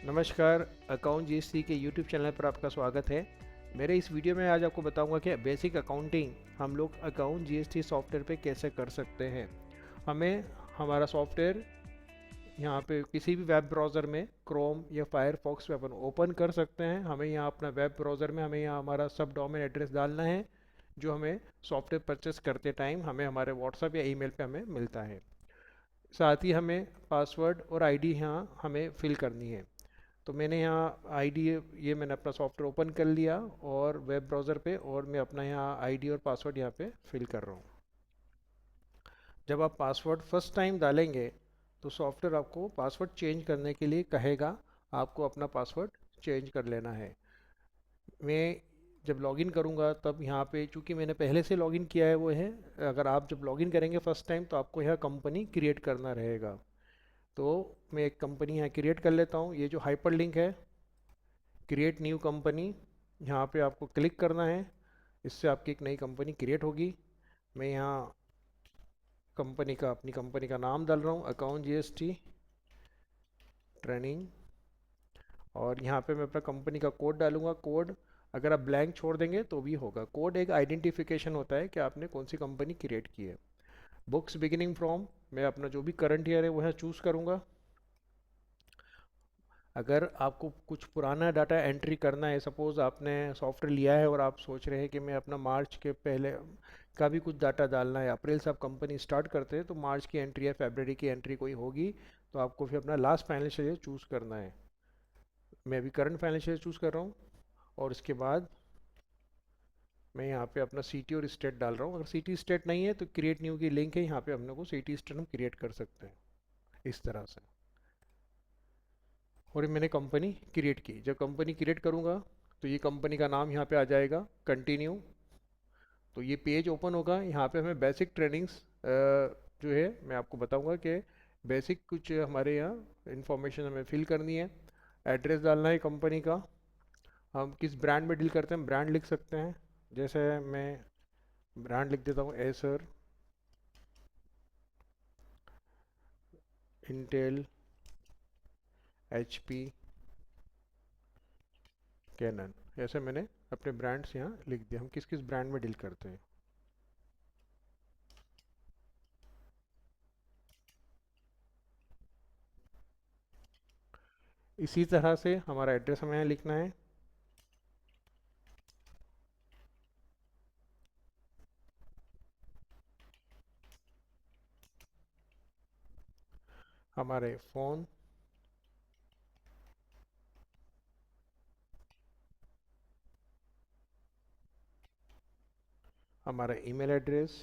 नमस्कार। Account GST के YouTube channel पर आपका स्वागत है। मेरे इस वीडियो में आज आपको बताऊंगा कि बेसिक अकाउंटिंग हम लोग अकाउंट जीएसटी सॉफ्टवेयर पे कैसे कर सकते हैं। हमें हमारा सॉफ्टवेयर यहाँ पे किसी भी वेब ब्राउज़र में क्रोम या फायरफॉक्स पे अपन ओपन कर सकते हैं। हमें यहाँ अपना वेब ब्राउज़र में हमें यहाँ हमारा सब डोमेन एड्रेस डालना है जो हमें सॉफ्टवेयर परचेस करते टाइम हमें हमारे व्हाट्सएप या ईमेल पे हमें मिलता है। साथ ही हमें पासवर्ड और आईडी यहाँ हमें फिल करनी है। तो मैंने यहाँ आईडी ये मैंने अपना सॉफ्टवेयर ओपन कर लिया और वेब ब्राउज़र पे, और मैं अपना यहाँ आईडी और पासवर्ड यहाँ पे फिल कर रहा हूँ। जब आप पासवर्ड फर्स्ट टाइम डालेंगे तो सॉफ्टवेयर आपको पासवर्ड चेंज करने के लिए कहेगा, आपको अपना पासवर्ड चेंज कर लेना है। मैं जब लॉगिन करूँगा तब यहाँ पे चूँकि मैंने पहले से लॉगिन किया है वो है, अगर आप जब लॉगिन करेंगे फर्स्ट टाइम तो आपको यहाँ कंपनी क्रिएट करना रहेगा। तो मैं एक कंपनी यहाँ क्रिएट कर लेता हूँ। ये जो हाइपर लिंक है क्रिएट न्यू कंपनी, यहाँ पे आपको क्लिक करना है। इससे आपकी एक नई कंपनी क्रिएट होगी। मैं यहाँ अपनी कंपनी का नाम डाल रहा हूँ अकाउंट जीएसटी ट्रेनिंग, और यहाँ पे मैं अपना कंपनी का कोड डालूंगा। कोड अगर आप ब्लैंक छोड़ देंगे तो भी होगा। कोड एक आइडेंटिफिकेशन होता है कि आपने कौन सी कंपनी क्रिएट की है। बुक्स बिगिनिंग फ्रॉम, मैं अपना जो भी करंट ईयर है वो यहाँ चूज़ करूँगा। अगर आपको कुछ पुराना डाटा एंट्री करना है, सपोज़ आपने सॉफ्टवेयर लिया है और आप सोच रहे हैं कि मैं अपना मार्च के पहले का भी कुछ डाटा डालना है, अप्रैल से आप कंपनी स्टार्ट करते हैं तो मार्च की एंट्री या फरवरी की एंट्री कोई होगी, तो आपको फिर अपना लास्ट फाइनेंशियल ईयर चूज़ करना है। मैं अभी करंट फाइनेंशियल ईयर चूज़ कर रहा हूँ और इसके बाद मैं यहाँ पे अपना सिटी और स्टेट डाल रहा हूँ। अगर सिटी स्टेट नहीं है तो क्रिएट न्यू की लिंक है, यहाँ पे अपने को सिटी स्टेट हम क्रिएट कर सकते हैं इस तरह से। और ये मैंने कंपनी क्रिएट की। जब कंपनी क्रिएट करूँगा तो ये कंपनी का नाम यहाँ पे आ जाएगा कंटिन्यू। तो ये पेज ओपन होगा। यहाँ पे हमें बेसिक ट्रेनिंग्स जो है मैं आपको बताऊँगा कि बेसिक कुछ हमारे यहाँ इंफॉर्मेशन हमें फिल करनी है। एड्रेस डालना है कंपनी का। हम किस ब्रांड में डील करते हैं ब्रांड लिख सकते हैं। जैसे मैं ब्रांड लिख देता हूँ एसर, इंटेल, एचपी, कैनन, ऐसे मैंने अपने ब्रांड्स यहाँ लिख दिया। हम किस किस ब्रांड में डील करते हैं। इसी तरह से हमारा एड्रेस हमें यहाँ लिखना है। हमारे फ़ोन, हमारा ईमेल एड्रेस।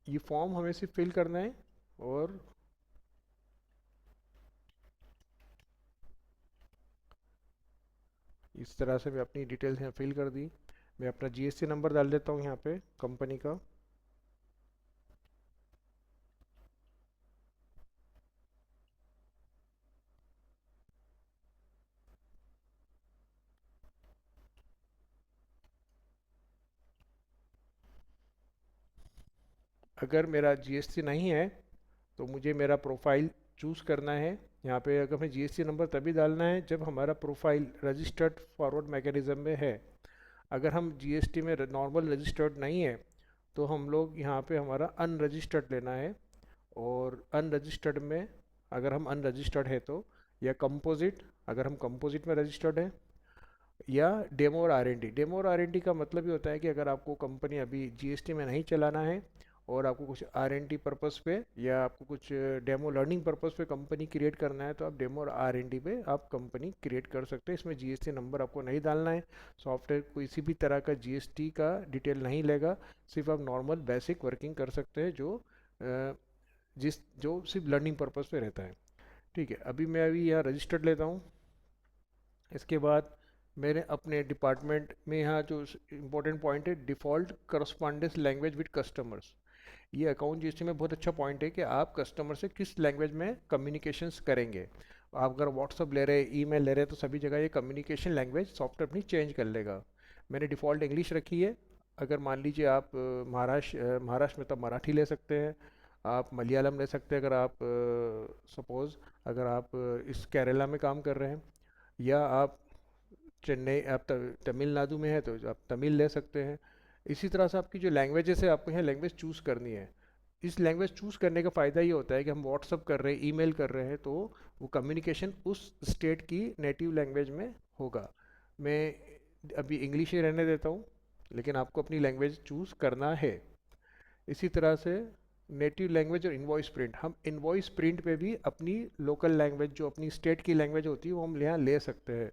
ये फॉर्म हमें सिर्फ फिल करना है और इस तरह से मैं अपनी डिटेल्स यहाँ फिल कर दी। मैं अपना जीएसटी नंबर डाल देता हूँ यहाँ पे कंपनी का। अगर मेरा जीएसटी नहीं है तो मुझे मेरा प्रोफाइल चूज़ करना है। यहाँ पे अगर हमें जीएसटी नंबर तभी डालना है जब हमारा प्रोफाइल रजिस्टर्ड फॉरवर्ड मैकेनिज्म में है। अगर हम जीएसटी में नॉर्मल रजिस्टर्ड नहीं है तो हम लोग यहाँ पे हमारा अनरजिस्टर्ड लेना है। और अनरजिस्टर्ड में अगर हम अनरजिस्टर्ड है तो, या कंपोजिट अगर हम कंपोजिट में रजिस्टर्ड है, या डेमो और आरएनडी। डेमो और आरएनडी का मतलब ये होता है कि अगर आपको कंपनी अभी जीएसटी में नहीं चलाना है और आपको कुछ आरएनडी पर्पस पे या आपको कुछ डेमो लर्निंग पर्पस पे कंपनी क्रिएट करना है तो आप डेमो और आरएनडी पे आप कंपनी क्रिएट कर सकते हैं। इसमें जीएसटी नंबर आपको नहीं डालना है। सॉफ्टवेयर किसी भी तरह का जीएसटी का डिटेल नहीं लेगा। सिर्फ आप नॉर्मल बेसिक वर्किंग कर सकते हैं जो सिर्फ लर्निंग पर्पस पे रहता है। ठीक है, अभी यहाँ रजिस्टर्ड लेता हूँ। इसके बाद मैंने अपने डिपार्टमेंट में यहाँ जो इम्पोर्टेंट पॉइंट है, default correspondence language with customers. ये अकाउंट जीएसटी में बहुत अच्छा पॉइंट है कि आप कस्टमर से किस लैंग्वेज में कम्युनिकेशंस करेंगे। आप अगर व्हाट्सअप ले रहे हैं, ईमेल ले रहे हैं, तो सभी जगह ये कम्युनिकेशन लैंग्वेज सॉफ्टवेयर अपनी चेंज कर लेगा। मैंने डिफ़ॉल्ट इंग्लिश रखी है। अगर मान लीजिए आप महाराष्ट्र में तो मराठी ले सकते हैं। आप मलयालम ले सकते हैं अगर आप सपोज़ अगर आप इस केरला में काम कर रहे हैं, या आप चेन्नई आप तमिलनाडु में है तो आप तमिल ले सकते हैं। इसी तरह से आपकी जो लैंग्वेजेस है आपको यहाँ लैंग्वेज चूज़ करनी है। इस लैंग्वेज चूज़ करने का फ़ायदा ये होता है कि हम व्हाट्सअप कर रहे हैं, ईमेल कर रहे हैं, तो वो कम्युनिकेशन उस स्टेट की नेटिव लैंग्वेज में होगा। मैं अभी इंग्लिश ही रहने देता हूँ, लेकिन आपको अपनी लैंग्वेज चूज़ करना है। इसी तरह से नेटिव लैंग्वेज और इनवॉइस प्रिंट, हम इनवॉइस प्रिंट पे भी अपनी लोकल लैंग्वेज जो अपनी स्टेट की लैंग्वेज होती है वो हम यहाँ ले सकते हैं।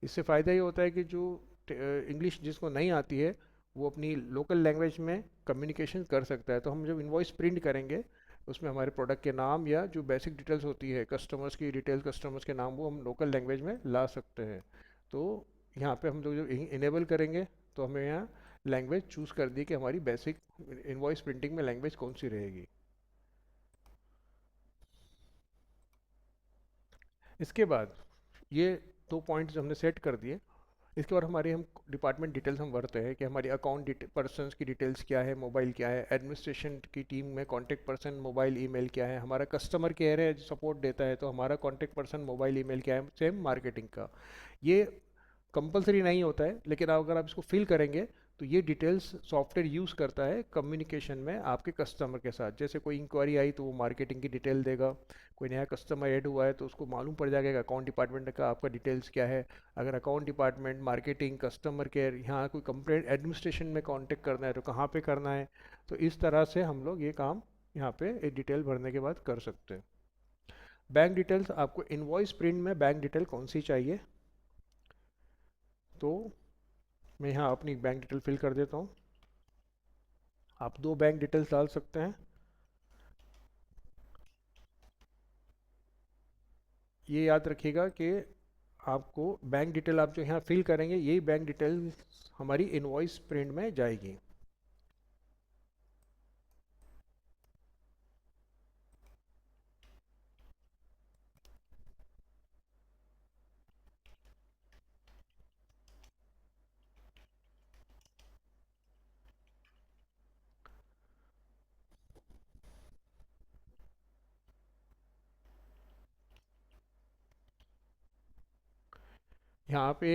इससे फ़ायदा ये होता है कि जो इंग्लिश जिसको नहीं आती है वो अपनी लोकल लैंग्वेज में कम्युनिकेशन कर सकता है। तो हम जब इनवॉइस प्रिंट करेंगे उसमें हमारे प्रोडक्ट के नाम या जो बेसिक डिटेल्स होती है कस्टमर्स की डिटेल्स, कस्टमर्स के नाम, वो हम लोकल लैंग्वेज में ला सकते हैं। तो यहाँ पे हम लोग जब इनेबल करेंगे तो हमें यहाँ लैंग्वेज चूज़ कर दी कि हमारी बेसिक इनवॉइस प्रिंटिंग में लैंग्वेज कौन सी रहेगी। इसके बाद ये दो पॉइंट्स हमने सेट कर दिए। इसके बाद हमारी हम डिपार्टमेंट डिटेल्स हम भरते हैं कि हमारी अकाउंट पर्सनस की डिटेल्स क्या है, मोबाइल क्या है, एडमिनिस्ट्रेशन की टीम में कॉन्टैक्ट पर्सन मोबाइल ईमेल क्या है, हमारा कस्टमर केयर है जो सपोर्ट देता है तो हमारा कॉन्टैक्ट पर्सन मोबाइल ईमेल क्या है, सेम मार्केटिंग का। ये कंपलसरी नहीं होता है, लेकिन अगर आप इसको फिल करेंगे तो ये डिटेल्स सॉफ्टवेयर यूज़ करता है कम्युनिकेशन में आपके कस्टमर के साथ। जैसे कोई इंक्वायरी आई तो वो मार्केटिंग की डिटेल देगा, कोई नया कस्टमर ऐड हुआ है तो उसको मालूम पड़ जाएगा कि अकाउंट डिपार्टमेंट का आपका डिटेल्स क्या है। अगर account department, marketing, customer care, यहाँ कोई कंप्लेंट एडमिनिस्ट्रेशन में कांटेक्ट करना है तो कहाँ पे करना है। तो इस तरह से हम लोग ये काम यहाँ पे एक डिटेल भरने के बाद कर सकते हैं। बैंक डिटेल्स, आपको इनवॉइस प्रिंट में बैंक डिटेल कौन सी चाहिए, तो मैं यहाँ अपनी बैंक डिटेल फिल कर देता हूँ। आप दो बैंक डिटेल्स डाल सकते हैं। ये याद रखिएगा कि आपको बैंक डिटेल आप जो यहाँ फिल करेंगे यही बैंक डिटेल हमारी इनवॉइस प्रिंट में जाएगी। यहाँ पे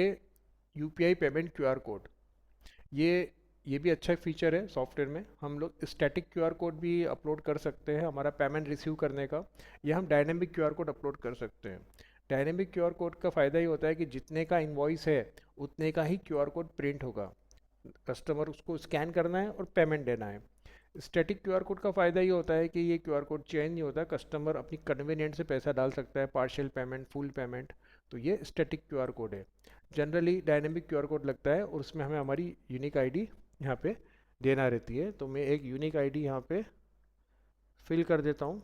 यूपीआई पेमेंट क्यूआर कोड, ये ये भी अच्छा फीचर है सॉफ्टवेयर में। हम लोग स्टैटिक क्यूआर कोड भी अपलोड कर सकते हैं हमारा पेमेंट रिसीव करने का, या हम डायनेमिक क्यूआर कोड अपलोड कर सकते हैं। डायनेमिक क्यूआर कोड का फ़ायदा ये होता है कि जितने का इनवॉइस है उतने का ही क्यूआर कोड प्रिंट होगा, कस्टमर उसको स्कैन करना है और पेमेंट देना है। स्टैटिक क्यूआर कोड का फ़ायदा ये होता है कि ये क्यूआर कोड चेंज नहीं होता, कस्टमर अपनी कन्वीनियंट से पैसा डाल सकता है, पार्शियल पेमेंट, फुल पेमेंट। तो ये स्टैटिक क्यूआर कोड है। जनरली डायनेमिक क्यूआर कोड लगता है और उसमें हमें हमारी यूनिक आईडी यहाँ पे देना रहती है। तो मैं एक यूनिक आईडी यहाँ पे फिल कर देता हूँ।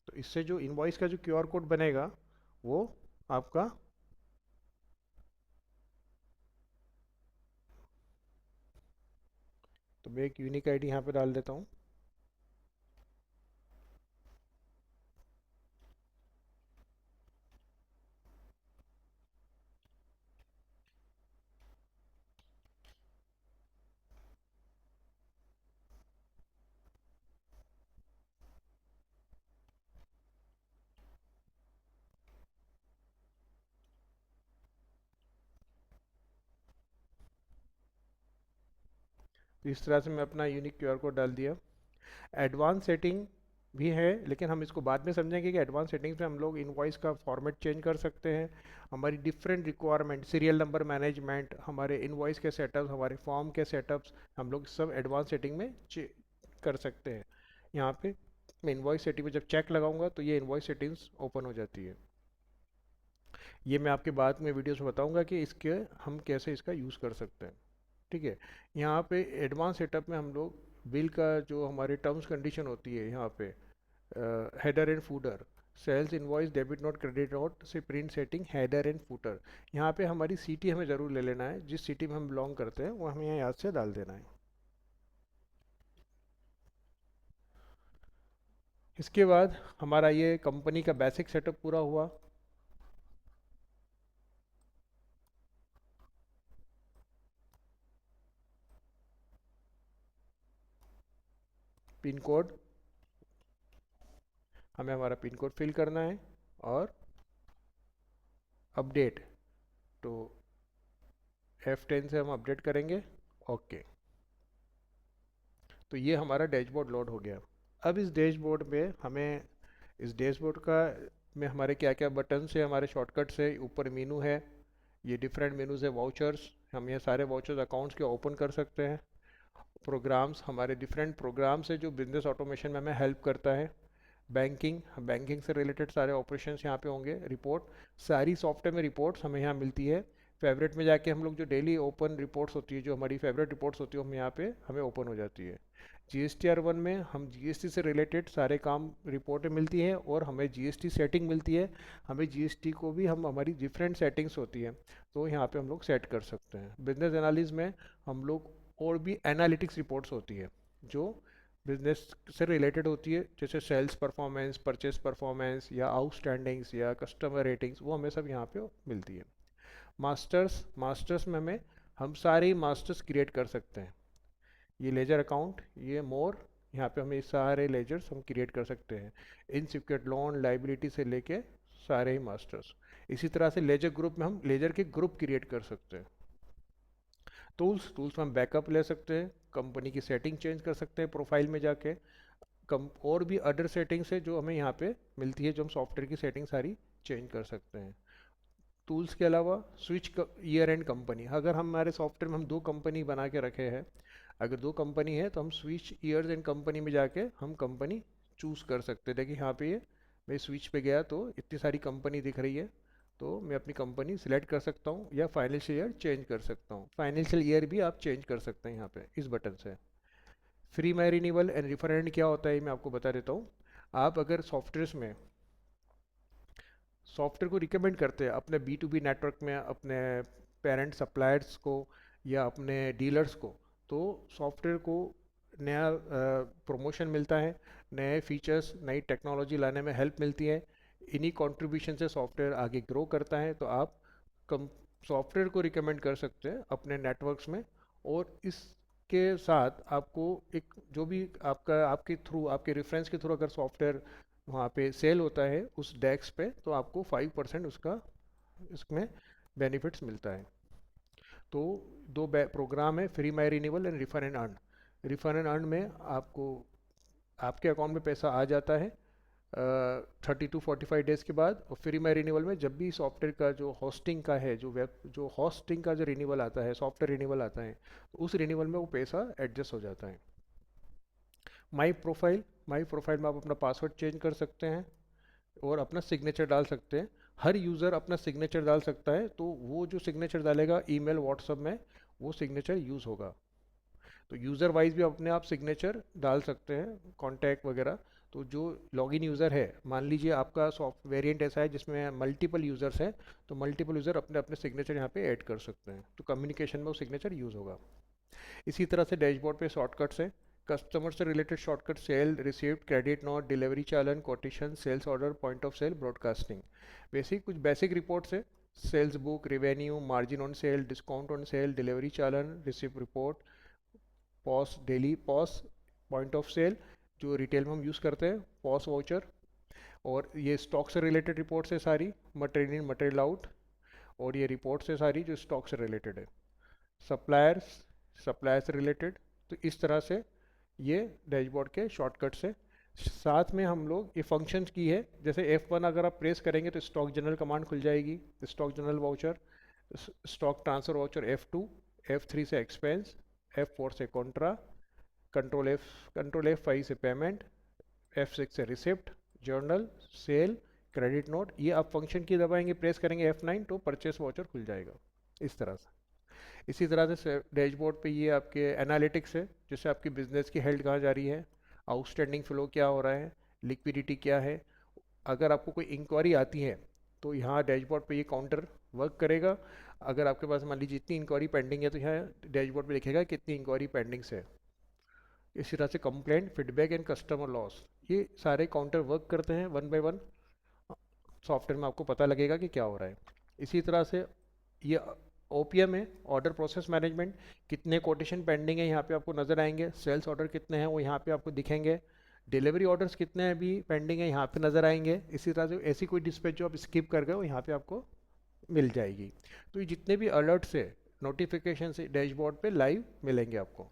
तो इससे जो इनवॉइस का जो क्यूआर कोड बनेगा वो आपका, तो मैं एक यूनिक आईडी यहाँ पे डाल देता हूँ। तो इस तरह से मैं अपना यूनिक क्यूआर कोड डाल दिया। एडवांस सेटिंग भी है, लेकिन हम इसको बाद में समझेंगे कि एडवांस सेटिंग्स में हम लोग इनवॉइस का फॉर्मेट चेंज कर सकते हैं। हमारी different requirement, serial number management, हमारे इनवॉइस के सेटअप्स, हमारे फॉर्म के सेटअप्स, हम लोग सब एडवांस सेटिंग में कर सकते हैं। यहाँ पे मैं इनवॉइस सेटिंग में जब चेक लगाऊंगा तो ये इनवॉइस सेटिंग्स ओपन हो जाती है। ये मैं आपके बाद में वीडियोस में बताऊंगा कि इसके हम कैसे इसका यूज़ कर सकते हैं। ठीक है। यहाँ पे एडवांस सेटअप में हम लोग बिल का जो हमारे टर्म्स कंडीशन होती है यहाँ पे, header and footer, sales invoice debit note credit note से print setting header and footer, यहाँ पे हमारी सिटी हमें ज़रूर ले लेना है, जिस सिटी में हम बिलोंग करते हैं वो हमें यहाँ याद से डाल देना है। इसके बाद हमारा ये कंपनी का बेसिक सेटअप पूरा हुआ। पिन कोड, हमें हमारा पिन कोड फिल करना है और अपडेट, तो F10 से हम अपडेट करेंगे। ओके, तो ये हमारा डैशबोर्ड लोड हो गया। अब इस डैशबोर्ड में हमें, इस डैशबोर्ड का में हमारे क्या क्या बटन है, हमारे शॉर्टकट्स है, ऊपर मेनू है, ये डिफरेंट मेनूज है, वाउचर्स, हम ये सारे वाउचर्स अकाउंट्स के ओपन कर सकते हैं। प्रोग्राम्स, हमारे डिफरेंट प्रोग्राम्स है जो बिजनेस ऑटोमेशन में हमें हेल्प करता है। बैंकिंग, बैंकिंग से रिलेटेड सारे ऑपरेशंस यहाँ पे होंगे। रिपोर्ट, सारी सॉफ्टवेयर में रिपोर्ट्स हमें यहाँ मिलती है। फेवरेट में जाके हम लोग जो डेली ओपन रिपोर्ट्स होती है, जो हमारी फेवरेट रिपोर्ट्स होती है, हम यहाँ पे हमें ओपन हो जाती है। GSTR1 में हम GST से रिलेटेड सारे काम रिपोर्टें मिलती है और हमें GST सेटिंग मिलती है। हमें GST को भी हम, हमारी डिफरेंट सेटिंग्स होती है तो यहाँ पे हम लोग सेट कर सकते हैं। बिजनेस एनालिस में हम लोग और भी एनालिटिक्स रिपोर्ट्स होती है जो बिजनेस से रिलेटेड होती है, जैसे सेल्स परफॉर्मेंस, परचेस परफॉर्मेंस या आउटस्टैंडिंग्स या कस्टमर रेटिंग्स, वो हमें सब यहाँ पे मिलती है। मास्टर्स, मास्टर्स में हमें, हम सारे मास्टर्स क्रिएट कर सकते हैं। ये लेजर अकाउंट, ये मोर, यहाँ पे हमें सारे लेजर्स हम क्रिएट कर सकते हैं, इनसिक्योर्ड लोन, लाइबिलिटी से लेके सारे ही मास्टर्स। इसी तरह से लेजर ग्रुप में हम लेजर के ग्रुप क्रिएट कर सकते हैं। टूल्स, टूल्स में हम बैकअप ले सकते हैं, कंपनी की सेटिंग चेंज कर सकते हैं प्रोफाइल में जाके। कम और भी अदर सेटिंग्स है जो हमें यहाँ पे मिलती है, जो हम सॉफ्टवेयर की सेटिंग सारी चेंज कर सकते हैं। टूल्स के अलावा स्विच ईयर एंड कंपनी, अगर हम, हमारे सॉफ्टवेयर में हम दो कंपनी बना के रखे हैं, अगर दो कंपनी है तो हम स्विच ईयर्स एंड कंपनी में जाके हम कंपनी चूज़ कर सकते हैं। देखिए यहाँ पे ये, मैं स्विच पे गया तो इतनी सारी कंपनी दिख रही है, तो मैं अपनी कंपनी सिलेक्ट कर सकता हूँ या फाइनेंशियल ईयर चेंज कर सकता हूँ। फाइनेंशियल ईयर भी आप चेंज कर सकते हैं यहाँ पे इस बटन से। फ्री माई रिन्यूअल एंड रिफरेंड क्या होता है मैं आपको बता देता हूँ। आप अगर सॉफ्टवेयर में सॉफ्टवेयर को रिकमेंड करते हैं अपने B2B नेटवर्क में, अपने पेरेंट सप्लायर्स को या अपने डीलर्स को, तो सॉफ्टवेयर को नया प्रमोशन मिलता है, नए फीचर्स, नई टेक्नोलॉजी लाने में हेल्प मिलती है। इन्हीं कंट्रीब्यूशन से सॉफ्टवेयर आगे ग्रो करता है। तो आप कम सॉफ्टवेयर को रिकमेंड कर सकते हैं अपने नेटवर्क्स में। और इसके साथ आपको एक, जो भी आपका, आपके थ्रू, आपके रेफरेंस के थ्रू अगर सॉफ्टवेयर वहाँ पे सेल होता है उस डेस्क पे, तो आपको 5% उसका, इसमें बेनिफिट्स मिलता है। तो दो प्रोग्राम है, free my renewal and refer and earn. Refer and earn में आपको आपके अकाउंट में पैसा आ जाता है 30 to 45 डेज के बाद। और फ्री माई रिन्यूअल में जब भी सॉफ्टवेयर का जो होस्टिंग का है, जो होस्टिंग का जो रिन्यूअल आता है, सॉफ्टवेयर रिन्यूअल आता है, तो उस रिन्यूअल में वो पैसा एडजस्ट हो जाता है। माई प्रोफाइल, माई प्रोफाइल में आप अपना पासवर्ड चेंज कर सकते हैं और अपना सिग्नेचर डाल सकते हैं। हर यूज़र अपना सिग्नेचर डाल सकता है, तो वो जो सिग्नेचर डालेगा ईमेल व्हाट्सएप में, वो सिग्नेचर यूज़ होगा। तो यूज़र वाइज भी अपने आप सिग्नेचर डाल सकते हैं, कॉन्टैक्ट वगैरह। तो जो लॉगिन यूज़र है, मान लीजिए आपका सॉफ्ट वेरिएंट ऐसा है जिसमें मल्टीपल यूज़र्स हैं, तो मल्टीपल यूज़र अपने अपने सिग्नेचर यहाँ पे ऐड कर सकते हैं, तो कम्युनिकेशन में वो सिग्नेचर यूज़ होगा। इसी तरह से डैशबोर्ड पे शॉर्टकट्स है, कस्टमर से related shortcut, sale, received, credit note, delivery challan, quotation, sales order, point of sale, broadcasting. कुछ बेसिक रिपोर्ट्स है, sales book, revenue, margin on sale, discount on sale, delivery challan, receipt report, POS, daily POS, point of sale जो retail में हम use करते हैं, POS voucher. और ये stock से रिलेटेड रिपोर्ट्स है सारी, मटेरियल इन, मटेरियल आउट। और ये रिपोर्ट्स है सारी जो स्टॉक से रिलेटेड है। सप्लायर्स, सप्लायर से रिलेटेड। तो इस तरह से ये डैशबोर्ड के शॉर्टकट्स है। साथ में हम लोग ये फंक्शंस की है, जैसे F1 अगर आप प्रेस करेंगे तो स्टॉक जनरल कमांड खुल जाएगी, stock general voucher, stock transfer voucher F2, F3 से एक्सपेंस, F4 से कॉन्ट्रा, कंट्रोल F5 से पेमेंट, F6 से receipt, journal, sale, credit note. ये आप फंक्शन की दबाएंगे, प्रेस करेंगे F9 तो परचेस वाउचर खुल जाएगा इस तरह से। इसी तरह से डैशबोर्ड पे ये आपके एनालिटिक्स है, जैसे आपकी बिजनेस की हेल्थ कहाँ जा रही है, आउटस्टैंडिंग फ्लो क्या हो रहा है, लिक्विडिटी क्या है। अगर आपको कोई इंक्वायरी आती है तो यहाँ डैशबोर्ड पे ये काउंटर वर्क करेगा। अगर आपके पास मान लीजिए इतनी इंक्वायरी पेंडिंग है, तो यहाँ डैशबोर्ड पे लिखेगा कितनी इंक्वायरी पेंडिंग्स है। इसी तरह से complaint, feedback and customer loss, ये सारे काउंटर वर्क करते हैं वन बाय वन। सॉफ्टवेयर में आपको पता लगेगा कि क्या हो रहा है। इसी तरह से ये ओपीएम है, ऑर्डर प्रोसेस मैनेजमेंट, कितने कोटेशन पेंडिंग है यहाँ पे आपको नज़र आएंगे, सेल्स ऑर्डर कितने हैं वो यहाँ पे आपको दिखेंगे, डिलीवरी ऑर्डर्स कितने हैं अभी पेंडिंग है यहाँ पे नज़र आएंगे। इसी तरह से ऐसी कोई डिस्पैच जो आप स्किप कर गए वो यहाँ पे आपको मिल जाएगी। तो ये जितने भी अलर्ट से नोटिफिकेशन से डैशबोर्ड पे लाइव मिलेंगे आपको।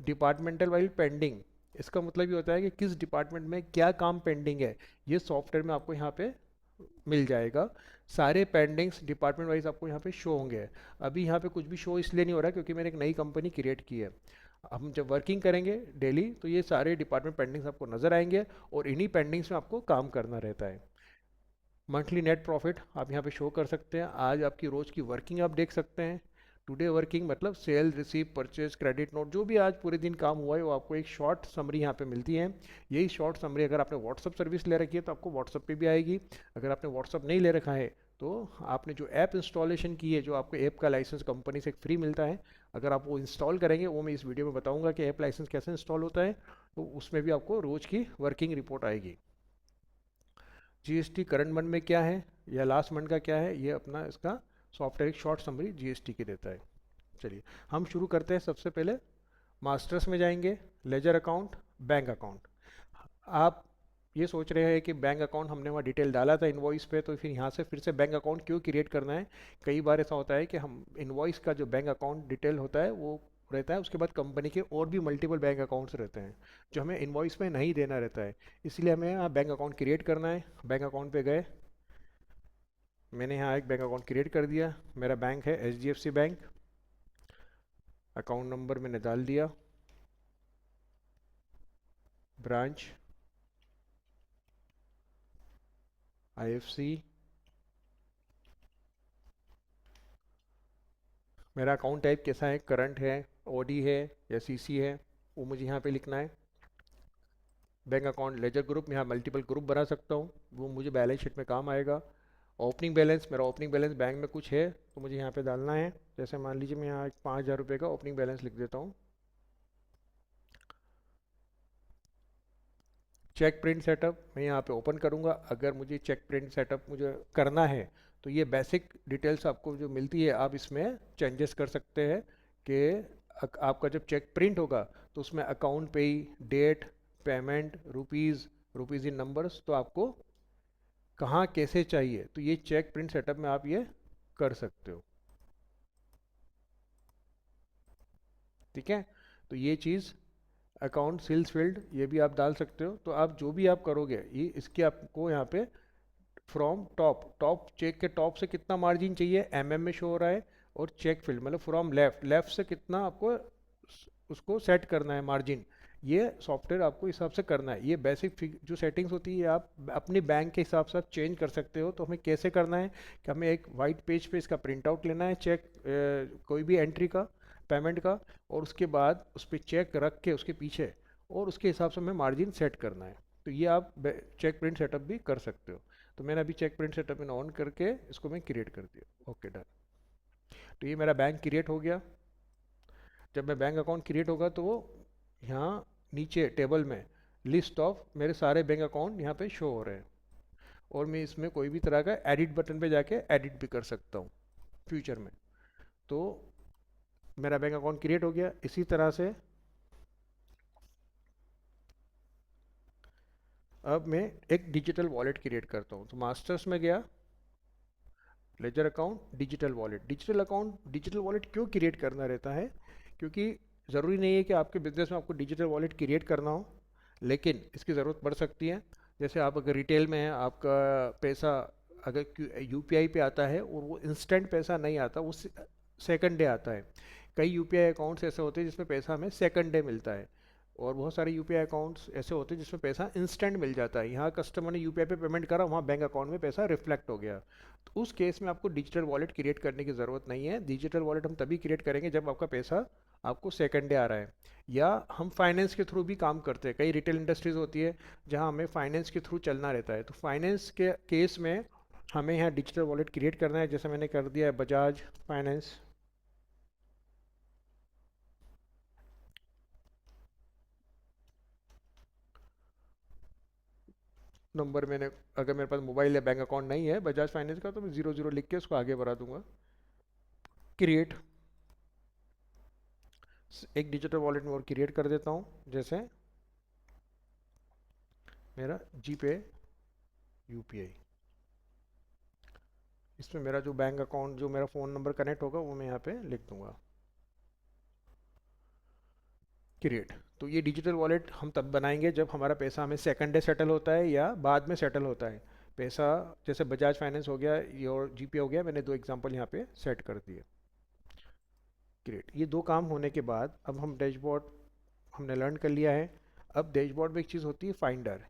डिपार्टमेंटल वाइज पेंडिंग, इसका मतलब ये होता है कि किस डिपार्टमेंट में क्या काम पेंडिंग है, ये सॉफ्टवेयर में आपको यहाँ पे मिल जाएगा। सारे पेंडिंग्स डिपार्टमेंट वाइज आपको यहाँ पे शो होंगे। अभी यहाँ पे कुछ भी शो इसलिए नहीं हो रहा है क्योंकि मैंने एक नई कंपनी क्रिएट की है। हम जब वर्किंग करेंगे डेली तो ये सारे डिपार्टमेंट पेंडिंग्स आपको नज़र आएंगे और इन्हीं पेंडिंग्स में आपको काम करना रहता है। मंथली नेट प्रॉफिट आप यहाँ पे शो कर सकते हैं, आज आपकी रोज़ की वर्किंग आप देख सकते हैं। टुडे वर्किंग मतलब sale, receive, purchase, credit note, जो भी आज पूरे दिन काम हुआ है वो आपको एक शॉर्ट समरी यहाँ पे मिलती है। यही शॉर्ट समरी अगर आपने व्हाट्सअप सर्विस ले रखी है तो आपको व्हाट्सअप पे भी आएगी। अगर आपने व्हाट्सअप नहीं ले रखा है तो आपने जो ऐप इंस्टॉलेशन की है, जो आपको ऐप का लाइसेंस कंपनी से फ्री मिलता है, अगर आप वो इंस्टॉल करेंगे, वो मैं इस वीडियो में बताऊंगा कि ऐप लाइसेंस कैसे इंस्टॉल होता है, तो उसमें भी आपको रोज़ की वर्किंग रिपोर्ट आएगी। जीएसटी करंट मंथ में क्या है या लास्ट मंथ का क्या है, ये अपना इसका सॉफ्टवेयर एक शॉर्ट समरी जीएसटी की देता है। चलिए हम शुरू करते हैं। सबसे पहले मास्टर्स में जाएंगे, लेजर अकाउंट, बैंक अकाउंट। आप ये सोच रहे हैं कि बैंक अकाउंट हमने वहाँ डिटेल डाला था इनवॉइस पे, तो फिर यहाँ से फिर से बैंक अकाउंट क्यों क्रिएट करना है। कई बार ऐसा होता है कि हम इनवॉइस का जो बैंक अकाउंट डिटेल होता है वो रहता है, उसके बाद कंपनी के और भी मल्टीपल बैंक अकाउंट्स रहते हैं जो हमें इनवॉइस में नहीं देना रहता है, इसलिए हमें यहाँ बैंक अकाउंट क्रिएट करना है। बैंक अकाउंट पे गए, मैंने यहाँ एक बैंक अकाउंट क्रिएट कर दिया। मेरा बैंक है एचडीएफसी बैंक, अकाउंट नंबर मैंने डाल दिया, ब्रांच आईएफसी, मेरा अकाउंट टाइप कैसा है, करंट है, ओडी है या सीसी है, वो मुझे यहाँ पे लिखना है। बैंक अकाउंट लेजर ग्रुप, यहाँ मल्टीपल ग्रुप बना सकता हूँ, वो मुझे बैलेंस शीट में काम आएगा। ओपनिंग बैलेंस, मेरा ओपनिंग बैलेंस बैंक में कुछ है तो मुझे यहाँ पे डालना है। जैसे मान लीजिए मैं यहाँ 5,000 रुपये का ओपनिंग बैलेंस लिख देता हूँ। चेक प्रिंट सेटअप मैं यहाँ पे ओपन करूँगा। अगर मुझे चेक प्रिंट सेटअप मुझे करना है तो ये बेसिक डिटेल्स आपको जो मिलती है आप इसमें चेंजेस कर सकते हैं कि आपका जब चेक प्रिंट होगा तो उसमें अकाउंट पे, date, payment, rupees, rupees in numbers, तो आपको कहाँ कैसे चाहिए, तो ये चेक प्रिंट सेटअप में आप ये कर सकते हो। ठीक है, तो ये चीज़ अकाउंट सेल्स फील्ड ये भी आप डाल सकते हो। तो आप जो भी आप करोगे ये इसके आपको यहाँ पे फ्रॉम टॉप, टॉप चेक के टॉप से कितना मार्जिन चाहिए एमएम में शो हो रहा है, और चेक फील्ड मतलब फ्रॉम लेफ्ट, लेफ्ट से कितना आपको उसको सेट करना है मार्जिन, ये सॉफ्टवेयर आपको हिसाब से करना है। ये बेसिक जो सेटिंग्स होती है आप अपने बैंक के हिसाब से आप चेंज कर सकते हो। तो हमें कैसे करना है कि हमें एक वाइट पेज पे इसका प्रिंट आउट लेना है, चेक कोई भी एंट्री का, पेमेंट का, और उसके बाद उस पर चेक रख के उसके पीछे और उसके हिसाब से हमें मार्जिन सेट करना है। तो ये आप चेक प्रिंट सेटअप भी कर सकते हो। तो मैंने अभी चेक प्रिंट सेटअप में ऑन करके इसको मैं क्रिएट कर दिया। Okay done. तो ये मेरा बैंक क्रिएट हो गया। जब मैं बैंक अकाउंट क्रिएट होगा तो वो यहाँ नीचे टेबल में लिस्ट ऑफ मेरे सारे बैंक अकाउंट यहाँ पे शो हो रहे हैं, और मैं इसमें कोई भी तरह का एडिट बटन पे जाके एडिट भी कर सकता हूँ फ्यूचर में। तो मेरा बैंक अकाउंट क्रिएट हो गया। इसी तरह से अब मैं एक डिजिटल वॉलेट क्रिएट करता हूँ। तो मास्टर्स में गया, ledger account, digital wallet. Digital account, digital wallet क्यों क्रिएट करना रहता है, क्योंकि ज़रूरी नहीं है कि आपके बिजनेस में आपको डिजिटल वॉलेट क्रिएट करना हो, लेकिन इसकी ज़रूरत पड़ सकती है। जैसे आप अगर रिटेल में हैं, आपका पैसा अगर यूपीआई पे आता है और वो इंस्टेंट पैसा नहीं आता, वो सेकंड डे आता है। कई यूपीआई अकाउंट्स ऐसे होते हैं जिसमें पैसा हमें सेकंड डे मिलता है, और बहुत सारे यूपीआई अकाउंट्स ऐसे होते हैं जिसमें पैसा इंस्टेंट मिल जाता है। यहाँ कस्टमर ने यूपीआई पे पेमेंट करा, वहाँ बैंक अकाउंट में पैसा रिफ्लेक्ट हो गया। तो उस केस में आपको डिजिटल वॉलेट क्रिएट करने की ज़रूरत नहीं है। डिजिटल वॉलेट हम तभी क्रिएट करेंगे जब आपका पैसा आपको सेकंड डे आ रहा है, या हम फाइनेंस के थ्रू भी काम करते हैं। कई रिटेल इंडस्ट्रीज़ होती है जहाँ हमें फाइनेंस के थ्रू चलना रहता है, तो फाइनेंस के केस में हमें यहाँ डिजिटल वॉलेट क्रिएट करना है। जैसे मैंने कर दिया है बजाज फाइनेंस, नंबर मैंने, अगर मेरे पास मोबाइल या बैंक अकाउंट नहीं है बजाज फाइनेंस का, तो मैं 00 लिख के उसको आगे बढ़ा दूंगा। क्रिएट, एक डिजिटल वॉलेट में और क्रिएट कर देता हूँ, जैसे मेरा जीपे यूपीआई। इसमें मेरा जो बैंक अकाउंट, जो मेरा फ़ोन नंबर कनेक्ट होगा वो मैं यहाँ पे लिख दूंगा, क्रिएट। तो ये डिजिटल वॉलेट हम तब बनाएंगे जब हमारा पैसा हमें सेकंड डे सेटल होता है या बाद में सेटल होता है पैसा। जैसे बजाज फाइनेंस हो गया और जीपे हो गया, मैंने दो एग्जांपल यहाँ पे सेट कर दिए। ग्रेट, ये दो काम होने के बाद अब हम डैशबोर्ड हमने लर्न कर लिया है। अब डैशबोर्ड में एक चीज़ होती है फाइंडर।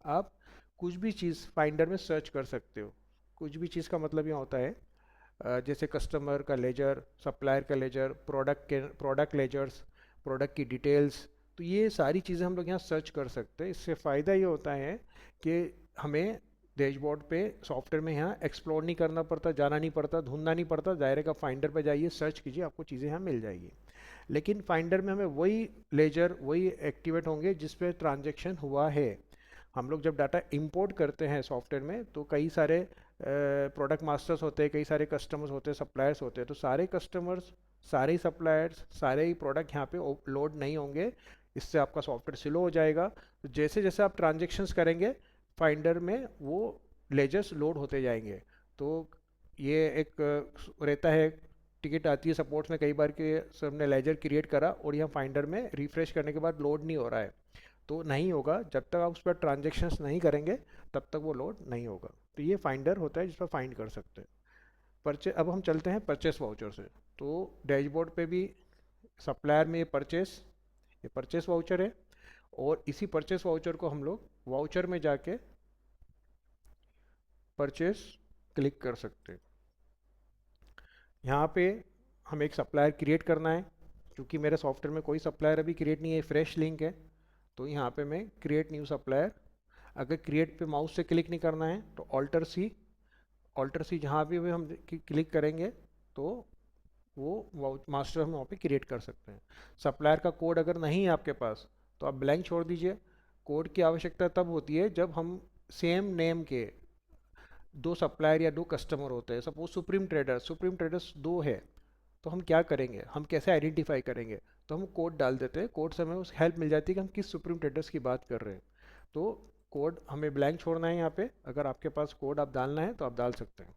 आप कुछ भी चीज़ फाइंडर में सर्च कर सकते हो। कुछ भी चीज़ का मतलब यहाँ होता है जैसे कस्टमर का लेजर, सप्लायर का लेजर, प्रोडक्ट लेजर्स, प्रोडक्ट की डिटेल्स। तो ये सारी चीज़ें हम लोग यहाँ सर्च कर सकते हैं। इससे फ़ायदा ये होता है कि हमें डैशबोर्ड पे सॉफ्टवेयर में यहाँ एक्सप्लोर नहीं करना पड़ता, जाना नहीं पड़ता, ढूंढना नहीं पड़ता। डायरेक्ट आप फाइंडर पे जाइए, सर्च कीजिए, आपको चीज़ें यहाँ मिल जाएगी। लेकिन फाइंडर में हमें वही लेजर वही एक्टिवेट होंगे जिस पे ट्रांजेक्शन हुआ है। हम लोग जब डाटा इंपोर्ट करते हैं सॉफ्टवेयर में तो कई सारे प्रोडक्ट मास्टर्स होते हैं, कई सारे कस्टमर्स होते हैं, सप्लायर्स होते हैं। तो सारे कस्टमर्स, सारे ही सप्लायर्स, सारे ही प्रोडक्ट यहाँ पे लोड नहीं होंगे। इससे आपका सॉफ्टवेयर स्लो हो जाएगा। तो जैसे जैसे आप ट्रांजेक्शन्स करेंगे फाइंडर में वो लेजर्स लोड होते जाएंगे। तो ये एक रहता है, टिकट आती है सपोर्ट्स में कई बार कि सर हमने लेजर क्रिएट करा और यहाँ फाइंडर में रिफ्रेश करने के बाद लोड नहीं हो रहा है। तो नहीं होगा, जब तक आप उस पर ट्रांजेक्शन्स नहीं करेंगे तब तक वो लोड नहीं होगा। तो ये फाइंडर होता है जिस पर फाइंड कर सकते हैं परचेज। अब हम चलते हैं परचेस वाउचर से। तो डैशबोर्ड पे भी सप्लायर में ये परचेस वाउचर है, और इसी परचेस वाउचर को हम लोग वाउचर में जाके परचेस क्लिक कर सकते हैं। यहाँ पे हमें एक सप्लायर क्रिएट करना है। क्योंकि मेरे सॉफ्टवेयर में कोई सप्लायर अभी क्रिएट नहीं है, फ्रेश लिंक है। तो यहाँ पे मैं क्रिएट न्यू सप्लायर, अगर क्रिएट पे माउस से क्लिक नहीं करना है तो ऑल्टर सी जहाँ भी हम क्लिक करेंगे तो वो मास्टर हम वहाँ पे क्रिएट कर सकते हैं। सप्लायर का कोड अगर नहीं है आपके पास तो आप ब्लैंक छोड़ दीजिए। कोड की आवश्यकता तब होती है जब हम सेम नेम के दो सप्लायर या दो कस्टमर होते हैं। सपोज सुप्रीम ट्रेडर्स दो है, तो हम क्या करेंगे, हम कैसे आइडेंटिफाई करेंगे? तो हम कोड डाल देते हैं, कोड से हमें उस हेल्प मिल जाती है कि हम किस सुप्रीम ट्रेडर्स की बात कर रहे हैं। तो कोड हमें ब्लैंक छोड़ना है यहाँ पे। अगर आपके पास कोड आप डालना है तो आप डाल सकते हैं।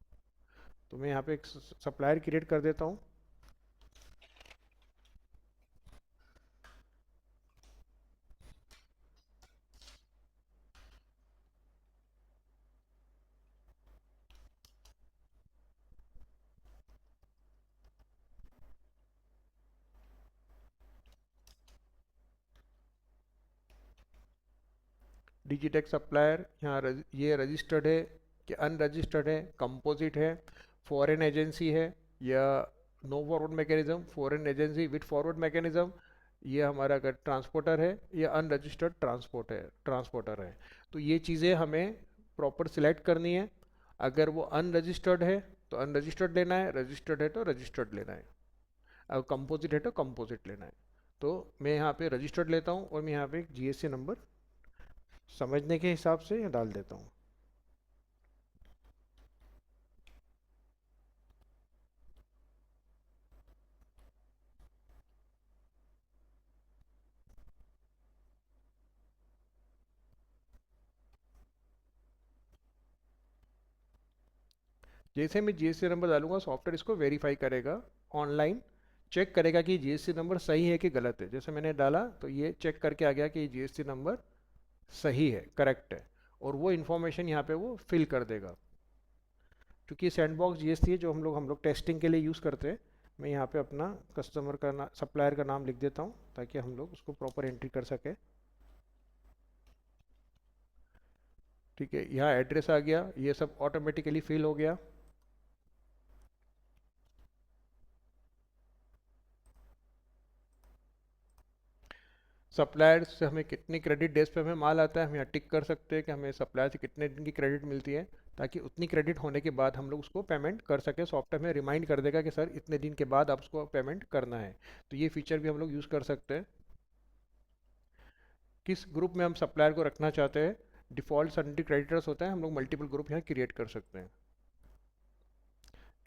तो मैं यहाँ पे एक सप्लायर क्रिएट कर देता हूँ। डिजिटेक सप्लायर यहाँ ये रजिस्टर्ड है कि अनरजिस्टर्ड है, कंपोजिट है, फॉरेन एजेंसी है या no forward mechanism, foreign agency with forward mechanism, ये हमारा अगर ट्रांसपोर्टर है या अनरजिस्टर्ड ट्रांसपोर्टर है। तो ये चीज़ें हमें प्रॉपर सिलेक्ट करनी है। अगर वो अनरजिस्टर्ड है तो अनरजिस्टर्ड लेना है, रजिस्टर्ड है तो रजिस्टर्ड लेना है, अगर कंपोजिट है तो कंपोजिट लेना है। तो मैं यहाँ पे रजिस्टर्ड लेता हूँ और मैं यहाँ पे एक जीएसटी नंबर समझने के हिसाब से डाल देता हूँ। जैसे मैं जीएसटी नंबर डालूंगा सॉफ्टवेयर इसको वेरीफाई करेगा, ऑनलाइन चेक करेगा कि जीएसटी नंबर सही है कि गलत है। जैसे मैंने डाला तो ये चेक करके आ गया कि जीएसटी नंबर सही है, करेक्ट है, और वो इन्फॉर्मेशन यहाँ पे वो फिल कर देगा। क्योंकि सैंडबॉक्स जीएसटी है जो हम लोग टेस्टिंग के लिए यूज़ करते हैं। मैं यहाँ पे अपना कस्टमर का सप्लायर का नाम लिख देता हूँ ताकि हम लोग उसको प्रॉपर एंट्री कर सके। ठीक है, यहाँ एड्रेस आ गया, ये सब ऑटोमेटिकली फिल हो गया। सप्लायर से हमें कितनी क्रेडिट डेज पे हमें माल आता है हम यहाँ टिक कर सकते हैं कि हमें सप्लायर से कितने दिन की क्रेडिट मिलती है, ताकि उतनी क्रेडिट होने के बाद हम लोग उसको पेमेंट कर सके। सॉफ्टवेयर में रिमाइंड कर देगा कि सर इतने दिन के बाद आप उसको पेमेंट करना है। तो ये फीचर भी हम लोग यूज़ कर सकते हैं। किस ग्रुप में हम सप्लायर को रखना चाहते हैं, डिफ़ॉल्ट सन्ड्री क्रेडिटर्स होता है, हम लोग मल्टीपल ग्रुप यहाँ क्रिएट कर सकते हैं।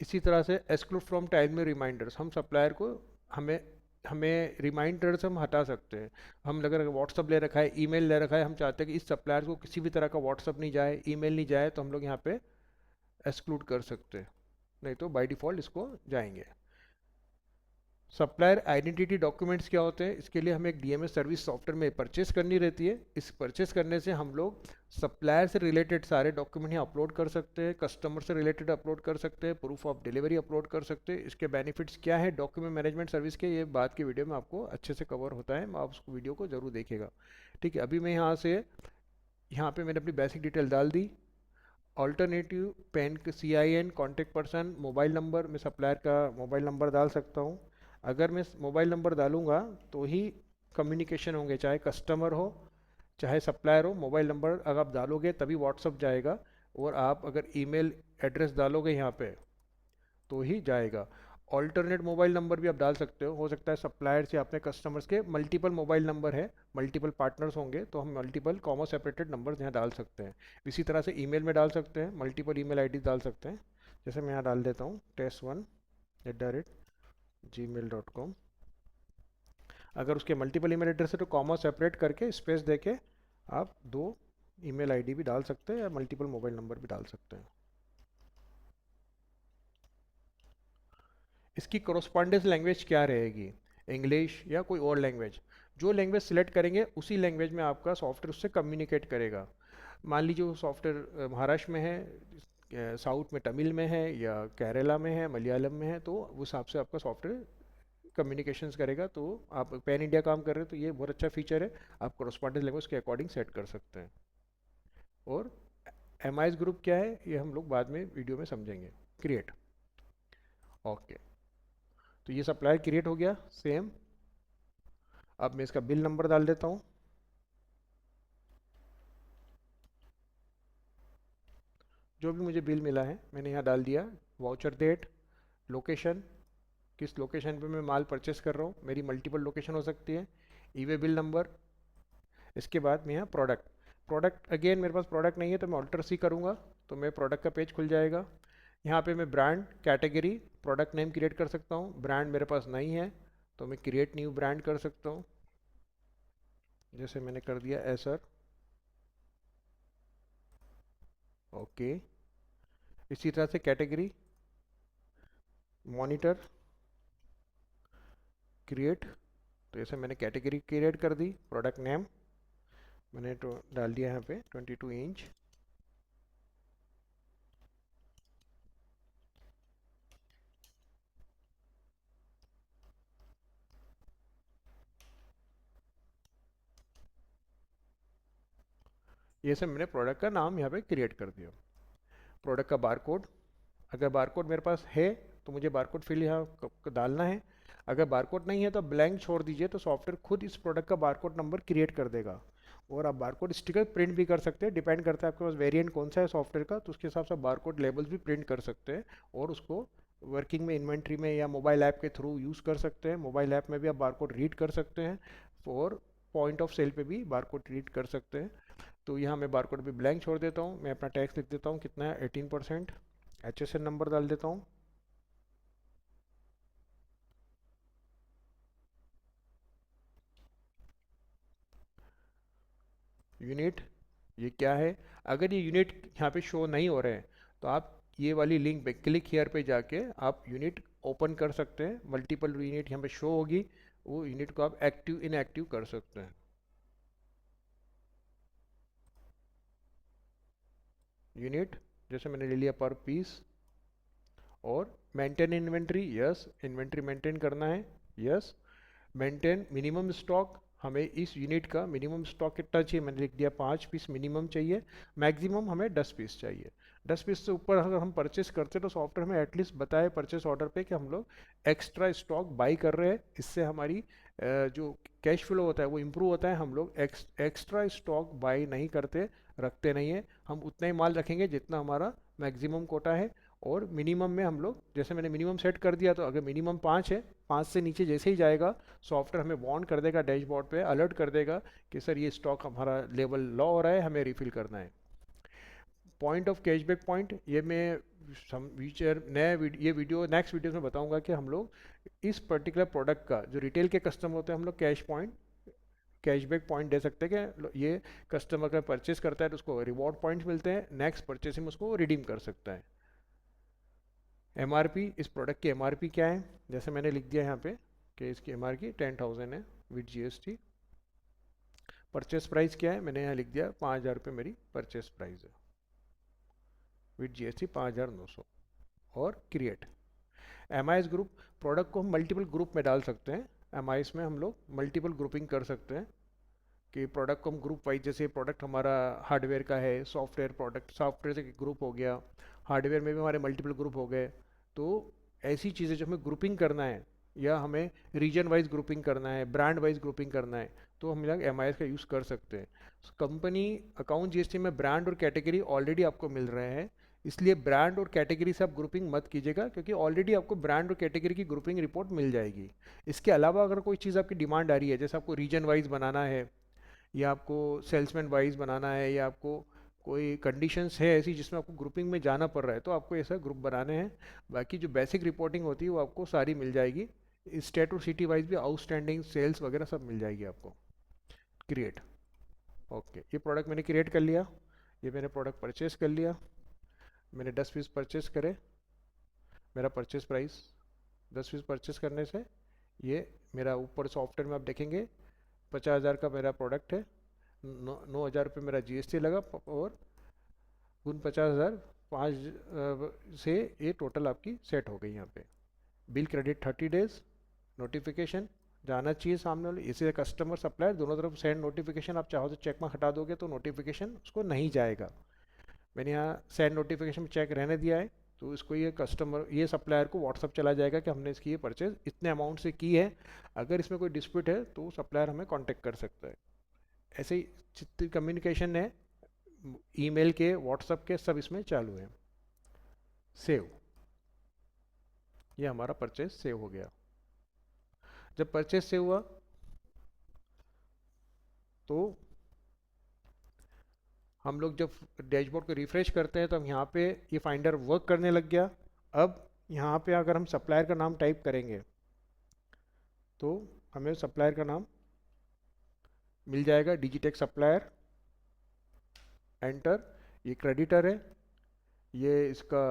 इसी तरह से एक्सक्लूड फ्रॉम टाइम में रिमाइंडर्स, हम सप्लायर को हमें हमें रिमाइंडर्स हम हटा सकते हैं। हम अगर व्हाट्सअप ले रखा है, ईमेल ले रखा है, हम चाहते हैं कि इस सप्लायर को किसी भी तरह का व्हाट्सअप नहीं जाए, ईमेल नहीं जाए, तो हम लोग यहाँ पे एक्सक्लूड कर सकते हैं, नहीं तो बाय डिफ़ॉल्ट इसको जाएंगे। सप्लायर आइडेंटिटी डॉक्यूमेंट्स क्या होते हैं, इसके लिए हमें एक डीएमएस सर्विस सॉफ्टवेयर में परचेस करनी रहती है। इस परचेस करने से हम लोग सप्लायर से रिलेटेड सारे डॉक्यूमेंट यहाँ अपलोड कर सकते हैं, कस्टमर से रिलेटेड अपलोड कर सकते हैं, प्रूफ ऑफ डिलीवरी अपलोड कर सकते हैं। इसके बेनिफिट्स क्या है डॉक्यूमेंट मैनेजमेंट सर्विस के, ये बाद के वीडियो में आपको अच्छे से कवर होता है, आप उस वीडियो को जरूर देखिएगा। ठीक है, अभी मैं यहाँ पे मैंने अपनी बेसिक डिटेल डाल दी। Alternative PAN CIN, contact person, mobile number, मैं सप्लायर का मोबाइल नंबर डाल सकता हूँ। अगर मैं मोबाइल नंबर डालूंगा तो ही कम्युनिकेशन होंगे, चाहे कस्टमर हो चाहे सप्लायर हो, मोबाइल नंबर अगर आप डालोगे तभी व्हाट्सअप जाएगा। और आप अगर ईमेल एड्रेस डालोगे यहाँ पे तो ही जाएगा। ऑल्टरनेट मोबाइल नंबर भी आप डाल सकते हो सकता है सप्लायर से अपने कस्टमर्स के मल्टीपल मोबाइल नंबर है, मल्टीपल पार्टनर्स होंगे, तो हम मल्टीपल कॉमा सेपरेटेड नंबर यहाँ डाल सकते हैं। इसी तरह से ईमेल में डाल सकते हैं, मल्टीपल ईमेल आईडी डाल सकते हैं। जैसे मैं यहाँ डाल देता हूँ test1@gmail.com। अगर उसके मल्टीपल ईमेल एड्रेस है तो कॉमा सेपरेट करके स्पेस देके आप दो ईमेल आईडी भी डाल सकते हैं या मल्टीपल मोबाइल नंबर भी डाल सकते हैं। इसकी कोरोस्पॉन्डेंस लैंग्वेज क्या रहेगी, इंग्लिश या कोई और लैंग्वेज? जो लैंग्वेज सिलेक्ट करेंगे उसी लैंग्वेज में आपका सॉफ्टवेयर उससे कम्युनिकेट करेगा। मान लीजिए वो सॉफ्टवेयर महाराष्ट्र में है, साउथ में तमिल में है, या केरला में है, मलयालम में है, तो उस हिसाब से आपका सॉफ्टवेयर कम्युनिकेशंस करेगा। तो आप पैन इंडिया काम कर रहे हो तो ये बहुत अच्छा फीचर है, आप कोरोस्पॉन्डेंस लैंग्वेज के अकॉर्डिंग सेट कर सकते हैं। और MIS ग्रुप क्या है ये हम लोग बाद में वीडियो में समझेंगे। क्रिएट, ओके, तो ये सप्लायर क्रिएट हो गया सेम। अब मैं इसका बिल नंबर डाल देता हूँ। जो भी मुझे बिल मिला है मैंने यहाँ डाल दिया। वाउचर डेट, लोकेशन, किस लोकेशन पे मैं माल परचेस कर रहा हूँ, मेरी मल्टीपल लोकेशन हो सकती है, ईवे बिल नंबर। इसके बाद मैं यहाँ प्रोडक्ट, प्रोडक्ट अगेन मेरे पास प्रोडक्ट नहीं है तो मैं ऑल्टर सी करूँगा तो मैं प्रोडक्ट का पेज खुल जाएगा। यहाँ पे मैं brand, category, product name create कर सकता हूँ। ब्रांड मेरे पास नहीं है तो मैं क्रिएट न्यू ब्रांड कर सकता हूँ, जैसे मैंने कर दिया एसर, ओके। इसी तरह से कैटेगरी, मॉनिटर, क्रिएट, तो जैसे मैंने कैटेगरी क्रिएट कर दी। प्रोडक्ट नेम मैंने तो डाल दिया यहाँ पे 22 इंच। ये सब मैंने प्रोडक्ट का नाम यहाँ पे क्रिएट कर दिया। प्रोडक्ट का बारकोड, अगर बारकोड मेरे पास है तो मुझे बारकोड फिल यहाँ डालना है। अगर बारकोड नहीं है तो ब्लैंक छोड़ दीजिए, तो सॉफ्टवेयर खुद इस प्रोडक्ट का बारकोड नंबर क्रिएट कर देगा। और आप बारकोड स्टिकर प्रिंट भी कर सकते हैं, डिपेंड करता है आपके पास वेरिएंट कौन सा है सॉफ्टवेयर का, तो उसके हिसाब से बारकोड लेबल्स भी प्रिंट कर सकते हैं और उसको वर्किंग में, इन्वेंट्री में या मोबाइल ऐप के थ्रू यूज़ कर सकते हैं। मोबाइल ऐप में भी आप बारकोड रीड कर सकते हैं और पॉइंट ऑफ सेल पे भी बारकोड रीड कर सकते हैं। तो यहाँ मैं बारकोड भी ब्लैंक छोड़ देता हूँ। मैं अपना टैक्स लिख देता हूँ, कितना है 18%। HSN नंबर डाल देता हूँ। यूनिट, ये क्या है? अगर ये यूनिट यहाँ पे शो नहीं हो रहे हैं तो आप ये वाली लिंक पे क्लिक हियर पे जाके आप यूनिट ओपन कर सकते हैं। मल्टीपल यूनिट यहाँ पे शो होगी, वो यूनिट को आप एक्टिव इनएक्टिव कर सकते हैं। यूनिट जैसे मैंने ले लिया पर पीस। और maintain inventory, yes, inventory maintain करना है, यस। मेंटेन मिनिमम स्टॉक, हमें इस यूनिट का मिनिमम स्टॉक कितना चाहिए, मैंने लिख दिया 5 पीस मिनिमम चाहिए। मैक्सिमम हमें 10 पीस चाहिए। 10 पीस से ऊपर अगर हम परचेस करते हैं तो सॉफ्टवेयर हमें एटलीस्ट बताए परचेस ऑर्डर पे कि हम लोग एक्स्ट्रा स्टॉक बाई कर रहे हैं। इससे हमारी जो कैश फ्लो होता है वो इम्प्रूव होता है। हम लोग एक्स्ट्रा स्टॉक बाई नहीं करते, रखते नहीं है। हम उतना ही माल रखेंगे जितना हमारा मैक्सिमम कोटा है। और मिनिमम में हम लोग, जैसे मैंने मिनिमम सेट कर दिया, तो अगर मिनिमम 5 है, 5 से नीचे जैसे ही जाएगा सॉफ्टवेयर हमें वार्न कर देगा, डैशबोर्ड पे अलर्ट कर देगा कि सर ये स्टॉक हमारा लेवल लो हो रहा है, हमें रिफिल करना है। पॉइंट ऑफ कैशबैक पॉइंट, ये मैं फीचर ये वीडियो नेक्स्ट वीडियो में बताऊंगा कि हम लोग इस पर्टिकुलर प्रोडक्ट का जो रिटेल के कस्टमर होते हैं हम लोग कैशबैक पॉइंट दे सकते हैं कि ये कस्टमर का परचेस करता है तो उसको रिवॉर्ड पॉइंट्स मिलते हैं, नेक्स्ट परचेस में उसको रिडीम कर सकता है। एमआरपी, इस प्रोडक्ट की एमआरपी क्या है, जैसे मैंने लिख दिया यहाँ पे कि इसकी एमआरपी 10,000 है विद जीएसटी। परचेस प्राइस क्या है, मैंने यहाँ लिख दिया 5,000 रुपये मेरी परचेस प्राइस है विद जीएसटी 5,900। और क्रिएट एमआईएस ग्रुप, प्रोडक्ट को हम मल्टीपल ग्रुप में डाल सकते हैं। एमआईएस में हम लोग मल्टीपल ग्रुपिंग कर सकते हैं कि प्रोडक्ट को हम ग्रुप वाइज, जैसे प्रोडक्ट हमारा हार्डवेयर का है, सॉफ्टवेयर प्रोडक्ट, सॉफ्टवेयर से ग्रुप हो गया, हार्डवेयर में भी हमारे मल्टीपल ग्रुप हो गए। तो ऐसी चीज़ें जो हमें ग्रुपिंग करना है या हमें रीजन वाइज ग्रुपिंग करना है, ब्रांड वाइज ग्रुपिंग करना है, तो हम लोग एमआईएस का यूज़ कर सकते हैं। कंपनी अकाउंट जीएसटी में ब्रांड और कैटेगरी ऑलरेडी आपको मिल रहे हैं, इसलिए ब्रांड और कैटेगरी से आप ग्रुपिंग मत कीजिएगा, क्योंकि ऑलरेडी आपको ब्रांड और कैटेगरी की ग्रुपिंग रिपोर्ट मिल जाएगी। इसके अलावा अगर कोई चीज़ आपकी डिमांड आ रही है, जैसे आपको रीजन वाइज बनाना है या आपको सेल्समैन वाइज बनाना है या आपको कोई कंडीशंस है ऐसी जिसमें आपको ग्रुपिंग में जाना पड़ रहा है, तो आपको ऐसा ग्रुप बनाने हैं। बाकी जो बेसिक रिपोर्टिंग होती है वो आपको सारी मिल जाएगी। स्टेट और सिटी वाइज भी आउटस्टैंडिंग सेल्स वगैरह सब मिल जाएगी आपको। क्रिएट, ओके, ये प्रोडक्ट मैंने क्रिएट कर लिया, ये मैंने प्रोडक्ट परचेस कर लिया, मैंने 10 पीस परचेस करे, मेरा परचेस प्राइस 10 पीस परचेस करने से ये मेरा ऊपर सॉफ्टवेयर में आप देखेंगे 50,000 का मेरा प्रोडक्ट है, 9,000 रुपये मेरा जीएसटी लगा और उन 50,000 5 से ये टोटल आपकी सेट हो गई। यहाँ पे बिल क्रेडिट 30 डेज, नोटिफिकेशन जाना चाहिए सामने वाले, इसे कस्टमर सप्लायर दोनों तरफ सेंड नोटिफिकेशन, आप चाहो तो चेक में हटा दोगे तो नोटिफिकेशन उसको नहीं जाएगा। मैंने यहाँ सेंड नोटिफिकेशन में चेक रहने दिया है, तो इसको ये कस्टमर, ये सप्लायर को व्हाट्सअप चला जाएगा कि हमने इसकी ये परचेज इतने अमाउंट से की है। अगर इसमें कोई डिस्प्यूट है तो सप्लायर हमें कांटेक्ट कर सकता है। ऐसे ही जितनी कम्युनिकेशन है, ईमेल के, व्हाट्सअप के, सब इसमें चालू है। सेव, ये हमारा परचेज सेव हो गया। जब परचेज सेव हुआ तो हम लोग जब डैशबोर्ड को रिफ्रेश करते हैं तो हम यहाँ पे ये फाइंडर वर्क करने लग गया। अब यहाँ पे अगर हम सप्लायर का नाम टाइप करेंगे तो हमें सप्लायर का नाम मिल जाएगा, डिजिटेक सप्लायर, एंटर। ये क्रेडिटर है, ये इसका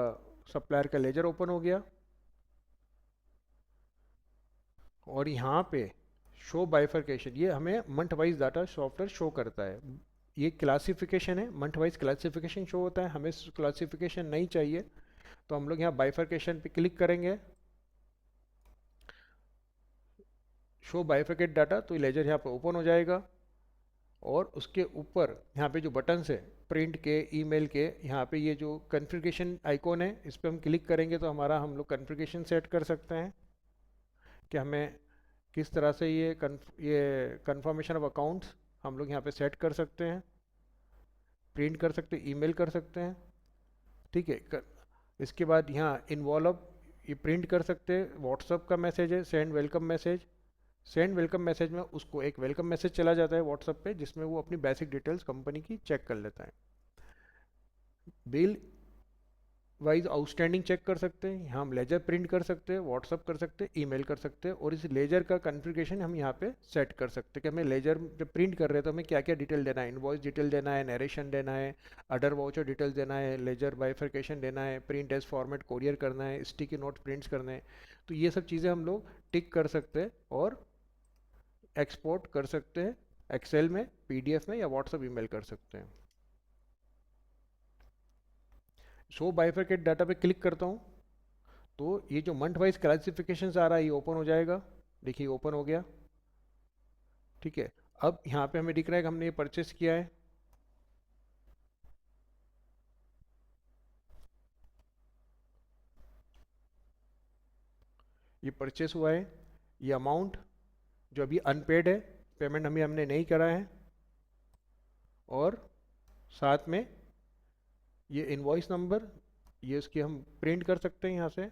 सप्लायर का लेजर ओपन हो गया। और यहाँ पे शो बाइफरकेशन, ये हमें month wise data software show करता है। ये क्लासिफिकेशन है, मंथ वाइज क्लासिफिकेशन शो होता है, हमें क्लासिफिकेशन नहीं चाहिए तो हम लोग यहाँ बाइफरकेशन पे क्लिक करेंगे, शो बाइफरकेट डाटा, तो लेजर यहाँ पे ओपन हो जाएगा। और उसके ऊपर यहाँ पे जो बटन्स है प्रिंट के, ईमेल के, यहाँ पे ये जो कॉन्फ़िगरेशन आइकॉन है इस पर हम क्लिक करेंगे तो हमारा हम लोग कॉन्फ़िगरेशन सेट कर सकते हैं कि हमें किस तरह से ये कन्फर्मेशन ऑफ अकाउंट्स हम लोग यहाँ पे सेट कर सकते हैं, प्रिंट कर सकते हैं, ईमेल कर सकते हैं। ठीक है, इसके बाद यहाँ इन्वॉल्व, ये प्रिंट कर सकते हैं। व्हाट्सअप का मैसेज है, send welcome message, send welcome message में उसको एक वेलकम मैसेज चला जाता है व्हाट्सअप पे जिसमें वो अपनी बेसिक डिटेल्स कंपनी की चेक कर लेता है। बिल वाइज आउटस्टैंडिंग चेक कर सकते हैं, हम लेजर प्रिंट कर सकते हैं, व्हाट्सअप कर सकते हैं, ईमेल कर सकते हैं। और इस लेजर का कॉन्फ़िगरेशन हम यहाँ पे सेट कर सकते हैं कि हमें लेजर जब प्रिंट कर रहे हैं तो हमें क्या क्या डिटेल देना है, इनवॉइस डिटेल देना है, नरेशन देना है, अदर वाउचर डिटेल्स देना है, लेजर बाइफरकेशन देना है, प्रिंट एज फॉर्मेट कोरियर करना है, स्टिकी नोट प्रिंट्स करने हैं। तो ये सब चीज़ें हम लोग टिक कर सकते हैं और एक्सपोर्ट कर सकते हैं एक्सेल में, पीडीएफ में, या व्हाट्सअप ईमेल कर सकते हैं। शो बाइफरकेट डाटा पे क्लिक करता हूँ तो ये जो मंथ वाइज क्लासिफिकेशन आ रहा है ये ओपन हो जाएगा। देखिए ओपन हो गया। ठीक है, अब यहाँ पे हमें दिख रहा है कि हमने ये परचेस किया है। ये परचेस हुआ है, ये अमाउंट जो अभी अनपेड है, पेमेंट हमने नहीं करा है, और साथ में ये इनवॉइस नंबर, ये उसकी हम प्रिंट कर सकते हैं यहाँ से।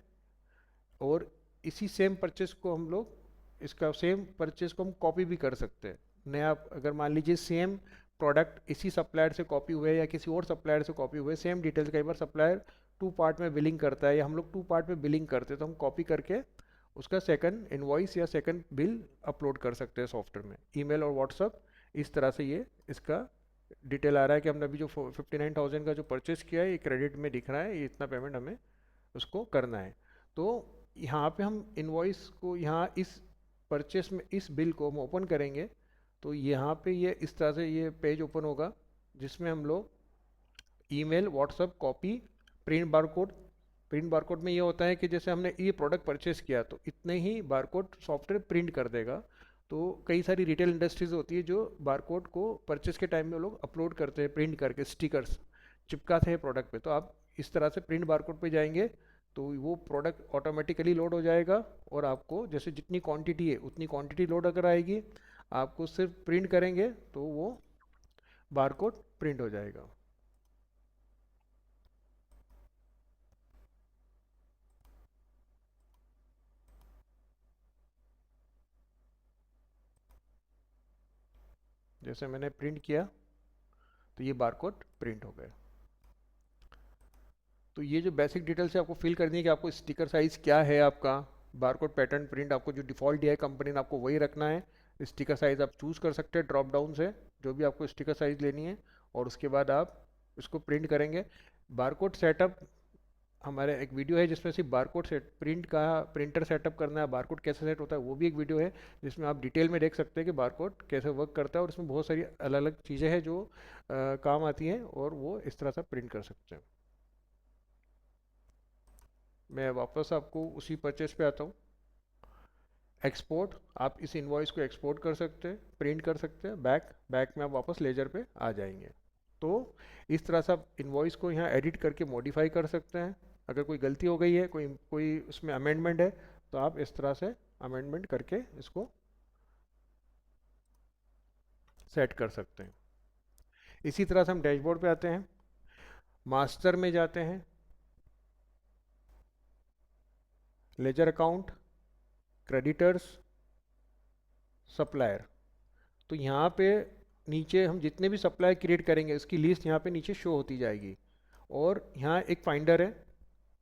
और इसी सेम परचेस को हम लोग, इसका सेम परचेस को हम कॉपी भी कर सकते हैं। नया, अगर मान लीजिए सेम प्रोडक्ट इसी सप्लायर से कॉपी हुए या किसी और सप्लायर से कॉपी हुए, सेम डिटेल्स। कई बार सप्लायर टू पार्ट में बिलिंग करता है या हम लोग टू पार्ट में बिलिंग करते हैं, तो हम कॉपी करके उसका सेकंड इनवॉइस या सेकंड बिल अपलोड कर सकते हैं सॉफ्टवेयर में, ईमेल और व्हाट्सअप। इस तरह से ये इसका डिटेल आ रहा है कि हमने अभी जो 59,000 का जो परचेस किया है ये क्रेडिट में दिख रहा है, ये इतना पेमेंट हमें उसको करना है। तो यहाँ पे हम इनवॉइस को यहाँ इस परचेस में इस बिल को हम ओपन करेंगे, तो यहाँ पे ये इस तरह से ये पेज ओपन होगा जिसमें हम लोग email, WhatsApp, copy, print barcode. Print barcode में ये होता है कि जैसे हमने ये प्रोडक्ट परचेस किया तो इतने ही बारकोड सॉफ्टवेयर प्रिंट कर देगा। तो कई सारी रिटेल इंडस्ट्रीज होती है जो बारकोड को परचेस के टाइम में वो लोग अपलोड करते हैं, प्रिंट करके स्टिकर्स चिपकाते हैं प्रोडक्ट पे। तो आप इस तरह से प्रिंट बारकोड पे जाएंगे तो वो प्रोडक्ट ऑटोमेटिकली लोड हो जाएगा, और आपको जैसे जितनी क्वांटिटी है उतनी क्वांटिटी लोड अगर आएगी, आपको सिर्फ प्रिंट करेंगे तो वो बारकोड प्रिंट हो जाएगा। जैसे मैंने प्रिंट किया तो ये बारकोड प्रिंट हो गए। तो ये जो बेसिक डिटेल्स है आपको फिल करनी है कि आपको स्टिकर साइज़ क्या है, आपका बारकोड पैटर्न प्रिंट आपको जो डिफ़ॉल्ट दिया है कंपनी ने आपको वही रखना है। स्टिकर साइज़ आप चूज़ कर सकते हैं ड्रॉप डाउन से, जो भी आपको स्टिकर साइज़ लेनी है, और उसके बाद आप इसको प्रिंट करेंगे। बारकोड सेटअप हमारे एक वीडियो है जिसमें सिर्फ बारकोड सेट प्रिंट का प्रिंटर सेटअप करना है, बारकोड कैसे सेट होता है, वो भी एक वीडियो है जिसमें आप डिटेल में देख सकते हैं कि बारकोड कैसे वर्क करता है, और इसमें बहुत सारी अलग अलग चीज़ें हैं जो काम आती हैं, और वो इस तरह से प्रिंट कर सकते हैं। मैं वापस आपको उसी परचेस पे आता हूँ। एक्सपोर्ट, आप इस इनवॉइस को एक्सपोर्ट कर सकते हैं, प्रिंट कर सकते हैं, बैक बैक में आप वापस लेजर पे आ जाएंगे। तो इस तरह से आप इनवॉइस को यहाँ एडिट करके मॉडिफाई कर सकते हैं। अगर कोई गलती हो गई है, कोई कोई उसमें अमेंडमेंट है, तो आप इस तरह से अमेंडमेंट करके इसको सेट कर सकते हैं। इसी तरह से हम डैशबोर्ड पे आते हैं, मास्टर में जाते हैं, लेजर अकाउंट, क्रेडिटर्स, सप्लायर। तो यहाँ पे नीचे हम जितने भी सप्लाई क्रिएट करेंगे उसकी लिस्ट यहाँ पे नीचे शो होती जाएगी। और यहाँ एक फाइंडर है,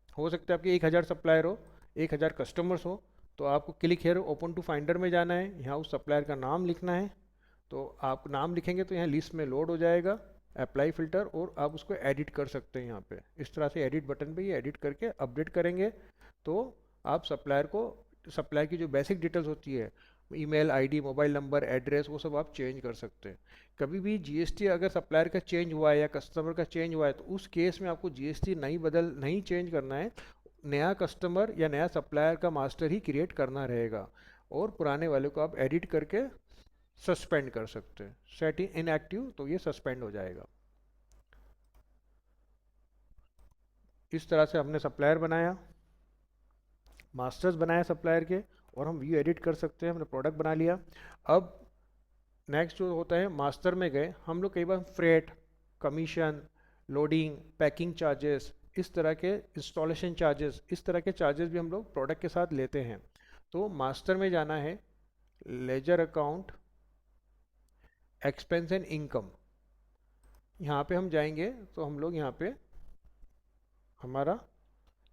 हो सकता है आपके 1,000 सप्लायर हो, 1,000 कस्टमर्स हो, तो आपको click here open to finder में जाना है, यहाँ उस सप्लायर का नाम लिखना है। तो आप नाम लिखेंगे तो यहाँ लिस्ट में लोड हो जाएगा, अप्लाई फ़िल्टर, और आप उसको एडिट कर सकते हैं यहाँ पे। इस तरह से एडिट बटन पे ये एडिट करके अपडेट करेंगे तो आप सप्लायर को, सप्लायर की जो बेसिक डिटेल्स होती है, email ID, mobile number, address, वो सब आप चेंज कर सकते हैं। कभी भी जीएसटी अगर सप्लायर का चेंज हुआ है या कस्टमर का चेंज हुआ है तो उस केस में आपको जीएसटी नहीं चेंज करना है, नया कस्टमर या नया सप्लायर का मास्टर ही क्रिएट करना रहेगा, और पुराने वाले को आप एडिट करके सस्पेंड कर सकते हैं। सेट इनएक्टिव, तो ये सस्पेंड हो जाएगा। इस तरह से हमने सप्लायर बनाया, मास्टर्स बनाया सप्लायर के, और हम व्यू एडिट कर सकते हैं। हमने प्रोडक्ट बना लिया। अब नेक्स्ट जो होता है, मास्टर में गए हम लोग, कई बार freight, commission, loading, packing charges, इस तरह के इंस्टॉलेशन चार्जेस, इस तरह के चार्जेस भी हम लोग प्रोडक्ट के साथ लेते हैं। तो मास्टर में जाना है, ledger account, expense and income, यहाँ पे हम जाएंगे तो हम लोग यहाँ पे हमारा,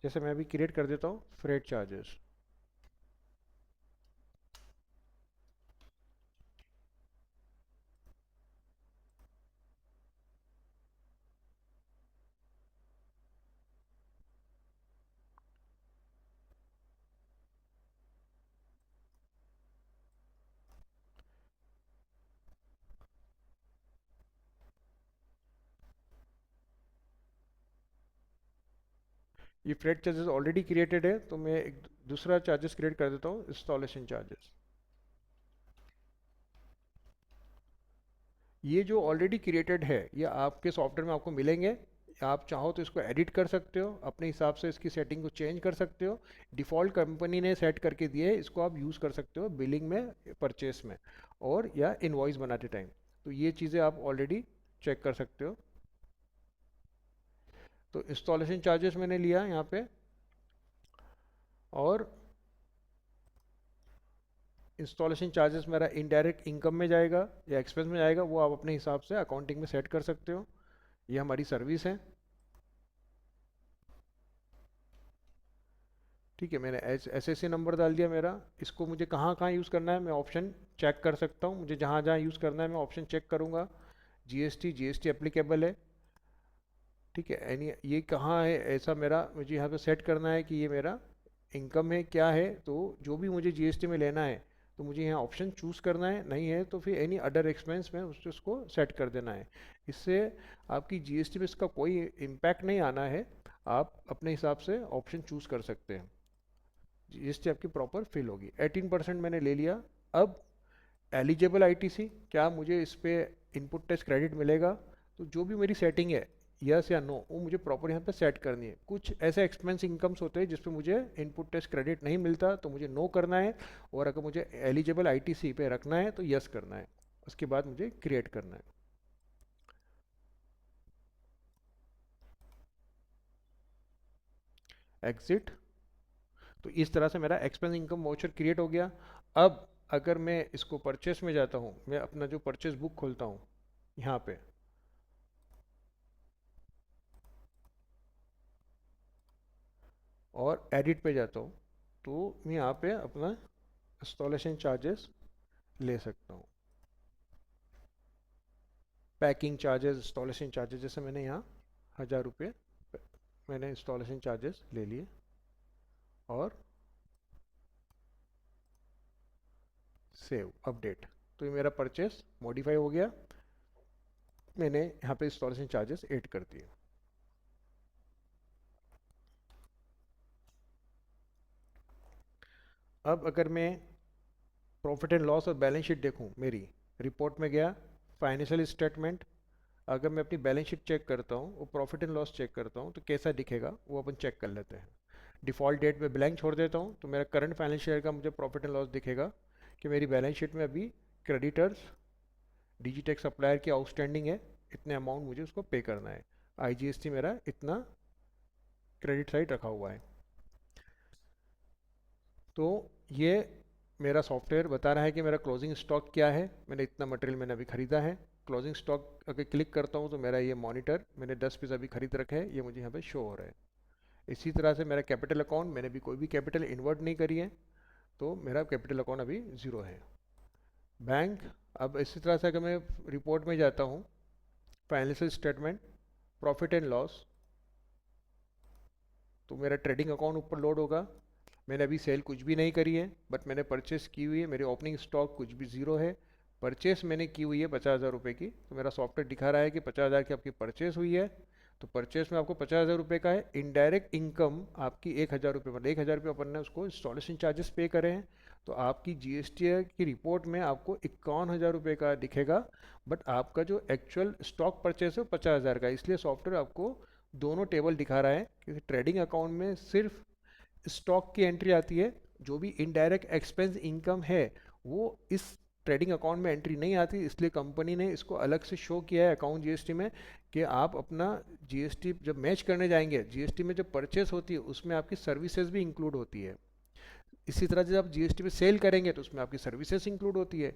जैसे मैं अभी क्रिएट कर देता हूँ फ्रेट चार्जेस। ये फ्रेट चार्जेस ऑलरेडी क्रिएटेड है, तो मैं एक दूसरा चार्जेस क्रिएट कर देता हूँ, इंस्टॉलेशन चार्जेस। ये जो ऑलरेडी क्रिएटेड है ये आपके सॉफ्टवेयर में आपको मिलेंगे। आप चाहो तो इसको एडिट कर सकते हो, अपने हिसाब से इसकी सेटिंग को चेंज कर सकते हो। डिफ़ॉल्ट कंपनी ने सेट करके दिए है, इसको आप यूज़ कर सकते हो बिलिंग में, परचेस में, और या इनवॉइस बनाते टाइम। तो ये चीज़ें आप ऑलरेडी चेक कर सकते हो। तो इंस्टॉलेशन चार्जेस मैंने लिया यहाँ पे, और इंस्टॉलेशन चार्जेस मेरा इनडायरेक्ट इनकम में जाएगा या एक्सपेंस में जाएगा, वो आप अपने हिसाब से अकाउंटिंग में सेट कर सकते हो। ये हमारी सर्विस है। ठीक है, मैंने एस एस सी नंबर डाल दिया मेरा। इसको मुझे कहाँ कहाँ यूज़ करना है मैं ऑप्शन चेक कर सकता हूँ। मुझे जहाँ जहाँ यूज़ करना है मैं ऑप्शन चेक करूँगा। जीएसटी एप्लीकेबल है। ठीक है, यानी ये कहाँ है ऐसा मेरा मुझे यहाँ पे सेट करना है कि ये मेरा इनकम है क्या है। तो जो भी मुझे जीएसटी में लेना है तो मुझे यहाँ ऑप्शन चूज़ करना है, नहीं है तो फिर एनी अदर एक्सपेंस में उसको सेट कर देना है। इससे आपकी जीएसटी में इसका कोई इम्पैक्ट नहीं आना है। आप अपने हिसाब से ऑप्शन चूज़ कर सकते हैं। जीएसटी आपकी प्रॉपर फिल होगी। 18% मैंने ले लिया। अब एलिजिबल आईटीसी, क्या मुझे इस पे इनपुट टैक्स क्रेडिट मिलेगा? तो जो भी मेरी सेटिंग है, यस या नो, वो मुझे प्रॉपर यहाँ पे सेट करनी है। कुछ ऐसे एक्सपेंस इनकम्स होते हैं जिसपे मुझे इनपुट टैक्स क्रेडिट नहीं मिलता, तो मुझे नो करना है। और अगर मुझे एलिजिबल आईटीसी पे रखना है तो यस करना है। उसके बाद मुझे क्रिएट करना है। एग्जिट। तो इस तरह से मेरा एक्सपेंस इनकम वाउचर क्रिएट हो गया। अब अगर मैं इसको परचेस में जाता हूँ, मैं अपना जो परचेस बुक खोलता हूँ यहाँ पे, और एडिट पे जाता हूँ, तो मैं यहाँ पे अपना इंस्टॉलेशन चार्जेस ले सकता हूँ। पैकिंग चार्जेस, इंस्टॉलेशन चार्जेस, जैसे मैंने यहाँ 1000 रुपये मैंने इंस्टॉलेशन चार्जेस ले लिए। और सेव अपडेट। तो ये मेरा परचेस मॉडिफाई हो गया। मैंने यहाँ पे इंस्टॉलेशन चार्जेस ऐड कर दिए। अब अगर मैं प्रॉफिट एंड लॉस और बैलेंस शीट देखूँ, मेरी रिपोर्ट में गया, फाइनेंशियल स्टेटमेंट, अगर मैं अपनी बैलेंस शीट चेक करता हूँ, वो प्रॉफिट एंड लॉस चेक करता हूँ, तो कैसा दिखेगा वो अपन चेक कर लेते हैं। डिफ़ॉल्ट डेट में ब्लैंक छोड़ देता हूँ, तो मेरा करंट फाइनेंशियल ईयर का मुझे प्रॉफिट एंड लॉस दिखेगा कि मेरी बैलेंस शीट में अभी क्रेडिटर्स डिजिटेक सप्लायर की आउटस्टैंडिंग है, इतने अमाउंट मुझे उसको पे करना है। आईजीएसटी मेरा इतना क्रेडिट साइड रखा हुआ है। तो ये मेरा सॉफ्टवेयर बता रहा है कि मेरा क्लोजिंग स्टॉक क्या है। मैंने इतना मटेरियल मैंने अभी ख़रीदा है। क्लोजिंग स्टॉक अगर क्लिक करता हूँ तो मेरा ये मॉनिटर, मैंने 10 पीस अभी खरीद रखे हैं, ये मुझे यहाँ पे शो हो रहा है। इसी तरह से मेरा कैपिटल अकाउंट, मैंने भी कोई भी कैपिटल इन्वर्ट नहीं करी है, तो मेरा कैपिटल अकाउंट अभी ज़ीरो है। बैंक, अब इसी तरह से अगर मैं रिपोर्ट में जाता हूँ, financial statement, profit and loss, तो मेरा ट्रेडिंग अकाउंट ऊपर लोड होगा। मैंने अभी सेल कुछ भी नहीं करी है, बट मैंने परचेस की हुई है। मेरे ओपनिंग स्टॉक कुछ भी ज़ीरो है। परचेस मैंने की हुई है 50,000 रुपये की, तो मेरा सॉफ्टवेयर दिखा रहा है कि 50,000 की आपकी परचेस हुई है। तो परचेस में आपको 50,000 रुपये का है। इनडायरेक्ट इनकम आपकी 1,000 रुपये, मतलब 1,000 रुपये अपन ने उसको इंस्टॉलेशन चार्जेस पे करे हैं। तो आपकी जीएसटी की रिपोर्ट में आपको 51,000 रुपये का दिखेगा। बट आपका जो एक्चुअल स्टॉक परचेस है वो 50,000 का है। इसलिए सॉफ्टवेयर आपको दोनों टेबल दिखा रहा है, क्योंकि ट्रेडिंग अकाउंट में सिर्फ स्टॉक की एंट्री आती है। जो भी इनडायरेक्ट एक्सपेंस इनकम है वो इस ट्रेडिंग अकाउंट में एंट्री नहीं आती। इसलिए कंपनी ने इसको अलग से शो किया है अकाउंट जीएसटी में, कि आप अपना जीएसटी जब मैच करने जाएंगे, जीएसटी में जब परचेस होती है उसमें आपकी सर्विसेज भी इंक्लूड होती है। इसी तरह जब आप जीएसटी पे सेल करेंगे तो उसमें आपकी सर्विसेज इंक्लूड होती है।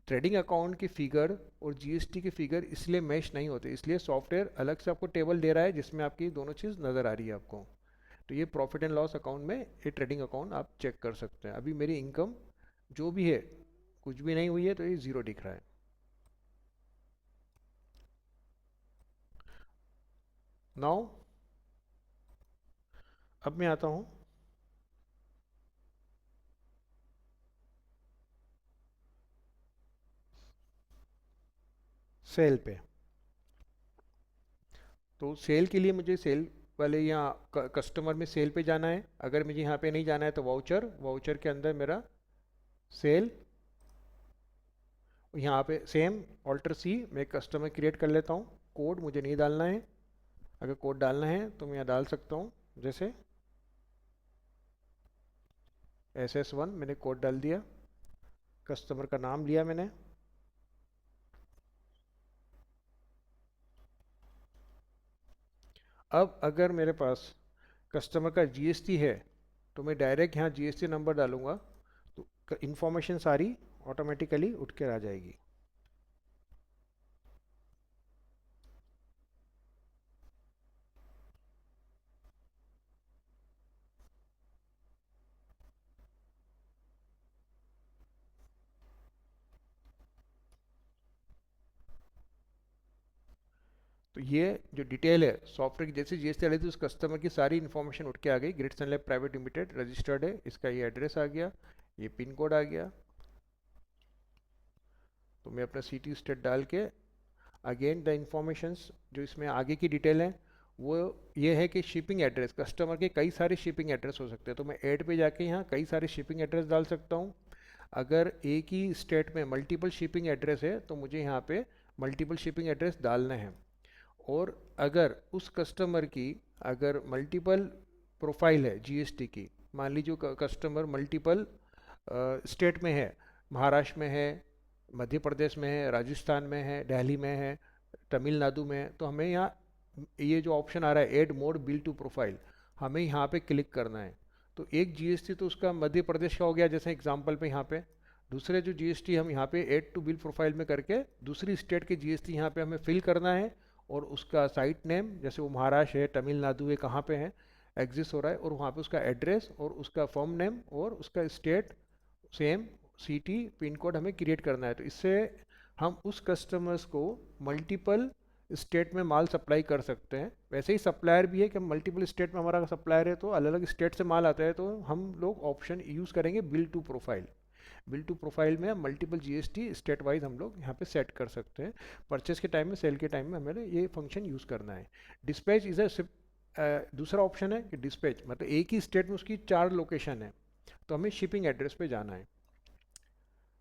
ट्रेडिंग अकाउंट की फिगर और जीएसटी की फिगर इसलिए मैच नहीं होते, इसलिए सॉफ्टवेयर अलग से आपको टेबल दे रहा है जिसमें आपकी दोनों चीज़ नज़र आ रही है आपको। तो ये प्रॉफिट एंड लॉस अकाउंट में ये ट्रेडिंग अकाउंट आप चेक कर सकते हैं। अभी मेरी इनकम जो भी है कुछ भी नहीं हुई है, तो ये ज़ीरो दिख रहा है। नाउ अब मैं आता हूँ सेल पे। तो सेल के लिए मुझे सेल वाले यहाँ कस्टमर में सेल पे जाना है। अगर मुझे यहाँ पे नहीं जाना है तो वाउचर, वाउचर के अंदर मेरा सेल, यहाँ पे सेम ऑल्टर सी मैं कस्टमर क्रिएट कर लेता हूँ। कोड मुझे नहीं डालना है। अगर कोड डालना है तो मैं यहाँ डाल सकता हूँ, जैसे SS1 मैंने कोड डाल दिया। कस्टमर का नाम लिया मैंने। अब अगर मेरे पास कस्टमर का जीएसटी है तो मैं डायरेक्ट यहाँ जीएसटी नंबर डालूंगा। तो इंफॉर्मेशन सारी ऑटोमेटिकली उठ कर आ जाएगी। तो ये जो डिटेल है सॉफ्टवेयर की, जैसे जीएसटी आ रही थी उस कस्टमर की सारी इन्फॉर्मेशन उठ के आ गई। ग्रेट सन लैब प्राइवेट लिमिटेड रजिस्टर्ड है, इसका ये एड्रेस आ गया, ये पिन कोड आ गया। तो मैं अपना सिटी स्टेट डाल के अगेन द इंफॉर्मेशंस जो इसमें आगे की डिटेल है वो ये है कि शिपिंग एड्रेस, कस्टमर के कई सारे शिपिंग एड्रेस हो सकते हैं, तो मैं ऐड पे जाके यहाँ कई सारे शिपिंग एड्रेस डाल सकता हूँ। अगर एक ही स्टेट में मल्टीपल शिपिंग एड्रेस है तो मुझे यहाँ पे मल्टीपल शिपिंग एड्रेस डालना है। और अगर उस कस्टमर की अगर मल्टीपल प्रोफाइल है जीएसटी की, मान लीजिए कस्टमर मल्टीपल स्टेट में है, महाराष्ट्र में है, मध्य प्रदेश में है, राजस्थान में है, दिल्ली में है, तमिलनाडु में है, तो हमें यहाँ ये जो ऑप्शन आ रहा है add mode bill to profile, हमें यहाँ पे क्लिक करना है। तो एक जीएसटी तो उसका मध्य प्रदेश का हो गया जैसे एग्जांपल पे यहाँ पे, दूसरे जो जीएसटी हम यहाँ पे ऐड टू बिल प्रोफाइल में करके दूसरी स्टेट के जीएसटी यहाँ पे हमें फिल करना है, और उसका साइट नेम जैसे वो महाराष्ट्र है, तमिलनाडु है, कहाँ पे है एग्जिस्ट हो रहा है, और वहाँ पे उसका एड्रेस और उसका फॉर्म नेम और उसका state same city pin code हमें क्रिएट करना है। तो इससे हम उस कस्टमर्स को मल्टीपल स्टेट में माल सप्लाई कर सकते हैं। वैसे ही सप्लायर भी है कि मल्टीपल स्टेट में हमारा सप्लायर है तो अलग अलग स्टेट से माल आता है, तो हम लोग ऑप्शन यूज़ करेंगे bill to profile. Bill to profile में मल्टीपल जीएसटी स्टेट वाइज हम लोग यहाँ पे सेट कर सकते हैं। परचेस के टाइम में, सेल के टाइम में हमें ये फंक्शन यूज़ करना है। डिस्पैच इज दूसरा ऑप्शन है कि डिस्पैच मतलब एक ही स्टेट में उसकी 4 लोकेशन है, तो हमें शिपिंग एड्रेस पे जाना है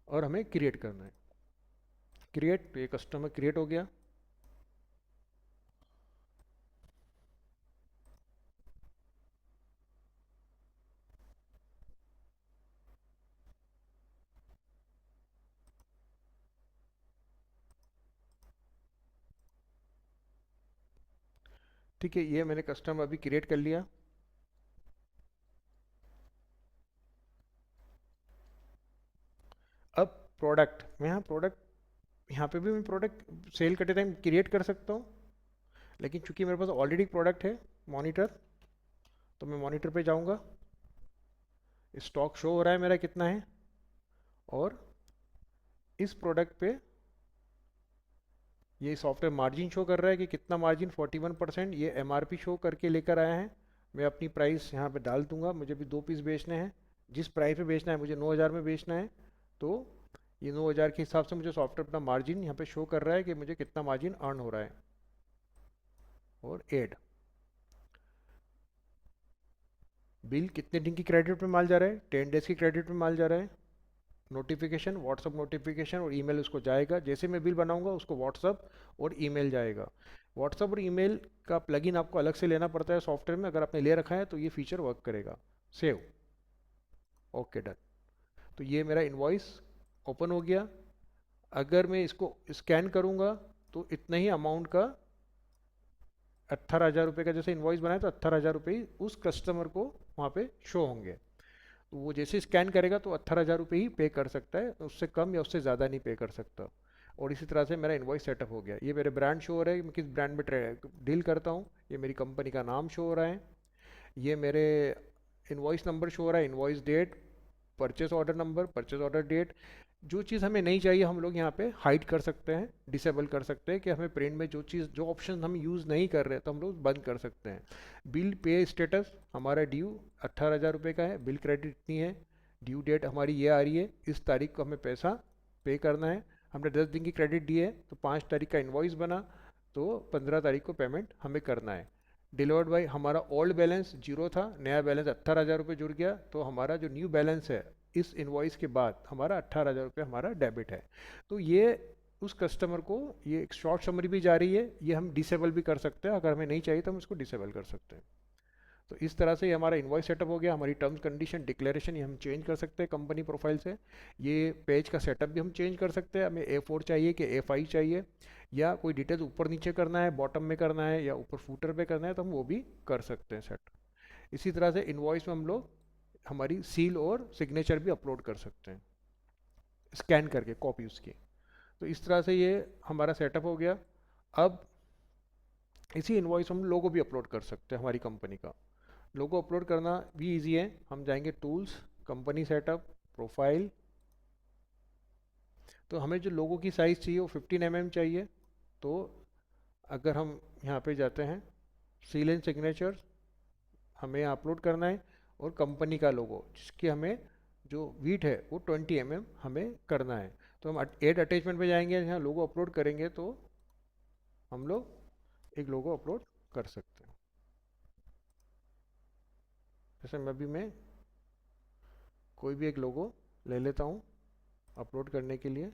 और हमें क्रिएट करना है। क्रिएट, तो ये कस्टमर क्रिएट हो गया। ठीक है, ये मैंने कस्टमर अभी क्रिएट कर लिया। अब प्रोडक्ट, मैं यहाँ प्रोडक्ट, यहाँ पे भी मैं प्रोडक्ट सेल करते टाइम क्रिएट कर सकता हूँ, लेकिन चूंकि मेरे पास ऑलरेडी प्रोडक्ट है मॉनिटर, तो मैं मॉनिटर पे जाऊँगा, स्टॉक शो हो रहा है मेरा कितना है, और इस प्रोडक्ट पे ये सॉफ्टवेयर मार्जिन शो कर रहा है कि कितना मार्जिन 41%, ये एमआरपी शो करके लेकर आया है। मैं अपनी प्राइस यहाँ पे डाल दूंगा, मुझे भी 2 पीस बेचने हैं, जिस प्राइस पे बेचना है मुझे 9,000 में बेचना है, तो ये 9,000 के हिसाब से मुझे सॉफ्टवेयर अपना मार्जिन यहाँ पे शो कर रहा है कि मुझे कितना मार्जिन अर्न हो रहा है। और एड बिल कितने दिन की क्रेडिट पे माल जा रहा है, 10 डेज की क्रेडिट पे माल जा रहा है। नोटिफिकेशन, व्हाट्सअप नोटिफिकेशन और ईमेल उसको जाएगा, जैसे मैं बिल बनाऊंगा उसको व्हाट्सअप और ईमेल जाएगा। व्हाट्सअप और ईमेल का प्लगइन आपको अलग से लेना पड़ता है सॉफ्टवेयर में, अगर आपने ले रखा है तो ये फीचर वर्क करेगा। Save, okay done. तो ये मेरा इनवॉइस ओपन हो गया। अगर मैं इसको स्कैन करूंगा तो इतना ही अमाउंट का 18,000 रुपये का जैसे इनवॉइस बनाया, तो 18,000 रुपये उस कस्टमर को वहाँ पे शो होंगे। तो वो जैसे स्कैन करेगा तो 18,000 रुपये ही पे कर सकता है, उससे कम या उससे ज़्यादा नहीं पे कर सकता। और इसी तरह से मेरा इनवॉइस सेटअप हो गया। ये मेरे ब्रांड शो हो रहा है, मैं किस ब्रांड में डील करता हूँ, ये मेरी कंपनी का नाम शो हो रहा है, ये मेरे इनवॉइस नंबर शो हो रहा है, invoice date, purchase order number, purchase order date. जो चीज़ हमें नहीं चाहिए हम लोग यहाँ पे हाइड कर सकते हैं, डिसेबल कर सकते हैं, कि हमें प्रिंट में जो चीज़, जो ऑप्शन हम यूज़ नहीं कर रहे तो हम लोग बंद कर सकते हैं। बिल पे स्टेटस, हमारा ड्यू 18,000 रुपये का है, बिल क्रेडिट इतनी है, ड्यू डेट हमारी ये आ रही है, इस तारीख को हमें पैसा पे करना है। हमने 10 दिन की क्रेडिट दी है तो 5 तारीख का इन्वॉइस बना, तो 15 तारीख को पेमेंट हमें करना है। डिलीवर्ड बाई, हमारा ओल्ड बैलेंस 0 था, नया बैलेंस 18,000 रुपये जुड़ गया, तो हमारा जो न्यू बैलेंस है इस इनवॉइस के बाद हमारा 18,000 रुपये हमारा डेबिट है। तो ये उस कस्टमर को, ये एक शॉर्ट समरी भी जा रही है, ये हम डिसेबल भी कर सकते हैं, अगर हमें नहीं चाहिए तो हम इसको डिसेबल कर सकते हैं। तो इस तरह से ये हमारा इनवॉइस सेटअप हो गया। हमारी टर्म्स कंडीशन डिक्लेरेशन ये हम चेंज कर सकते हैं कंपनी प्रोफाइल से। ये पेज का सेटअप भी हम चेंज कर सकते हैं, हमें A4 चाहिए कि A5 चाहिए, या कोई डिटेल्स ऊपर नीचे करना है, बॉटम में करना है या ऊपर फूटर पे करना है, तो हम वो भी कर सकते हैं सेट। इसी तरह से इनवॉइस में हम लोग हमारी सील और सिग्नेचर भी अपलोड कर सकते हैं स्कैन करके कॉपी उसकी। तो इस तरह से ये हमारा सेटअप हो गया। अब इसी इनवॉइस हम लोगो भी अपलोड कर सकते हैं हमारी कंपनी का। लोगो अपलोड करना भी इजी है। हम जाएंगे टूल्स, कंपनी सेटअप, प्रोफाइल। तो हमें जो लोगो की साइज़ चाहिए वो 15 mm चाहिए। तो अगर हम यहाँ पे जाते हैं सील एंड सिग्नेचर, हमें अपलोड करना है, और कंपनी का लोगो जिसकी हमें जो वीट है वो 20 mm हमें करना है। तो हम एड अटैचमेंट पे जाएंगे, यहाँ लोगो अपलोड करेंगे तो हम लोग एक लोगो अपलोड कर सकते हैं। जैसे मैं कोई भी एक लोगो ले लेता हूँ अपलोड करने के लिए।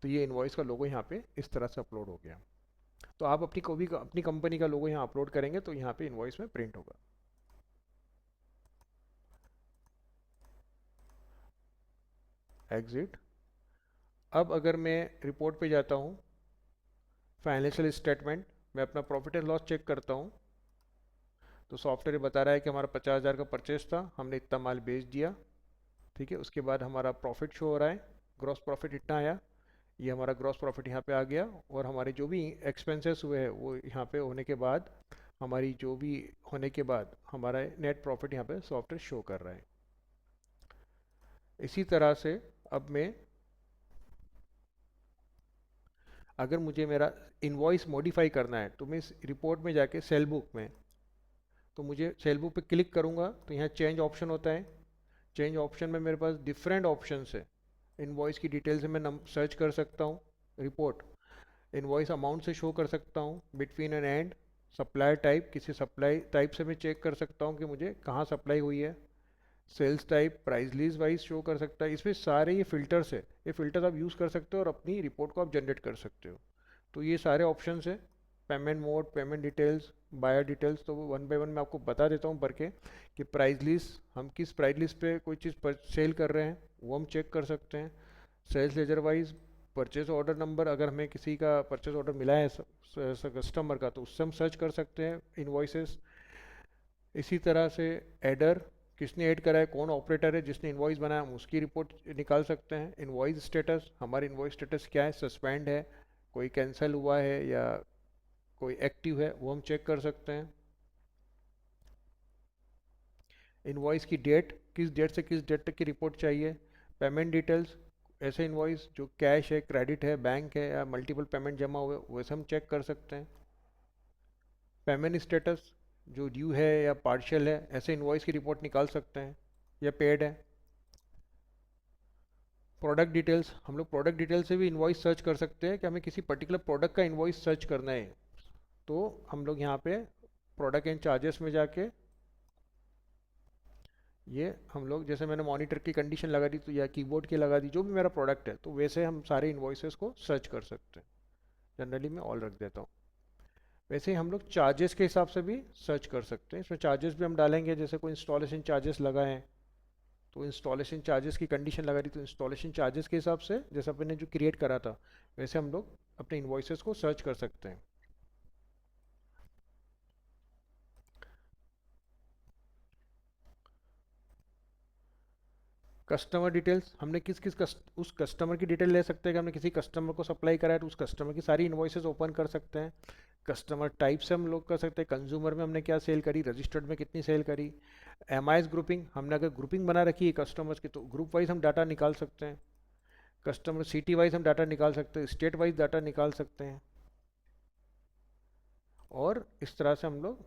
तो ये इनवॉइस का लोगो यहाँ पे इस तरह से अपलोड हो गया। तो आप अपनी कंपनी का लोगो यहाँ अपलोड करेंगे तो यहाँ पे इनवॉइस में प्रिंट होगा। एग्जिट। अब अगर मैं रिपोर्ट पे जाता हूँ, फाइनेंशियल स्टेटमेंट, मैं अपना प्रॉफिट एंड लॉस चेक करता हूँ, तो सॉफ्टवेयर बता रहा है कि हमारा 50,000 का परचेस था, हमने इतना माल बेच दिया। ठीक है, उसके बाद हमारा प्रॉफिट शो हो रहा है, ग्रॉस प्रॉफिट इतना आया। ये हमारा ग्रॉस प्रॉफिट यहाँ पे आ गया, और हमारे जो भी एक्सपेंसेस हुए हैं वो यहाँ पे होने के बाद, हमारी जो भी होने के बाद हमारा नेट प्रॉफिट यहाँ पे सॉफ्टवेयर शो कर रहा है। इसी तरह से अब मैं, अगर मुझे मेरा इनवॉइस मॉडिफाई करना है तो मैं इस रिपोर्ट में जाके सेल बुक में, तो मुझे सेल बुक पे क्लिक करूँगा तो यहाँ चेंज ऑप्शन होता है। चेंज ऑप्शन में मेरे पास डिफरेंट ऑप्शन है। इनवॉइस की डिटेल से मैं सर्च कर सकता हूँ रिपोर्ट, इनवॉइस अमाउंट से शो कर सकता हूँ, between and and, supply type, किसी सप्लाई टाइप से मैं चेक कर सकता हूँ कि मुझे कहाँ सप्लाई हुई है, sales type, price list wise show कर सकता है। इसमें सारे ये फ़िल्टर्स है, ये फ़िल्टर्स आप यूज़ कर सकते हो और अपनी रिपोर्ट को आप जनरेट कर सकते हो। तो ये सारे ऑप्शंस है, payment mode, payment details, buyer details. तो वो वन बाय वन मैं आपको बता देता हूँ भर के कि प्राइस लिस्ट, हम किस प्राइस लिस्ट पे कोई चीज़ पर सेल कर रहे हैं वो हम चेक कर सकते हैं। Sales ledger wise, purchase order number, अगर हमें किसी का परचेज ऑर्डर मिला है कस्टमर का तो उससे हम सर्च कर सकते हैं इन्वॉइसेस। इसी तरह से एडर, किसने ऐड करा है, कौन ऑपरेटर है जिसने इनवॉइस बनाया, हम उसकी रिपोर्ट निकाल सकते हैं। इनवॉइस स्टेटस, हमारी इनवॉइस स्टेटस क्या है, सस्पेंड है, कोई कैंसिल हुआ है या कोई एक्टिव है, वो हम चेक कर सकते हैं। इनवॉइस की डेट, किस डेट से किस डेट तक की रिपोर्ट चाहिए। पेमेंट डिटेल्स, ऐसे इनवॉइस जो कैश है, क्रेडिट है, बैंक है, या मल्टीपल पेमेंट जमा हुए, वैसे हम चेक कर सकते हैं। पेमेंट स्टेटस, जो ड्यू है या पार्शियल है, ऐसे इनवॉइस की रिपोर्ट निकाल सकते हैं, या पेड है। प्रोडक्ट डिटेल्स, हम लोग प्रोडक्ट डिटेल से भी इनवॉइस सर्च कर सकते हैं कि हमें किसी पर्टिकुलर प्रोडक्ट का इनवॉइस सर्च करना है। तो हम लोग यहाँ पे प्रोडक्ट एंड चार्जेस में जाके, ये हम लोग, जैसे मैंने मॉनिटर की कंडीशन लगा दी तो, या कीबोर्ड की लगा दी, जो भी मेरा प्रोडक्ट है, तो वैसे हम सारे इन्वॉइसेस को सर्च कर सकते हैं। जनरली मैं ऑल रख देता हूँ। वैसे ही हम लोग चार्जेस के हिसाब से भी सर्च कर सकते हैं। इसमें चार्जेस भी हम डालेंगे, जैसे कोई इंस्टॉलेशन चार्जेस लगा है तो इंस्टॉलेशन चार्जेस की कंडीशन लगा दी, तो इंस्टॉलेशन चार्जेस के हिसाब से, जैसे अपने जो क्रिएट करा था वैसे हम लोग अपने इन्वॉइसेस को सर्च कर सकते हैं। कस्टमर डिटेल्स, हमने उस कस्टमर की डिटेल ले सकते हैं कि हमने किसी कस्टमर को सप्लाई करा है तो उस कस्टमर की सारी इन्वॉइसेस ओपन कर सकते हैं। कस्टमर टाइप से हम लोग कर सकते हैं, कंज्यूमर में हमने क्या सेल करी, रजिस्टर्ड में कितनी सेल करी। एमआईएस ग्रुपिंग, हमने अगर ग्रुपिंग बना रखी है कस्टमर्स की तो ग्रुप वाइज हम डाटा निकाल सकते हैं। कस्टमर सिटी वाइज हम डाटा निकाल सकते हैं, स्टेट वाइज डाटा निकाल सकते हैं। और इस तरह से हम लोग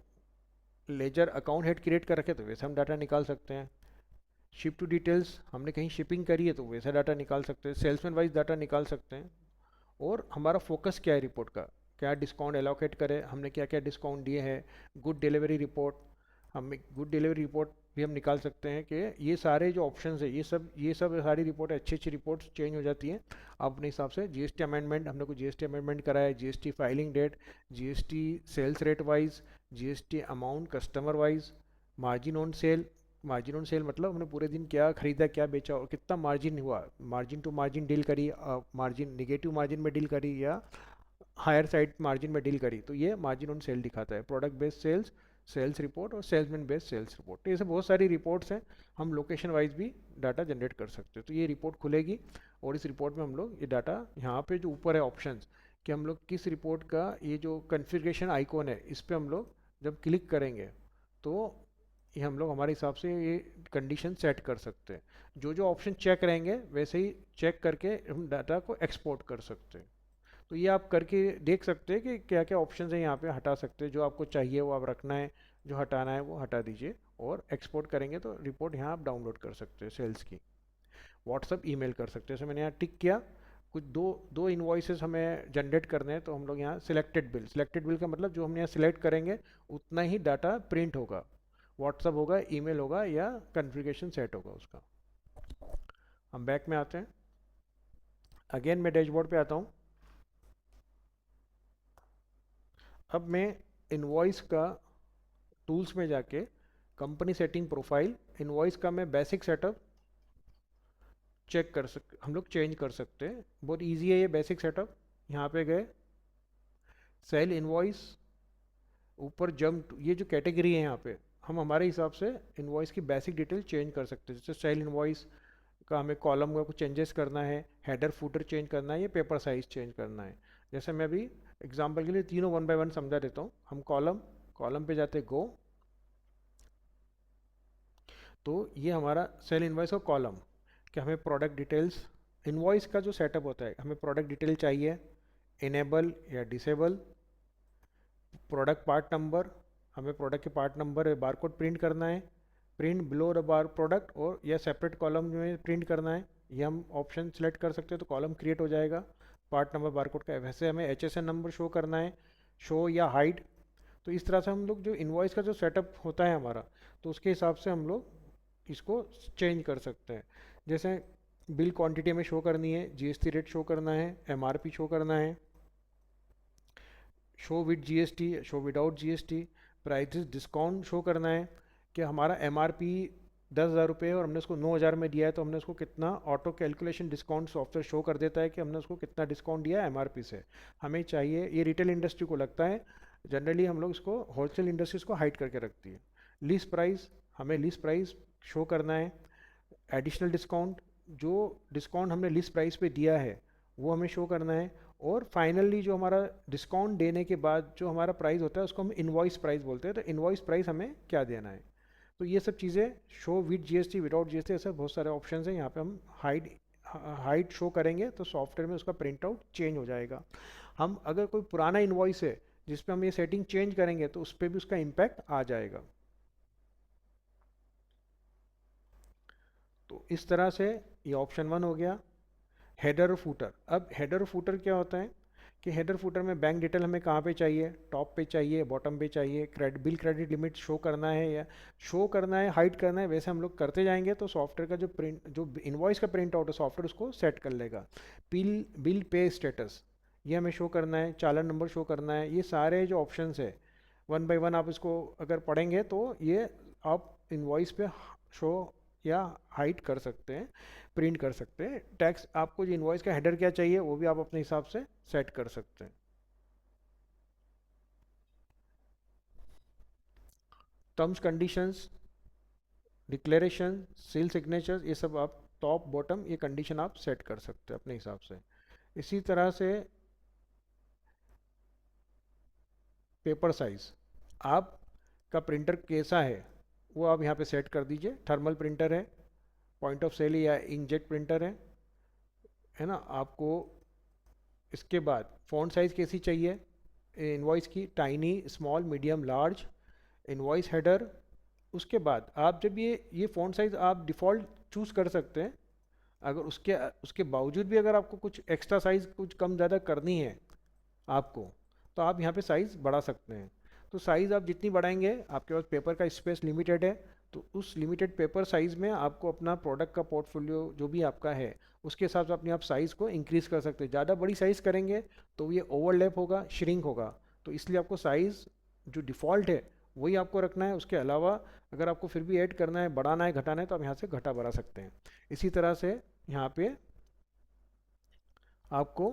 लेजर अकाउंट हेड क्रिएट कर रखे तो वैसे हम डाटा निकाल सकते हैं। शिप टू डिटेल्स, हमने कहीं शिपिंग करी है तो वैसा डाटा निकाल सकते हैं। सेल्समैन वाइज डाटा निकाल सकते हैं। और हमारा फोकस क्या है रिपोर्ट का, क्या डिस्काउंट एलोकेट करें, हमने क्या क्या डिस्काउंट दिए हैं। गुड डिलीवरी रिपोर्ट, हमें गुड डिलीवरी रिपोर्ट भी हम निकाल सकते हैं कि ये सारे जो ऑप्शंस है ये सब सारी रिपोर्ट अच्छी अच्छी रिपोर्ट्स चेंज हो जाती हैं। आप अपने हिसाब से जीएसटी अमेंडमेंट, हमने को जीएसटी अमेंडमेंट करा है, GST filing date, GST sales rate wise, GST amount customer wise, margin on sale. Margin on sale मतलब हमने पूरे दिन क्या खरीदा क्या बेचा और कितना मार्जिन हुआ, मार्जिन टू मार्जिन डील करी, मार्जिन निगेटिव मार्जिन में डील करी या हायर साइड मार्जिन में डील करी, तो ये मार्जिन ऑन सेल दिखाता है। Product based sales, sales report और सेल्समैन बेस्ड सेल्स रिपोर्ट, तो ये सब बहुत सारी रिपोर्ट्स हैं। हम लोकेशन वाइज भी डाटा जनरेट कर सकते हैं। तो ये रिपोर्ट खुलेगी और इस रिपोर्ट में हम लोग ये डाटा, यहाँ पे जो ऊपर है ऑप्शंस कि हम लोग किस रिपोर्ट का ये जो कन्फिग्रेशन आइकॉन है इस पर हम लोग जब क्लिक करेंगे तो ये हम लोग हमारे हिसाब से ये कंडीशन सेट कर सकते हैं। जो जो ऑप्शन चेक रहेंगे वैसे ही चेक करके हम डाटा को एक्सपोर्ट कर सकते हैं। तो ये आप करके देख सकते हैं कि क्या क्या ऑप्शन है यहाँ पे, हटा सकते हैं। जो आपको चाहिए वो आप रखना है, जो हटाना है वो हटा दीजिए और एक्सपोर्ट करेंगे तो रिपोर्ट यहाँ आप डाउनलोड कर सकते हैं सेल्स की। व्हाट्सअप ईमेल कर सकते हैं। जैसे मैंने यहाँ टिक किया, कुछ दो दो इन्वॉइसेस हमें जनरेट करने हैं तो हम लोग यहाँ सिलेक्टेड बिल का मतलब जो हम यहाँ सिलेक्ट करेंगे उतना ही डाटा प्रिंट होगा, व्हाट्सअप होगा, ईमेल होगा या कन्फिग्रेशन सेट होगा उसका। हम बैक में आते हैं, अगेन मैं डैशबोर्ड पे आता हूँ। अब मैं इनवॉइस का टूल्स में जाके कंपनी सेटिंग प्रोफाइल, इनवॉइस का मैं बेसिक सेटअप चेक कर सक हम लोग चेंज कर सकते हैं। बहुत इजी है ये बेसिक सेटअप। यहाँ पे गए, सेल इनवॉइस, ऊपर जंप, ये जो कैटेगरी है यहाँ पे हम हमारे हिसाब से इनवॉइस की बेसिक डिटेल चेंज कर सकते हैं। जैसे सेल इनवॉइस का हमें कॉलम में कुछ चेंजेस करना है, हेडर फुटर चेंज करना है, या पेपर साइज चेंज करना है। जैसे मैं अभी एग्जांपल के लिए तीनों वन बाय वन समझा देता हूँ। हम कॉलम कॉलम पे जाते गो, तो ये हमारा सेल इनवॉइस का कॉलम कि हमें प्रोडक्ट डिटेल्स, इनवॉइस का जो सेटअप होता है हमें प्रोडक्ट डिटेल चाहिए, इनेबल या डिसेबल, प्रोडक्ट पार्ट नंबर, हमें प्रोडक्ट के पार्ट नंबर बारकोड प्रिंट करना है, print below the bar product और या सेपरेट कॉलम में प्रिंट करना है। ये हम ऑप्शन सेलेक्ट कर सकते हैं तो कॉलम क्रिएट हो जाएगा पार्ट नंबर बारकोड का। वैसे हमें HSN नंबर शो करना है, शो या हाइड। तो इस तरह से हम लोग जो इनवॉइस का जो सेटअप होता है हमारा, तो उसके हिसाब से हम लोग इसको चेंज कर सकते हैं। जैसे बिल क्वांटिटी में शो करनी है, GST रेट शो करना है, MRP शो करना है, show with GST, show without GST, prices discount show करना है कि हमारा MRP 10,000 रुपये और हमने उसको 9,000 में दिया है तो हमने उसको कितना, auto calculation discount software show कर देता है कि हमने उसको कितना डिस्काउंट दिया है MRP से। हमें चाहिए, ये रिटेल इंडस्ट्री को लगता है, जनरली हम लोग इसको होलसेल इंडस्ट्रीज को हाइड करके रखती है। लिस्ट प्राइस, हमें लिस्ट प्राइस शो करना है, एडिशनल डिस्काउंट, जो डिस्काउंट हमने लिस्ट प्राइस पे दिया है वो हमें शो करना है, और फाइनली जो हमारा डिस्काउंट देने के बाद जो हमारा प्राइस होता है उसको हम इनवॉइस प्राइस बोलते हैं। तो इनवॉइस प्राइस हमें क्या देना है। तो ये सब चीज़ें, show with GST, without GST, ऐसे बहुत सारे ऑप्शन हैं। यहाँ पे हम हाइड शो करेंगे तो सॉफ्टवेयर में उसका प्रिंट आउट चेंज हो जाएगा। हम अगर कोई पुराना इनवॉइस है जिस पे हम ये सेटिंग चेंज करेंगे तो उस पर भी उसका इम्पैक्ट आ जाएगा। तो इस तरह से ये ऑप्शन 1 हो गया। हेडर और फूटर, अब हेडर और फूटर क्या होता है कि हेडर फूटर में बैंक डिटेल हमें कहाँ पे चाहिए, टॉप पे चाहिए, बॉटम पे चाहिए, बिल क्रेडिट लिमिट शो करना है या शो करना है, हाइड करना है, वैसे हम लोग करते जाएंगे तो सॉफ्टवेयर का जो इनवॉइस का प्रिंट आउट है सॉफ्टवेयर उसको सेट कर लेगा। बिल पे स्टेटस, ये हमें शो करना है, चालान नंबर शो करना है, ये सारे जो ऑप्शंस है वन बाय वन आप इसको अगर पढ़ेंगे तो ये आप इनवॉइस पे शो या हाइड कर सकते हैं, प्रिंट कर सकते हैं। टैक्स, आपको जो इनवॉइस का हेडर क्या चाहिए वो भी आप अपने हिसाब से सेट कर सकते हैं। Terms conditions, declaration, seal signatures, ये सब आप टॉप बॉटम ये कंडीशन आप सेट कर सकते हैं अपने हिसाब से। इसी तरह से पेपर साइज, आप का प्रिंटर कैसा है वो आप यहाँ पे सेट कर दीजिए। थर्मल प्रिंटर है, पॉइंट ऑफ सेल या इंकजेट प्रिंटर है ना आपको। इसके बाद फ़ॉन्ट साइज़ कैसी चाहिए इनवॉइस की, tiny, small, medium, large, invoice header. उसके बाद आप जब ये फ़ॉन्ट साइज़ आप डिफ़ॉल्ट चूज़ कर सकते हैं। अगर उसके उसके बावजूद भी अगर आपको कुछ एक्स्ट्रा साइज़ कुछ कम ज़्यादा करनी है आपको, तो आप यहाँ पे साइज़ बढ़ा सकते हैं। तो साइज़ आप जितनी बढ़ाएंगे, आपके पास पेपर का स्पेस लिमिटेड है तो उस लिमिटेड पेपर साइज़ में आपको अपना प्रोडक्ट का पोर्टफोलियो जो भी आपका है उसके हिसाब से अपने आप साइज़ को इंक्रीज़ कर सकते हैं। ज़्यादा बड़ी साइज़ करेंगे तो ये ओवरलैप होगा, श्रिंक होगा। तो इसलिए आपको साइज़ जो डिफ़ॉल्ट है वही आपको रखना है। उसके अलावा अगर आपको फिर भी ऐड करना है, बढ़ाना है, घटाना है, तो आप यहाँ से घटा बढ़ा सकते हैं। इसी तरह से यहाँ पे आपको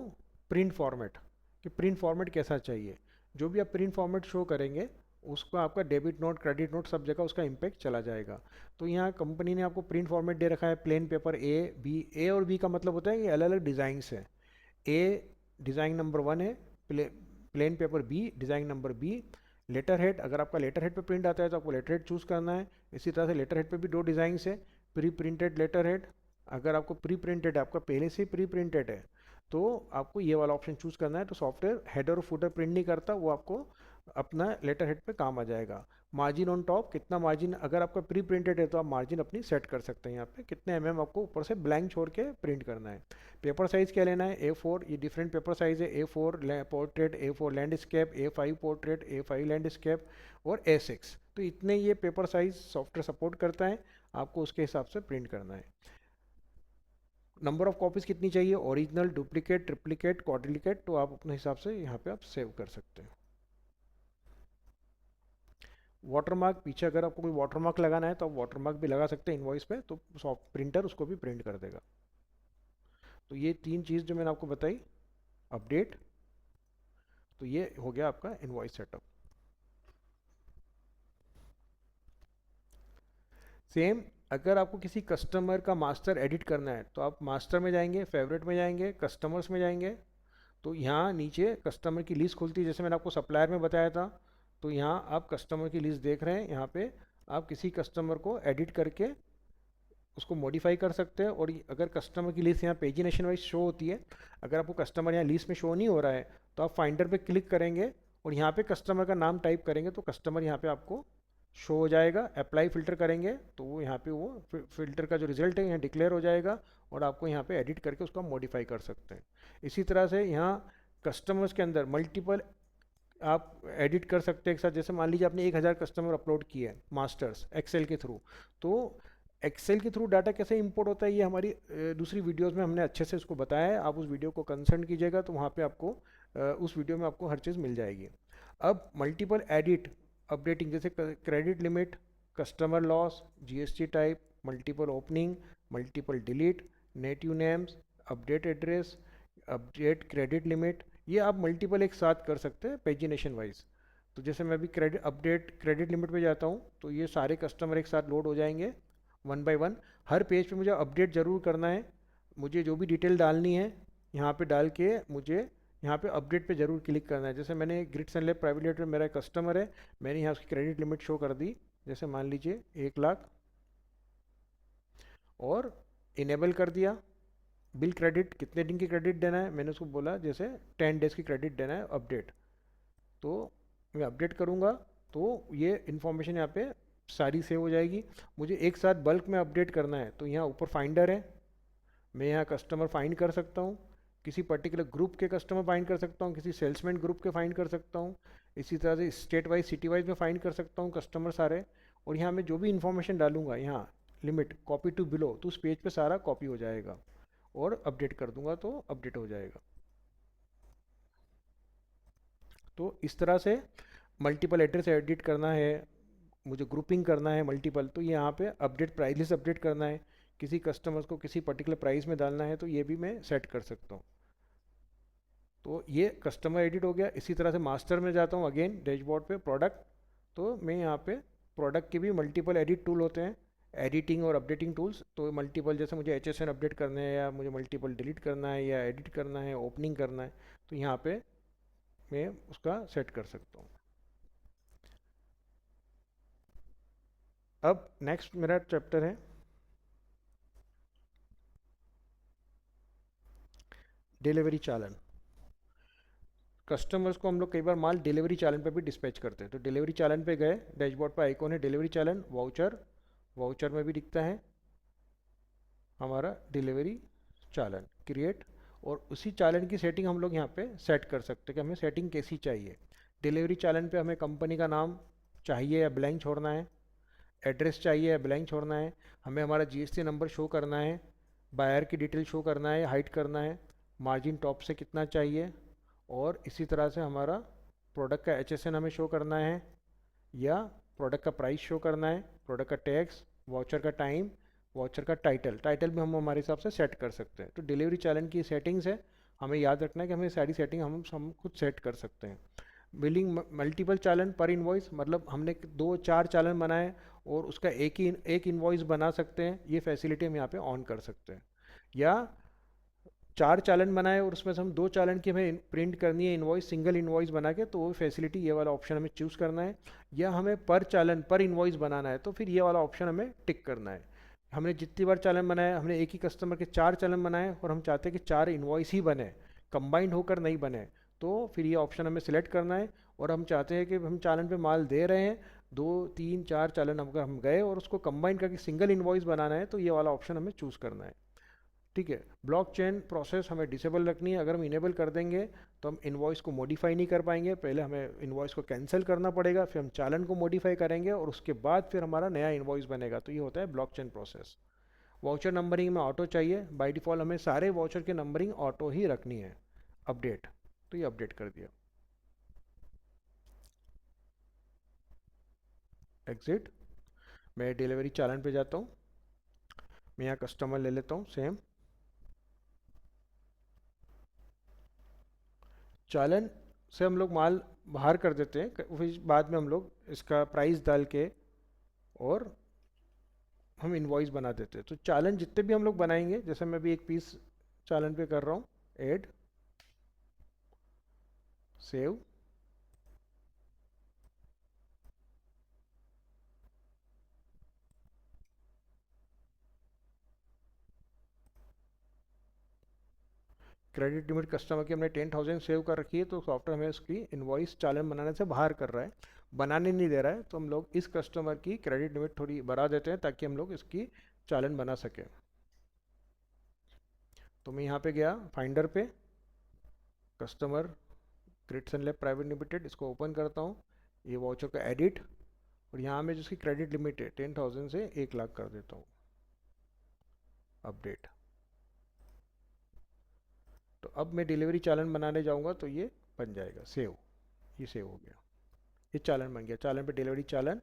प्रिंट फॉर्मेट, कि प्रिंट फॉर्मेट कैसा चाहिए, जो भी आप प्रिंट फॉर्मेट शो करेंगे उसको आपका डेबिट नोट, क्रेडिट नोट, सब जगह उसका इम्पैक्ट चला जाएगा। तो यहाँ कंपनी ने आपको प्रिंट फॉर्मेट दे रखा है, प्लेन पेपर ए बी। ए और बी का मतलब होता है ये अलग अलग डिज़ाइंस है। ए डिज़ाइन नंबर 1 है, plain paper B design number B. Letter head, अगर आपका लेटर हेड पे प्रिंट आता है तो आपको लेटर हेड चूज़ करना है। इसी तरह से लेटर हेड पे भी दो डिज़ाइंस है, प्री प्रिंटेड लेटर हेड। अगर आपको प्री प्रिंटेड है, आपका पहले से प्री प्रिंटेड है, तो आपको ये वाला ऑप्शन चूज़ करना है। तो सॉफ्टवेयर हेडर और फुटर प्रिंट नहीं करता, वो आपको अपना लेटर हेड पे काम आ जाएगा। मार्जिन ऑन टॉप, कितना मार्जिन, अगर आपका प्री प्रिंटेड है तो आप मार्जिन अपनी सेट कर सकते हैं। यहाँ पे कितने आपको ऊपर से ब्लैंक छोड़ के प्रिंट करना है। पेपर साइज़ क्या लेना है, A4। ये डिफरेंट पेपर साइज़ है, A4 portrait, A4 landscape, A5 portrait, A5 landscape और A6। तो इतने ये पेपर साइज़ सॉफ्टवेयर सपोर्ट करता है, आपको उसके हिसाब से प्रिंट करना है। नंबर ऑफ कॉपीज़ कितनी चाहिए, ओरिजिनल, डुप्लीकेट, ट्रिप्लीकेट, क्वाड्रिलिकेट, तो आप अपने हिसाब से यहाँ पे आप सेव कर सकते हैं। वाटरमार्क, पीछे अगर आपको कोई वाटरमार्क लगाना है तो आप वाटरमार्क भी लगा सकते हैं इनवॉइस पे, तो सॉफ्ट प्रिंटर उसको भी प्रिंट कर देगा। तो ये तीन चीज़ जो मैंने आपको बताई, अपडेट, तो ये हो गया आपका इनवॉइस सेटअप। सेम, अगर आपको किसी कस्टमर का मास्टर एडिट करना है तो आप मास्टर में जाएंगे, फेवरेट में जाएंगे, कस्टमर्स में जाएंगे। तो यहाँ नीचे कस्टमर की लिस्ट खुलती है, जैसे मैंने आपको सप्लायर में बताया था। तो यहाँ आप कस्टमर की लिस्ट देख रहे हैं, यहाँ पे आप किसी कस्टमर को एडिट करके उसको मॉडिफाई कर सकते हैं। और अगर कस्टमर की लिस्ट यहाँ पेजिनेशन वाइज शो होती है, अगर आपको कस्टमर यहाँ लिस्ट में शो नहीं हो रहा है तो आप फाइंडर पे क्लिक करेंगे और यहाँ पे कस्टमर का नाम टाइप करेंगे तो कस्टमर यहाँ पे आपको शो हो जाएगा। अप्लाई फ़िल्टर करेंगे तो वो यहाँ पे वो फ़िल्टर का जो रिज़ल्ट है यहाँ डिक्लेयर हो जाएगा और आपको यहाँ पे एडिट करके उसको मॉडिफाई कर सकते हैं। इसी तरह से यहाँ कस्टमर्स के अंदर मल्टीपल आप एडिट कर सकते हैं एक साथ। जैसे मान लीजिए आपने 1000 कस्टमर अपलोड किए हैं मास्टर्स एक्सेल के थ्रू, तो एक्सेल के थ्रू डाटा कैसे इंपोर्ट होता है ये हमारी दूसरी वीडियोस में हमने अच्छे से उसको बताया है। आप उस वीडियो को कंसल्ट कीजिएगा तो वहाँ पे आपको उस वीडियो में आपको हर चीज़ मिल जाएगी। अब मल्टीपल एडिट अपडेटिंग, जैसे credit limit, customer loss, GST type, multiple opening, multiple delete, native names, update address, update credit limit, ये आप मल्टीपल एक साथ कर सकते हैं पेजिनेशन वाइज। तो जैसे मैं अभी क्रेडिट लिमिट पे जाता हूँ तो ये सारे कस्टमर एक साथ लोड हो जाएंगे one by one. Her page पे मुझे अपडेट ज़रूर करना है, मुझे जो भी डिटेल डालनी है यहाँ पे डाल के मुझे यहाँ पे अपडेट पे ज़रूर क्लिक करना है। जैसे मैंने ग्रिड सनलैब प्राइवेट लिमिटेड मेरा कस्टमर है, मैंने यहाँ उसकी क्रेडिट लिमिट शो कर दी, जैसे मान लीजिए 1 लाख, और इनेबल कर दिया। बिल क्रेडिट, कितने दिन की क्रेडिट देना है, मैंने उसको बोला जैसे 10 डेज़ की क्रेडिट देना है अपडेट। तो मैं अपडेट करूँगा तो ये इन्फॉर्मेशन यहाँ पे सारी सेव हो जाएगी। मुझे एक साथ बल्क में अपडेट करना है तो यहाँ ऊपर फाइंडर है, मैं यहाँ कस्टमर फाइंड कर सकता हूँ, किसी पर्टिकुलर ग्रुप के कस्टमर फाइंड कर सकता हूँ, किसी सेल्समैन ग्रुप के फाइंड कर सकता हूँ। इसी तरह से स्टेट वाइज, सिटी वाइज में फाइंड कर सकता हूँ कस्टमर सारे। और यहाँ मैं जो भी इन्फॉर्मेशन डालूंगा यहाँ लिमिट कॉपी टू बिलो, तो उस पेज पे सारा कॉपी हो जाएगा और अपडेट कर दूंगा तो अपडेट हो जाएगा। तो इस तरह से मल्टीपल एड्रेस एडिट करना है, मुझे ग्रुपिंग करना है मल्टीपल, तो यहाँ पे अपडेट प्राइस लिस्ट अपडेट करना है, किसी कस्टमर्स को किसी पर्टिकुलर प्राइस में डालना है तो ये भी मैं सेट कर सकता हूँ। तो ये कस्टमर एडिट हो गया। इसी तरह से मास्टर में जाता हूँ अगेन डैशबोर्ड पे प्रोडक्ट, तो मैं यहाँ पे प्रोडक्ट के भी मल्टीपल एडिट टूल होते हैं, एडिटिंग और अपडेटिंग टूल्स। तो मल्टीपल, जैसे मुझे HSN अपडेट करना है या मुझे मल्टीपल डिलीट करना है या एडिट करना है, ओपनिंग करना है, तो यहाँ पे मैं उसका सेट कर सकता हूँ। अब नेक्स्ट मेरा चैप्टर है डिलीवरी चालन। कस्टमर्स को हम लोग कई बार माल डिलीवरी चालन पे भी डिस्पैच करते हैं। तो डिलीवरी चालन पे गए, डैशबोर्ड पर आइकॉन है डिलीवरी चालन, वाउचर, वाउचर में भी दिखता है हमारा डिलीवरी चालन क्रिएट। और उसी चालन की सेटिंग हम लोग यहाँ पे सेट कर सकते हैं कि हमें सेटिंग कैसी चाहिए। डिलीवरी चालन पे हमें कंपनी का नाम चाहिए या ब्लैंक छोड़ना है, एड्रेस चाहिए है, ब्लैंक छोड़ना है, हमें हमारा जीएसटी नंबर शो करना है, बायर की डिटेल शो करना है, हाइड करना है, मार्जिन टॉप से कितना चाहिए, और इसी तरह से हमारा प्रोडक्ट का एचएसएन हमें शो करना है, या प्रोडक्ट का प्राइस शो करना है, प्रोडक्ट का टैक्स, वाउचर का टाइम, वाउचर का टाइटल, टाइटल भी हम हमारे हिसाब से सेट कर सकते हैं। तो डिलीवरी चैलेंज की सेटिंग्स है, हमें याद रखना है कि हमें सारी सेटिंग हम खुद सेट कर सकते हैं। बिलिंग मल्टीपल चालन पर इनवॉइस, मतलब हमने दो चार चालन बनाए और उसका एक इनवॉइस बना सकते हैं, ये फैसिलिटी हम यहाँ पे ऑन कर सकते हैं। या चार चालन बनाए और उसमें से हम दो चालन की हमें प्रिंट करनी है इनवॉइस, सिंगल इनवॉइस बना के, तो वो फैसिलिटी, ये वाला ऑप्शन हमें चूज़ करना है। या हमें पर चालन पर इनवॉइस बनाना है, तो फिर ये वाला ऑप्शन हमें टिक करना है। हमने जितनी बार चालन बनाए, हमने एक ही कस्टमर के चार चालन बनाए और हम चाहते हैं कि चार इनवॉइस ही बने, कंबाइंड होकर नहीं बने, तो फिर ये ऑप्शन हमें सिलेक्ट करना है। और हम चाहते हैं कि हम चालन पे माल दे रहे हैं, दो तीन चार चालन अगर हम गए और उसको कंबाइन करके सिंगल इनवॉइस बनाना है, तो ये वाला ऑप्शन हमें चूज़ करना है। ठीक है। ब्लॉकचेन प्रोसेस हमें डिसेबल रखनी है, अगर हम इनेबल कर देंगे तो हम इनवॉइस को मॉडिफाई नहीं कर पाएंगे, पहले हमें इनवॉइस को कैंसिल करना पड़ेगा, फिर हम चालन को मॉडिफाई करेंगे और उसके बाद फिर हमारा नया इनवॉइस बनेगा। तो ये होता है ब्लॉकचेन प्रोसेस। वाउचर नंबरिंग में ऑटो चाहिए, बाय डिफ़ॉल्ट हमें सारे वाउचर की नंबरिंग ऑटो ही रखनी है। अपडेट, तो ये अपडेट कर दिया। एग्जिट, मैं डिलीवरी चालन पे जाता हूँ, मैं यहाँ कस्टमर ले लेता हूँ सेम चालन से, हम लोग माल बाहर कर देते हैं, फिर बाद में हम लोग इसका प्राइस डाल के और हम इनवॉइस बना देते हैं। तो चालन जितने भी हम लोग बनाएंगे, जैसे मैं भी एक पीस चालन पे कर रहा हूँ, add, save, credit limit customer की हमने 10,000 सेव कर रखी है, तो सॉफ्टवेयर हमें उसकी इनवॉइस चालन बनाने से बाहर कर रहा है, बनाने नहीं दे रहा है। तो हम लोग इस कस्टमर की क्रेडिट लिमिट थोड़ी बढ़ा देते हैं ताकि हम लोग इसकी चालन बना सकें। तो मैं यहाँ पे गया फाइंडर पे, customer Crits and lab private limited, इसको ओपन करता हूँ, ये वाउचर का एडिट, और यहाँ में जिसकी क्रेडिट लिमिट है 10,000 से 1 लाख कर देता हूँ, अपडेट। तो अब मैं डिलीवरी चालन बनाने जाऊँगा तो ये बन जाएगा सेव, ये सेव हो गया, ये चालन बन गया। चालन पे डिलीवरी चालन,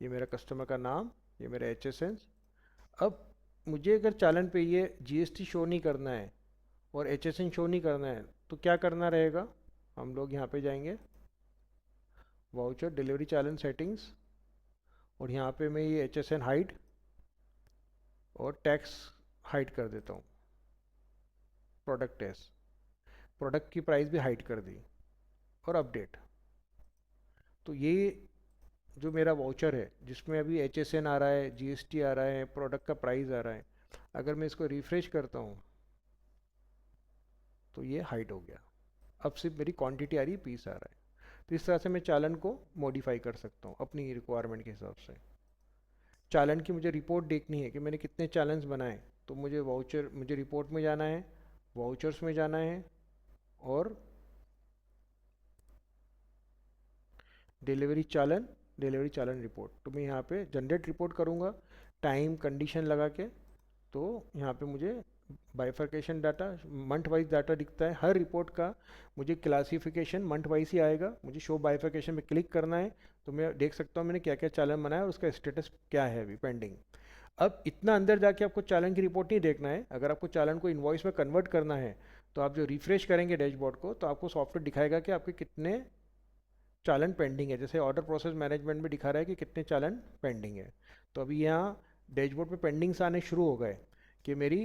ये मेरा कस्टमर का नाम, ये मेरा HSN। अब मुझे अगर चालन पे ये GST शो नहीं करना है और HSN शो नहीं करना है, तो क्या करना रहेगा, हम लोग यहाँ पे जाएंगे, वाउचर डिलीवरी चालन सेटिंग्स, और यहाँ पे मैं ये HSN हाइड और टैक्स हाइड कर देता हूँ, प्रोडक्ट टैक्स, प्रोडक्ट की प्राइस भी हाइड कर दी, और अपडेट। तो ये जो मेरा वाउचर है जिसमें अभी HSN आ रहा है, GST आ रहा है, प्रोडक्ट का प्राइस आ रहा है, अगर मैं इसको रिफ्रेश करता हूँ तो ये हाइड हो गया, अब सिर्फ मेरी क्वांटिटी आ रही है, पीस आ रहा है। तो इस तरह से मैं चालन को मॉडिफाई कर सकता हूँ अपनी रिक्वायरमेंट के हिसाब से। चालन की मुझे रिपोर्ट देखनी है कि मैंने कितने चालन्स बनाए, तो मुझे रिपोर्ट में जाना है, वाउचर्स में जाना है, और डिलीवरी चालन रिपोर्ट, तो मैं यहाँ पे जनरेट रिपोर्ट करूँगा, टाइम कंडीशन लगा के। तो यहाँ पे मुझे bifurcation data, month wise data दिखता है हर रिपोर्ट का, मुझे क्लासिफिकेशन मंथ वाइज ही आएगा, मुझे शो बाइफर्केशन में क्लिक करना है, तो मैं देख सकता हूँ मैंने क्या क्या चालन बनाया और उसका स्टेटस क्या है अभी पेंडिंग। अब इतना अंदर जाके आपको चालन की रिपोर्ट नहीं देखना है, अगर आपको चालन को इन्वॉइस में कन्वर्ट करना है, तो आप जो रिफ्रेश करेंगे डैशबोर्ड को, तो आपको सॉफ्टवेयर दिखाएगा कि आपके कितने चालन पेंडिंग है, जैसे ऑर्डर प्रोसेस मैनेजमेंट में दिखा रहा है कि कितने चालन पेंडिंग है। तो अभी यहाँ डैशबोर्ड पे पेंडिंग्स आने शुरू हो गए कि मेरी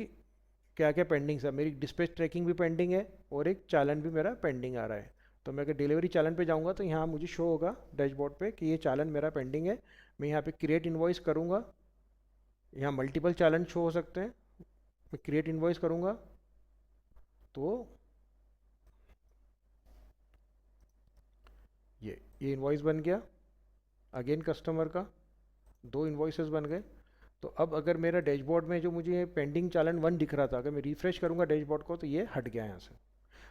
क्या क्या पेंडिंग्स है, मेरी डिस्पैच ट्रैकिंग भी पेंडिंग है और एक चालन भी मेरा पेंडिंग आ रहा है। तो मैं अगर डिलीवरी चालन पे जाऊँगा तो यहाँ मुझे शो होगा डैशबोर्ड पे कि ये चालन मेरा पेंडिंग है। मैं यहाँ पे क्रिएट इन्वॉइस करूँगा, यहाँ मल्टीपल चालन शो हो सकते हैं, मैं क्रिएट इन्वॉइस करूँगा तो ये इन्वॉइस बन गया, अगेन कस्टमर का दो इन्वॉइसेस बन गए। तो अब अगर मेरा डैशबोर्ड में जो मुझे पेंडिंग चालन 1 दिख रहा था, अगर मैं रिफ्रेश करूंगा डैशबोर्ड को तो ये हट गया यहाँ से।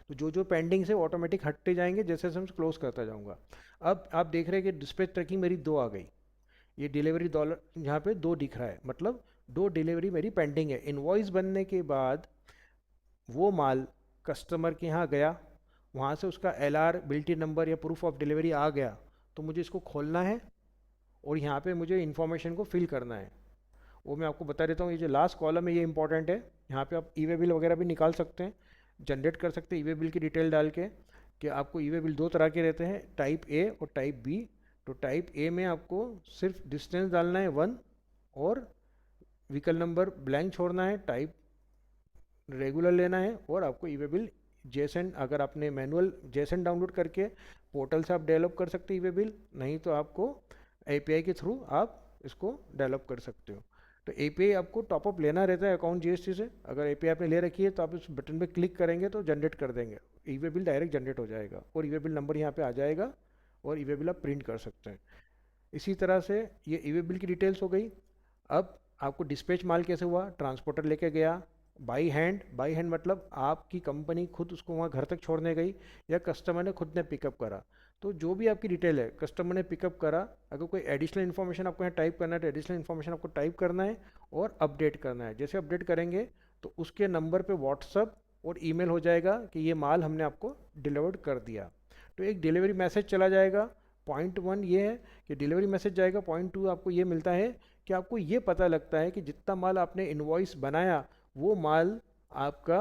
तो जो जो पेंडिंग से ऑटोमेटिक हटते जाएंगे जैसे जैसे मैं क्लोज करता जाऊंगा। अब आप देख रहे हैं कि डिस्पैच ट्रैकिंग मेरी 2 आ गई, ये डिलीवरी डॉलर यहाँ पे 2 दिख रहा है, मतलब 2 डिलीवरी मेरी पेंडिंग है। इनवॉइस बनने के बाद वो माल कस्टमर के यहाँ गया, वहाँ से उसका एलआर बिल्टी नंबर या प्रूफ ऑफ डिलीवरी आ गया, तो मुझे इसको खोलना है और यहाँ पे मुझे इन्फॉर्मेशन को फिल करना है। वो मैं आपको बता देता हूँ, ये जो लास्ट कॉलम है ये इंपॉर्टेंट है। यहाँ पे आप ई वे बिल वगैरह भी निकाल सकते हैं, जनरेट कर सकते हैं ई वे बिल की डिटेल डाल के, कि आपको ई वे बिल 2 तरह के रहते हैं, टाइप ए और टाइप बी। तो टाइप ए में आपको सिर्फ डिस्टेंस डालना है 1 और व्हीकल नंबर ब्लैंक छोड़ना है, टाइप रेगुलर लेना है, और आपको ई वे बिल जेसन, अगर आपने मैनुअल जेसन डाउनलोड करके पोर्टल से आप डेवलप कर सकते हैं ई वे बिल, नहीं तो आपको एपीआई के थ्रू आप इसको डेवलप कर सकते हो। तो एपीआई आपको टॉपअप लेना रहता है अकाउंट जीएसटी से। अगर एपीआई आपने ले रखी है तो आप इस बटन पे क्लिक करेंगे तो जनरेट कर देंगे, ई वे बिल डायरेक्ट जनरेट हो जाएगा और ई वे बिल नंबर यहाँ पे आ जाएगा और ई वे बिल आप प्रिंट कर सकते हैं। इसी तरह से ये ई वे बिल की डिटेल्स हो गई। अब आपको डिस्पैच माल कैसे हुआ, ट्रांसपोर्टर लेके गया बाई हैंड। बाई हैंड मतलब आपकी कंपनी खुद उसको वहाँ घर तक छोड़ने गई या कस्टमर ने खुद ने पिकअप करा। तो जो भी आपकी डिटेल है, कस्टमर ने पिकअप करा, अगर कोई एडिशनल इन्फॉर्मेशन आपको यहाँ टाइप करना है तो एडिशनल इन्फॉर्मेशन आपको टाइप करना है और अपडेट करना है। जैसे अपडेट करेंगे तो उसके नंबर पे व्हाट्सअप और ईमेल हो जाएगा कि ये माल हमने आपको डिलीवर्ड कर दिया। तो एक डिलीवरी मैसेज चला जाएगा। पॉइंट 1 ये है कि डिलीवरी मैसेज जाएगा। पॉइंट 2 आपको ये मिलता है कि आपको ये पता लगता है कि जितना माल आपने इनवॉइस बनाया वो माल आपका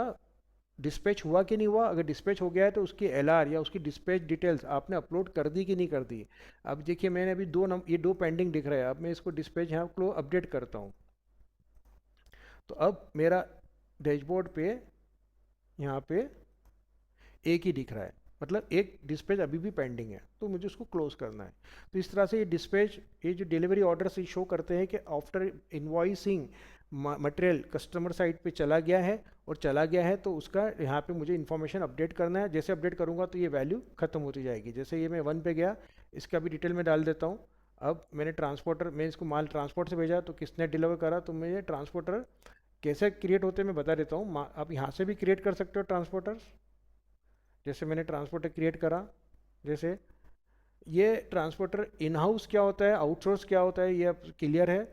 डिस्पैच हुआ कि नहीं हुआ। अगर डिस्पैच हो गया है तो उसकी एलआर या उसकी डिस्पैच डिटेल्स आपने अपलोड कर दी कि नहीं कर दी। अब देखिए मैंने अभी ये 2 पेंडिंग दिख रहे हैं। अब मैं इसको डिस्पैच यहाँ को अपडेट करता हूँ, तो अब मेरा डैशबोर्ड पे यहाँ पे एक ही दिख रहा है, मतलब एक डिस्पैच अभी भी पेंडिंग है, तो मुझे उसको क्लोज करना है। तो इस तरह से ये डिस्पैच, ये जो डिलीवरी ऑर्डर से शो करते हैं कि after invoicing material customer site पे चला गया है, और चला गया है तो उसका यहाँ पे मुझे इन्फॉर्मेशन अपडेट करना है। जैसे अपडेट करूँगा तो ये वैल्यू खत्म होती जाएगी। जैसे ये मैं 1 पे गया, इसका भी डिटेल में डाल देता हूँ। अब मैंने ट्रांसपोर्टर, मैं इसको माल ट्रांसपोर्ट से भेजा तो किसने डिलीवर करा, तो मुझे ट्रांसपोर्टर कैसे क्रिएट होते हैं मैं बता देता हूँ। आप यहाँ से भी क्रिएट कर सकते हो ट्रांसपोर्टर्स। जैसे मैंने ट्रांसपोर्टर क्रिएट करा, जैसे ये ट्रांसपोर्टर इन हाउस क्या होता है, आउटसोर्स क्या होता है, ये अब क्लियर है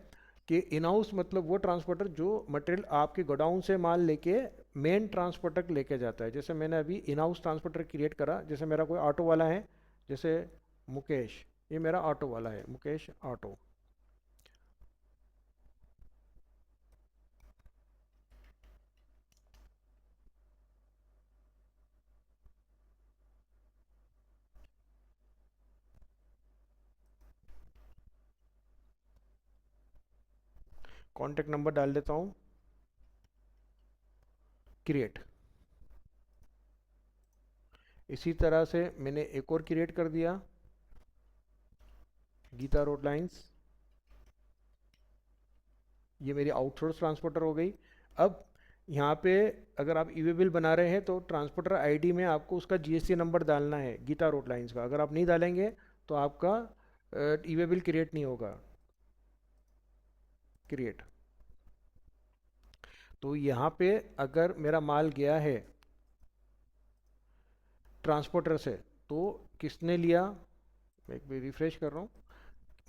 कि इन हाउस मतलब वो ट्रांसपोर्टर जो मटेरियल आपके गोडाउन से माल लेके मेन ट्रांसपोर्टर लेके जाता है। जैसे मैंने अभी इन हाउस ट्रांसपोर्टर क्रिएट करा, जैसे मेरा कोई ऑटो वाला है, जैसे मुकेश, ये मेरा ऑटो वाला है, मुकेश ऑटो। कॉन्टेक्ट नंबर डाल देता हूँ, क्रिएट। इसी तरह से मैंने एक और क्रिएट कर दिया, गीता रोड लाइंस। ये मेरी आउटसोर्स ट्रांसपोर्टर हो गई। अब यहाँ पे अगर आप ई वे बिल बना रहे हैं तो ट्रांसपोर्टर आईडी में आपको उसका जीएसटी नंबर डालना है गीता रोड लाइंस का। अगर आप नहीं डालेंगे तो आपका ई वे बिल क्रिएट नहीं होगा। क्रिएट, तो यहाँ पे अगर मेरा माल गया है ट्रांसपोर्टर से तो किसने लिया, मैं एक बार रिफ्रेश कर रहा हूँ,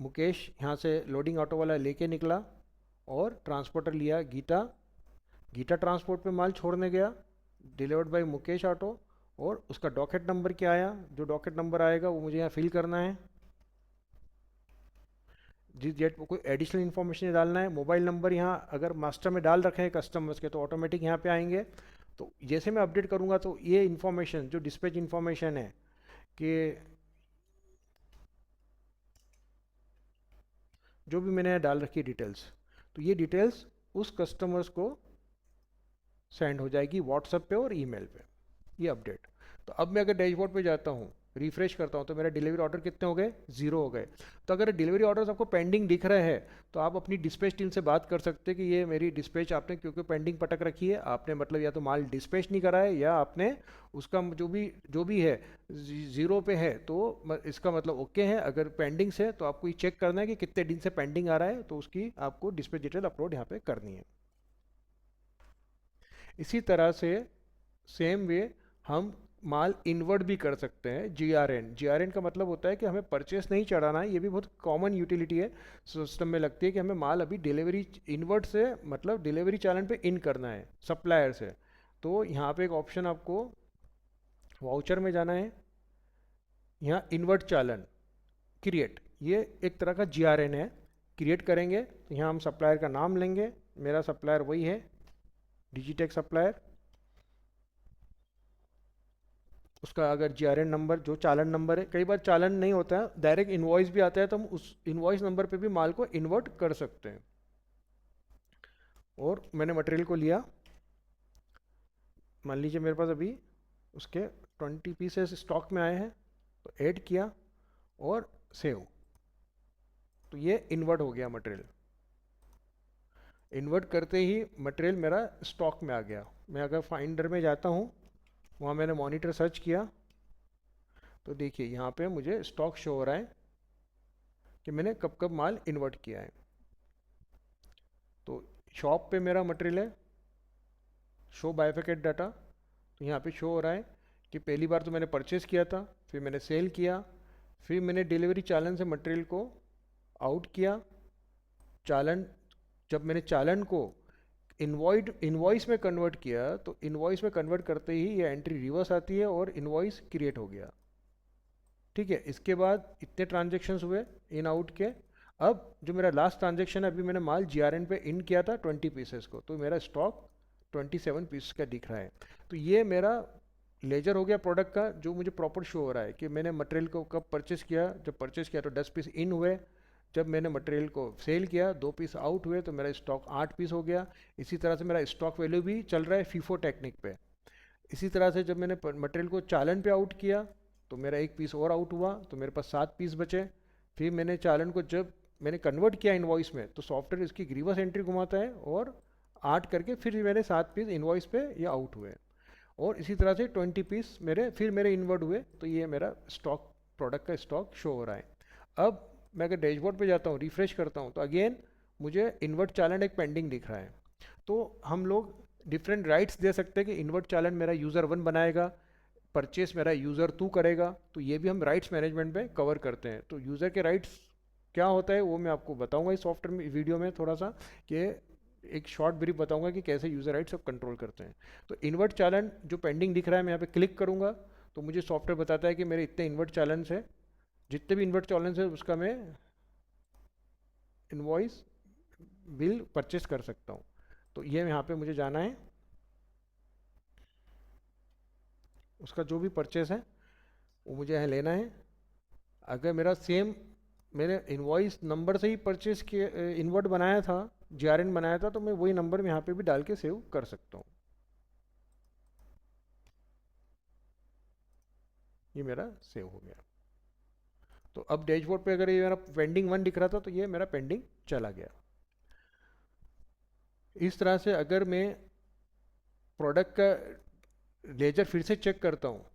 मुकेश यहाँ से लोडिंग ऑटो वाला लेके निकला और ट्रांसपोर्टर लिया गीता। गीता ट्रांसपोर्ट पे माल छोड़ने गया, डिलीवर्ड बाय मुकेश ऑटो, और उसका डॉकेट नंबर क्या आया, जो डॉकेट नंबर आएगा वो मुझे यहाँ फिल करना है। जिस डेट को कोई एडिशनल इन्फॉर्मेशन डालना है, मोबाइल नंबर यहाँ अगर मास्टर में डाल रखे हैं कस्टमर्स के तो ऑटोमेटिक यहाँ पे आएंगे। तो जैसे मैं अपडेट करूँगा तो ये इन्फॉर्मेशन जो डिस्पैच इन्फॉर्मेशन है कि जो भी मैंने डाल रखी है डिटेल्स, तो ये डिटेल्स उस कस्टमर्स को सेंड हो जाएगी व्हाट्सएप पे और ईमेल पे, ये अपडेट। तो अब मैं अगर डैशबोर्ड पे जाता हूँ, रिफ्रेश करता हूँ, तो मेरा डिलीवरी ऑर्डर कितने हो गए, 0 हो गए। तो अगर डिलीवरी ऑर्डर्स आपको पेंडिंग दिख रहे हैं तो आप अपनी डिस्पैच टीम से बात कर सकते हैं कि ये मेरी डिस्पैच आपने क्योंकि पेंडिंग पटक रखी है, आपने मतलब या तो माल डिस्पैच नहीं करा है या आपने उसका जो भी है 0 पे है, तो इसका मतलब ओके है। अगर पेंडिंग से तो आपको ये चेक करना है कि कितने दिन से पेंडिंग आ रहा है, तो उसकी आपको डिस्पैच डिटेल अपलोड यहाँ पे करनी है। इसी तरह से सेम वे हम माल इनवर्ट भी कर सकते हैं। जीआरएन का मतलब होता है कि हमें परचेस नहीं चढ़ाना है। ये भी बहुत कॉमन यूटिलिटी है सिस्टम में लगती है कि हमें माल अभी डिलीवरी इनवर्ट से मतलब डिलीवरी चालान पे इन करना है सप्लायर से। तो यहाँ पे एक ऑप्शन आपको वाउचर में जाना है, यहाँ इन्वर्ट चालन क्रिएट, ये एक तरह का जीआरएन है। क्रिएट करेंगे तो यहाँ हम सप्लायर का नाम लेंगे, मेरा सप्लायर वही है डिजिटेक सप्लायर। उसका अगर जीआरएन नंबर जो चालन नंबर है, कई बार चालन नहीं होता है डायरेक्ट इनवॉइस भी आता है, तो हम उस इनवॉइस नंबर पे भी माल को इन्वर्ट कर सकते हैं। और मैंने मटेरियल को लिया, मान लीजिए मेरे पास अभी उसके 20 पीसेस स्टॉक में आए हैं, तो ऐड किया और सेव, तो ये इन्वर्ट हो गया मटेरियल। इन्वर्ट करते ही मटेरियल मेरा स्टॉक में आ गया। मैं अगर फाइंडर में जाता हूँ, वहाँ मैंने मॉनिटर सर्च किया, तो देखिए यहाँ पे मुझे स्टॉक शो हो रहा है कि मैंने कब कब माल इन्वर्ट किया है। तो शॉप पे मेरा मटेरियल है, शो बाइफिकेट डाटा, तो यहाँ पे शो हो रहा है कि पहली बार तो मैंने परचेस किया था, फिर मैंने सेल किया, फिर मैंने डिलीवरी चालन से मटेरियल को आउट किया। चालन, जब मैंने चालन को इनवॉइस में कन्वर्ट किया, तो इनवॉइस में कन्वर्ट करते ही ये एंट्री रिवर्स आती है और इनवॉइस क्रिएट हो गया। ठीक है, इसके बाद इतने ट्रांजेक्शन्स हुए इन आउट के। अब जो मेरा लास्ट ट्रांजेक्शन है, अभी मैंने माल जीआरएन पे इन किया था 20 पीसेस को, तो मेरा स्टॉक 27 पीस का दिख रहा है। तो ये मेरा लेजर हो गया प्रोडक्ट का, जो मुझे प्रॉपर शो हो रहा है कि मैंने मटेरियल को कब परचेस किया। जब परचेस किया तो 10 पीस इन हुए, जब मैंने मटेरियल को सेल किया 2 पीस आउट हुए, तो मेरा स्टॉक 8 पीस हो गया। इसी तरह से मेरा स्टॉक वैल्यू भी चल रहा है फीफो टेक्निक पे। इसी तरह से जब मैंने मटेरियल को चालन पे आउट किया, तो मेरा 1 पीस और आउट हुआ, तो मेरे पास 7 पीस बचे। फिर मैंने चालन को जब मैंने कन्वर्ट किया इनवॉइस में, तो सॉफ्टवेयर इसकी ग्रीवस एंट्री घुमाता है और 8 करके फिर मेरे 7 पीस इनवॉइस पे ये आउट हुए। और इसी तरह से 20 पीस मेरे फिर मेरे इन्वर्ट हुए, तो ये मेरा स्टॉक, प्रोडक्ट का स्टॉक शो हो रहा है। अब मैं अगर डैशबोर्ड पे जाता हूँ, रिफ्रेश करता हूँ, तो अगेन मुझे इन्वर्ट चालन एक पेंडिंग दिख रहा है। तो हम लोग डिफरेंट राइट्स दे सकते हैं कि इन्वर्ट चालन मेरा यूज़र 1 बनाएगा, परचेस मेरा यूज़र 2 करेगा। तो ये भी हम राइट्स मैनेजमेंट में कवर करते हैं। तो यूज़र के राइट्स क्या होता है वो मैं आपको बताऊंगा इस सॉफ्टवेयर में वीडियो में थोड़ा सा, कि एक शॉर्ट ब्रीफ बताऊंगा कि कैसे यूज़र राइट्स सब कंट्रोल करते हैं। तो इन्वर्ट चालन जो पेंडिंग दिख रहा है, मैं यहाँ पे क्लिक करूँगा तो मुझे सॉफ्टवेयर बताता है कि मेरे इतने इन्वर्ट चालन है, जितने भी इन्वर्ट चालन है उसका मैं इन्वॉइस बिल परचेस कर सकता हूँ। तो ये यहाँ पे मुझे जाना है, उसका जो भी परचेस है वो मुझे यहाँ लेना है। अगर मेरा सेम मैंने इनवॉइस नंबर से ही परचेस किए इन्वर्ट बनाया था, जीआरएन बनाया था, तो मैं वही नंबर में यहाँ पे भी डाल के सेव कर सकता हूँ। ये मेरा सेव हो गया। तो अब डैशबोर्ड पे अगर ये मेरा पेंडिंग 1 दिख रहा था, तो ये मेरा पेंडिंग चला गया। इस तरह से अगर मैं प्रोडक्ट का लेजर फिर से चेक करता हूँ,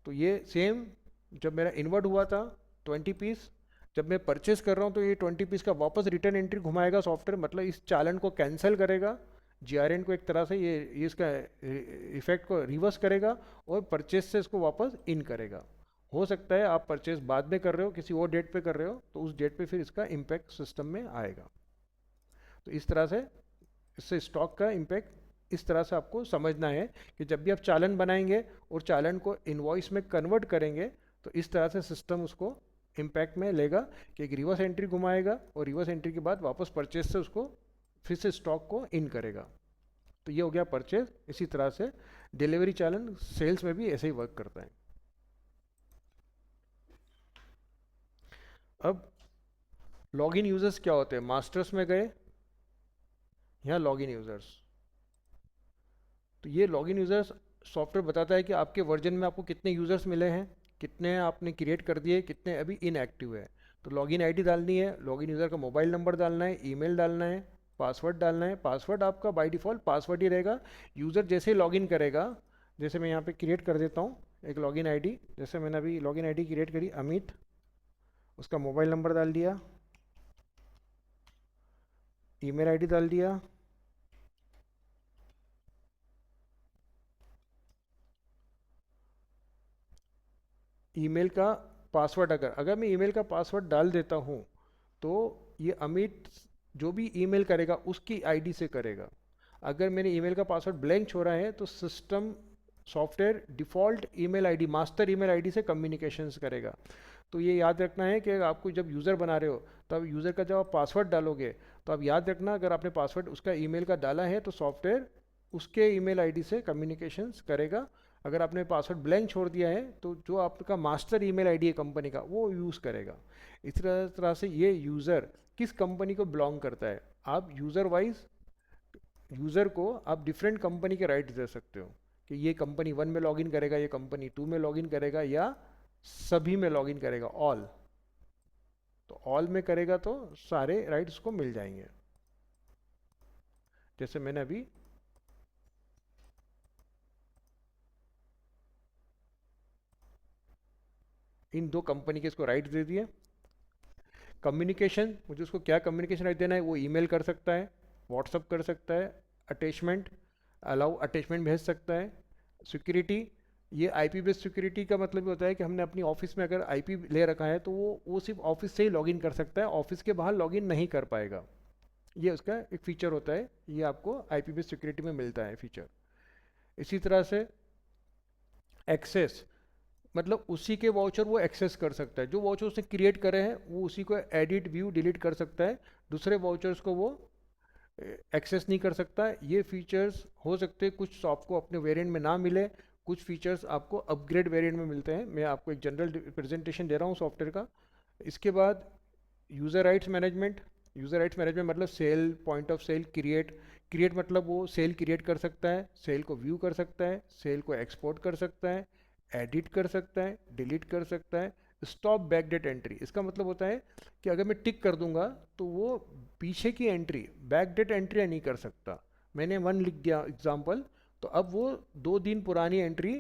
तो ये सेम जब मेरा इन्वर्ट हुआ था 20 पीस, जब मैं परचेस कर रहा हूँ तो ये 20 पीस का वापस रिटर्न एंट्री घुमाएगा सॉफ्टवेयर, मतलब इस चालन को कैंसिल करेगा, जीआरएन को एक तरह से ये इसका इफेक्ट को रिवर्स करेगा और परचेस से इसको वापस इन करेगा। हो सकता है आप परचेस बाद में कर रहे हो, किसी और डेट पे कर रहे हो, तो उस डेट पे फिर इसका इम्पैक्ट सिस्टम में आएगा। तो इस तरह से इससे स्टॉक का इम्पैक्ट इस तरह से आपको समझना है कि जब भी आप चालन बनाएंगे और चालन को इनवॉइस में कन्वर्ट करेंगे, तो इस तरह से सिस्टम उसको इम्पैक्ट में लेगा कि एक रिवर्स एंट्री घुमाएगा और रिवर्स एंट्री के बाद वापस परचेज से उसको फिर से स्टॉक को इन करेगा। तो ये हो गया परचेज। इसी तरह से डिलीवरी चालन सेल्स में भी ऐसे ही वर्क करता है। अब लॉगिन यूजर्स क्या होते हैं, मास्टर्स में गए, यहाँ लॉगिन यूजर्स। तो ये लॉगिन यूजर्स सॉफ्टवेयर बताता है कि आपके वर्जन में आपको कितने यूजर्स मिले हैं, कितने आपने क्रिएट कर दिए, कितने अभी इनएक्टिव है। तो लॉगिन आईडी डालनी है, लॉगिन यूज़र का मोबाइल नंबर डालना है, ईमेल डालना है, पासवर्ड डालना है। पासवर्ड आपका बाय डिफ़ॉल्ट पासवर्ड ही रहेगा। यूज़र जैसे ही लॉगिन करेगा, जैसे मैं यहाँ पे क्रिएट कर देता हूँ एक लॉगिन आईडी, जैसे मैंने अभी लॉगिन आईडी क्रिएट करी अमित, उसका मोबाइल नंबर डाल दिया, ईमेल आईडी डाल दिया, ईमेल का पासवर्ड, अगर अगर मैं ईमेल का पासवर्ड डाल देता हूँ तो ये अमित जो भी ईमेल करेगा उसकी आईडी से करेगा। अगर मेरे ईमेल का पासवर्ड ब्लैंक छोड़ा है तो system software default email ID, master email ID से कम्युनिकेशंस करेगा। तो ये याद रखना है कि आपको जब यूज़र बना रहे हो, तब यूज़र का जब आप पासवर्ड डालोगे तो आप याद रखना, अगर आपने पासवर्ड उसका ईमेल का डाला है तो सॉफ्टवेयर उसके ईमेल आईडी से कम्युनिकेशंस करेगा। अगर आपने पासवर्ड ब्लैंक छोड़ दिया है तो जो आपका मास्टर ईमेल आईडी है कंपनी का वो यूज़ करेगा। इस तरह से ये यूज़र किस कंपनी को बिलोंग करता है, आप यूज़र वाइज यूज़र को आप डिफरेंट कंपनी के राइट्स दे सकते हो कि ये कंपनी वन में लॉगिन करेगा, ये कंपनी टू में लॉगिन करेगा, या सभी में लॉगिन करेगा, ऑल। तो ऑल में करेगा तो सारे राइट्स को मिल जाएंगे। जैसे मैंने अभी इन दो कंपनी के इसको राइट दे दिए। कम्युनिकेशन, मुझे उसको क्या कम्युनिकेशन राइट देना है, वो ईमेल कर सकता है, व्हाट्सअप कर सकता है, अटैचमेंट अलाउ अटैचमेंट भेज सकता है। सिक्योरिटी, ये आईपी बेस्ड सिक्योरिटी का मतलब ये होता है कि हमने अपनी ऑफिस में अगर आईपी ले रखा है तो वो सिर्फ ऑफिस से ही लॉगिन कर सकता है, ऑफिस के बाहर लॉगिन नहीं कर पाएगा। ये उसका एक फीचर होता है, ये आपको आईपी बेस्ड सिक्योरिटी में मिलता है फीचर। इसी तरह से एक्सेस, मतलब उसी के वाउचर वो एक्सेस कर सकता है, जो वाउचर उसने क्रिएट करे हैं वो उसी को एडिट व्यू डिलीट कर सकता है, दूसरे वाउचर्स को वो एक्सेस नहीं कर सकता। ये फीचर्स हो सकते हैं कुछ आपको अपने वेरिएंट में ना मिले, कुछ फीचर्स आपको अपग्रेड वेरिएंट में मिलते हैं। मैं आपको एक जनरल प्रेजेंटेशन दे रहा हूँ सॉफ्टवेयर का। इसके बाद user rights management. User rights management मतलब sale, point of sale create. Create मतलब वो सेल क्रिएट कर सकता है, सेल को व्यू कर सकता है, सेल को एक्सपोर्ट कर सकता है, एडिट कर सकता है, डिलीट कर सकता है। स्टॉप बैकडेट एंट्री, इसका मतलब होता है कि अगर मैं टिक कर दूंगा तो वो पीछे की एंट्री, बैकडेट एंट्री नहीं कर सकता। मैंने 1 लिख दिया एग्जाम्पल, तो अब वो 2 दिन पुरानी एंट्री,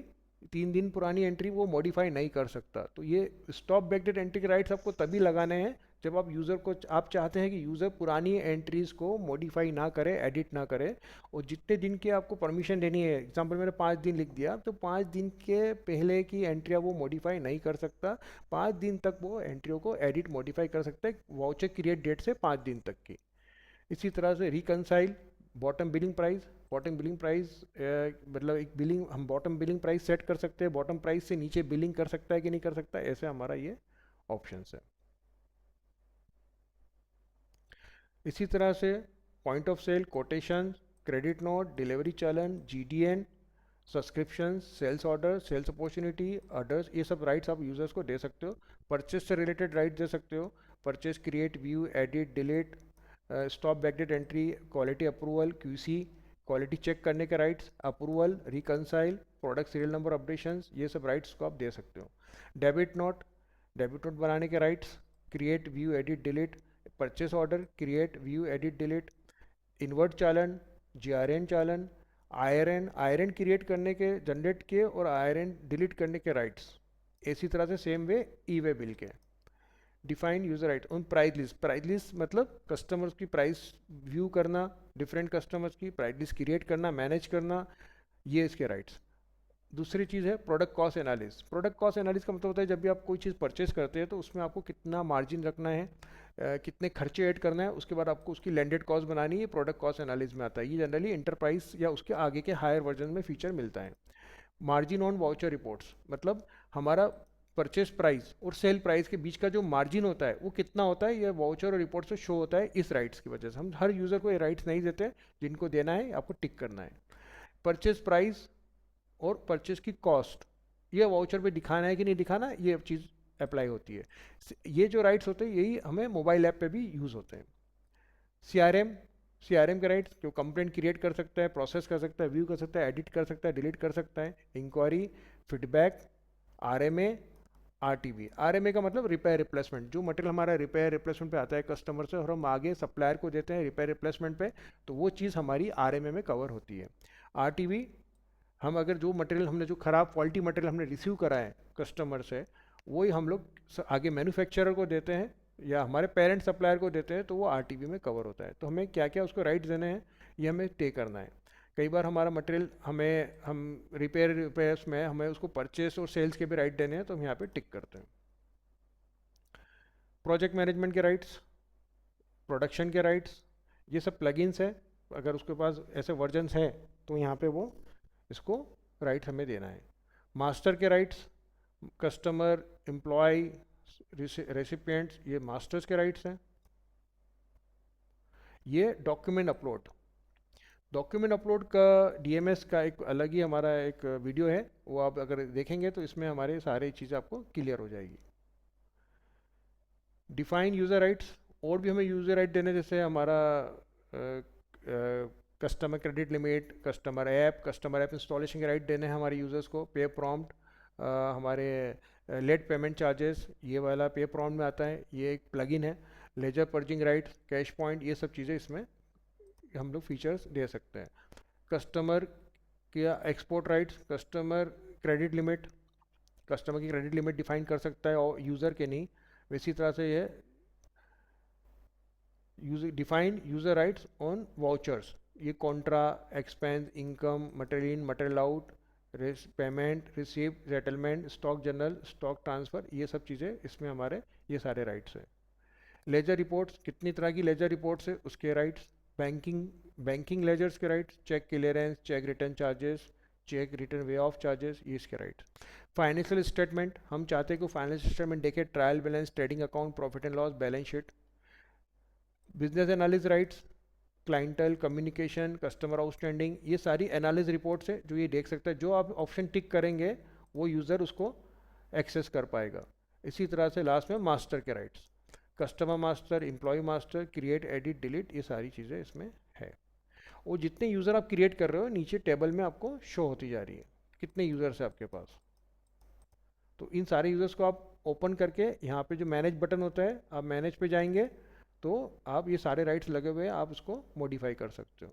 3 दिन पुरानी एंट्री वो मॉडिफाई नहीं कर सकता। तो ये स्टॉप बैकडेट एंट्री के राइट्स आपको तभी लगाने हैं जब आप यूज़र को, आप चाहते हैं कि यूज़र पुरानी एंट्रीज़ को मॉडिफाई ना करे, एडिट ना करे। और जितने दिन की आपको परमिशन देनी है, एग्जांपल मैंने 5 दिन लिख दिया, तो 5 दिन के पहले की एंट्रियाँ वो मॉडिफाई नहीं कर सकता। 5 दिन तक वो एंट्रियों को एडिट मॉडिफाई कर सकता है, वाउचर क्रिएट डेट से 5 दिन तक की। इसी तरह से reconcile, bottom billing price. Bottom billing price मतलब एक बिलिंग, हम बॉटम बिलिंग प्राइस सेट कर सकते हैं, बॉटम प्राइस से नीचे बिलिंग कर सकता है कि नहीं कर सकता, ऐसे हमारा ये ऑप्शंस है। इसी तरह से point of sale, quotation, credit note, delivery challan, GDN, subscription, sales order, sales opportunity, others, ये सब राइट्स आप यूजर्स को दे सकते हो। परचेज से रिलेटेड राइट दे सकते हो, purchase create view edit delete, stop backdate entry, quality approval QC, quality check करने के rights, approval, reconcile, product serial number updations, ये सब राइट्स को आप दे सकते हो। डेबिट नोट, डेबिट नोट बनाने के rights, create view edit delete, purchase order create view edit delete, invert चालन, जीआरएन चालन, आईआरएन, आईआरएन क्रिएट करने के, जनरेट के और आईआरएन डिलीट करने के राइट्स। इसी तरह से same way e way bill के। डिफाइन यूजर राइट उन प्राइस लिस्ट, प्राइस लिस्ट मतलब कस्टमर्स की प्राइस व्यू करना, डिफरेंट कस्टमर्स की प्राइस लिस्ट क्रिएट करना, मैनेज करना, ये इसके राइट्स। दूसरी चीज़ है product cost analysis. Product cost analysis का मतलब होता है जब भी आप कोई चीज़ परचेस करते हैं तो उसमें आपको कितना मार्जिन रखना है, कितने खर्चे ऐड करना है, उसके बाद आपको उसकी लैंडेड कॉस्ट बनानी है, प्रोडक्ट कॉस्ट एनालिस में आता है। ये जनरली इंटरप्राइज या उसके आगे के हायर वर्जन में फीचर मिलता है। मार्जिन ऑन वाउचर रिपोर्ट्स, मतलब हमारा परचेस प्राइस और सेल प्राइस के बीच का जो मार्जिन होता है वो कितना होता है, ये वाउचर और रिपोर्ट से शो होता है। इस राइट्स की वजह से हम हर यूज़र को ये राइट्स नहीं देते, जिनको देना है आपको टिक करना है। परचेस प्राइस और परचेस की कॉस्ट, ये वाउचर पे दिखाना है कि नहीं दिखाना, ये चीज़ अप्लाई होती है। ये जो राइट्स होते हैं यही हमें मोबाइल ऐप पे भी यूज़ होते हैं। सीआरएम, सीआरएम के राइट्स, जो कंप्लेंट क्रिएट कर सकता है, प्रोसेस कर सकता है, व्यू कर सकता है, एडिट कर सकता है, डिलीट कर सकता है। Inquiry, feedback, RMA, RTV. RMA का मतलब रिपेयर रिप्लेसमेंट, जो मटेरियल हमारा रिपेयर रिप्लेसमेंट पे आता है कस्टमर से और हम आगे सप्लायर को देते हैं रिपेयर रिप्लेसमेंट पे, तो वो चीज़ हमारी आरएमए में कवर होती है। आरटीवी, हम अगर जो मटेरियल हमने, जो ख़राब क्वालिटी मटेरियल हमने रिसीव करा है कस्टमर से, वही हम लोग आगे मैन्युफैक्चरर को देते हैं या हमारे पेरेंट सप्लायर को देते हैं, तो वो आरटीवी में कवर होता है। तो हमें क्या क्या उसको राइट्स देने हैं ये हमें तय करना है। कई बार हमारा मटेरियल हम रिपेयर्स में हमें उसको परचेस और सेल्स के भी राइट देने हैं, तो हम यहाँ पे टिक करते हैं। प्रोजेक्ट मैनेजमेंट के राइट्स, प्रोडक्शन के राइट्स, ये सब प्लगइन्स है। अगर उसके पास ऐसे वर्जन्स हैं तो यहाँ पे वो इसको राइट हमें देना है। मास्टर के राइट्स, कस्टमर, एम्प्लॉय, रेसिपिएंट्स, ये मास्टर्स के राइट्स हैं। ये डॉक्यूमेंट अपलोड का डीएमएस का एक अलग ही हमारा एक वीडियो है, वो आप अगर देखेंगे तो इसमें हमारे सारी चीज़ें आपको क्लियर हो जाएगी। डिफाइन यूज़र राइट्स, और भी हमें यूज़र राइट देने, जैसे हमारा customer credit limit, customer app installation के राइट देने हैं हमारे यूज़र्स को। पे प्रॉम्प्ट, हमारे लेट पेमेंट चार्जेस, ये वाला पे प्रॉम्प्ट में आता है, ये एक प्लगइन है। Ledger purging rights, cash point, ये सब चीज़ें इसमें हम लोग फीचर्स दे सकते हैं। कस्टमर का एक्सपोर्ट राइट्स, कस्टमर की क्रेडिट लिमिट डिफाइन कर सकता है और यूज़र के नहीं। इसी तरह से ये define user rights on vouchers, ये contra, expense, income, material in, material out, payment, receive, settlement, stock journal, stock transfer, ये सब चीज़ें इसमें हमारे ये सारे राइट्स हैं। लेजर रिपोर्ट्स, कितनी तरह की लेजर रिपोर्ट्स है उसके राइट्स। बैंकिंग लेजर्स के rights, cheque clearance, cheque return charges, cheque return waive off charges, ये इसके राइट्स। फाइनेंशियल स्टेटमेंट, हम चाहते हैं कि फाइनेंशियल स्टेटमेंट देखे, trial balance, trading account, profit and loss, balance sheet. Business analysis rights, clientele communication, customer outstanding, ये सारी एनालिस reports है जो ये देख सकता है। जो आप ऑप्शन टिक करेंगे वो यूज़र उसको एक्सेस कर पाएगा। इसी तरह से लास्ट में मास्टर के rights, customer master, employee master, create, edit, delete, ये सारी चीज़ें इसमें है। और जितने यूज़र आप क्रिएट कर रहे हो नीचे टेबल में आपको शो होती जा रही है कितने यूज़र्स है आपके पास। तो इन सारे यूज़र्स को आप ओपन करके यहाँ पे जो मैनेज बटन होता है, आप मैनेज पे जाएंगे तो आप ये सारे राइट्स लगे हुए हैं, आप उसको मॉडिफाई कर सकते हो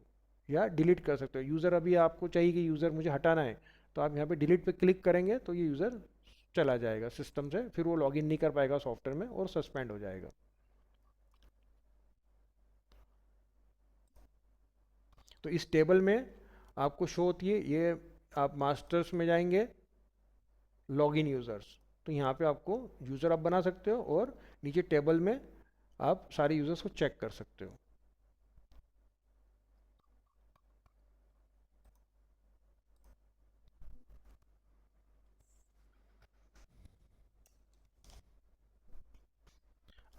या डिलीट कर सकते हो। यूज़र अभी आपको चाहिए कि यूज़र मुझे हटाना है, तो आप यहाँ पे डिलीट पे क्लिक करेंगे तो ये यूज़र चला जाएगा सिस्टम से, फिर वो लॉगिन नहीं कर पाएगा सॉफ्टवेयर में और सस्पेंड हो जाएगा। तो इस टेबल में आपको शो होती है ये, आप मास्टर्स में जाएंगे, लॉगिन यूज़र्स, तो यहाँ पे आपको यूज़र आप बना सकते हो और नीचे टेबल में आप सारे यूज़र्स को चेक कर सकते हो।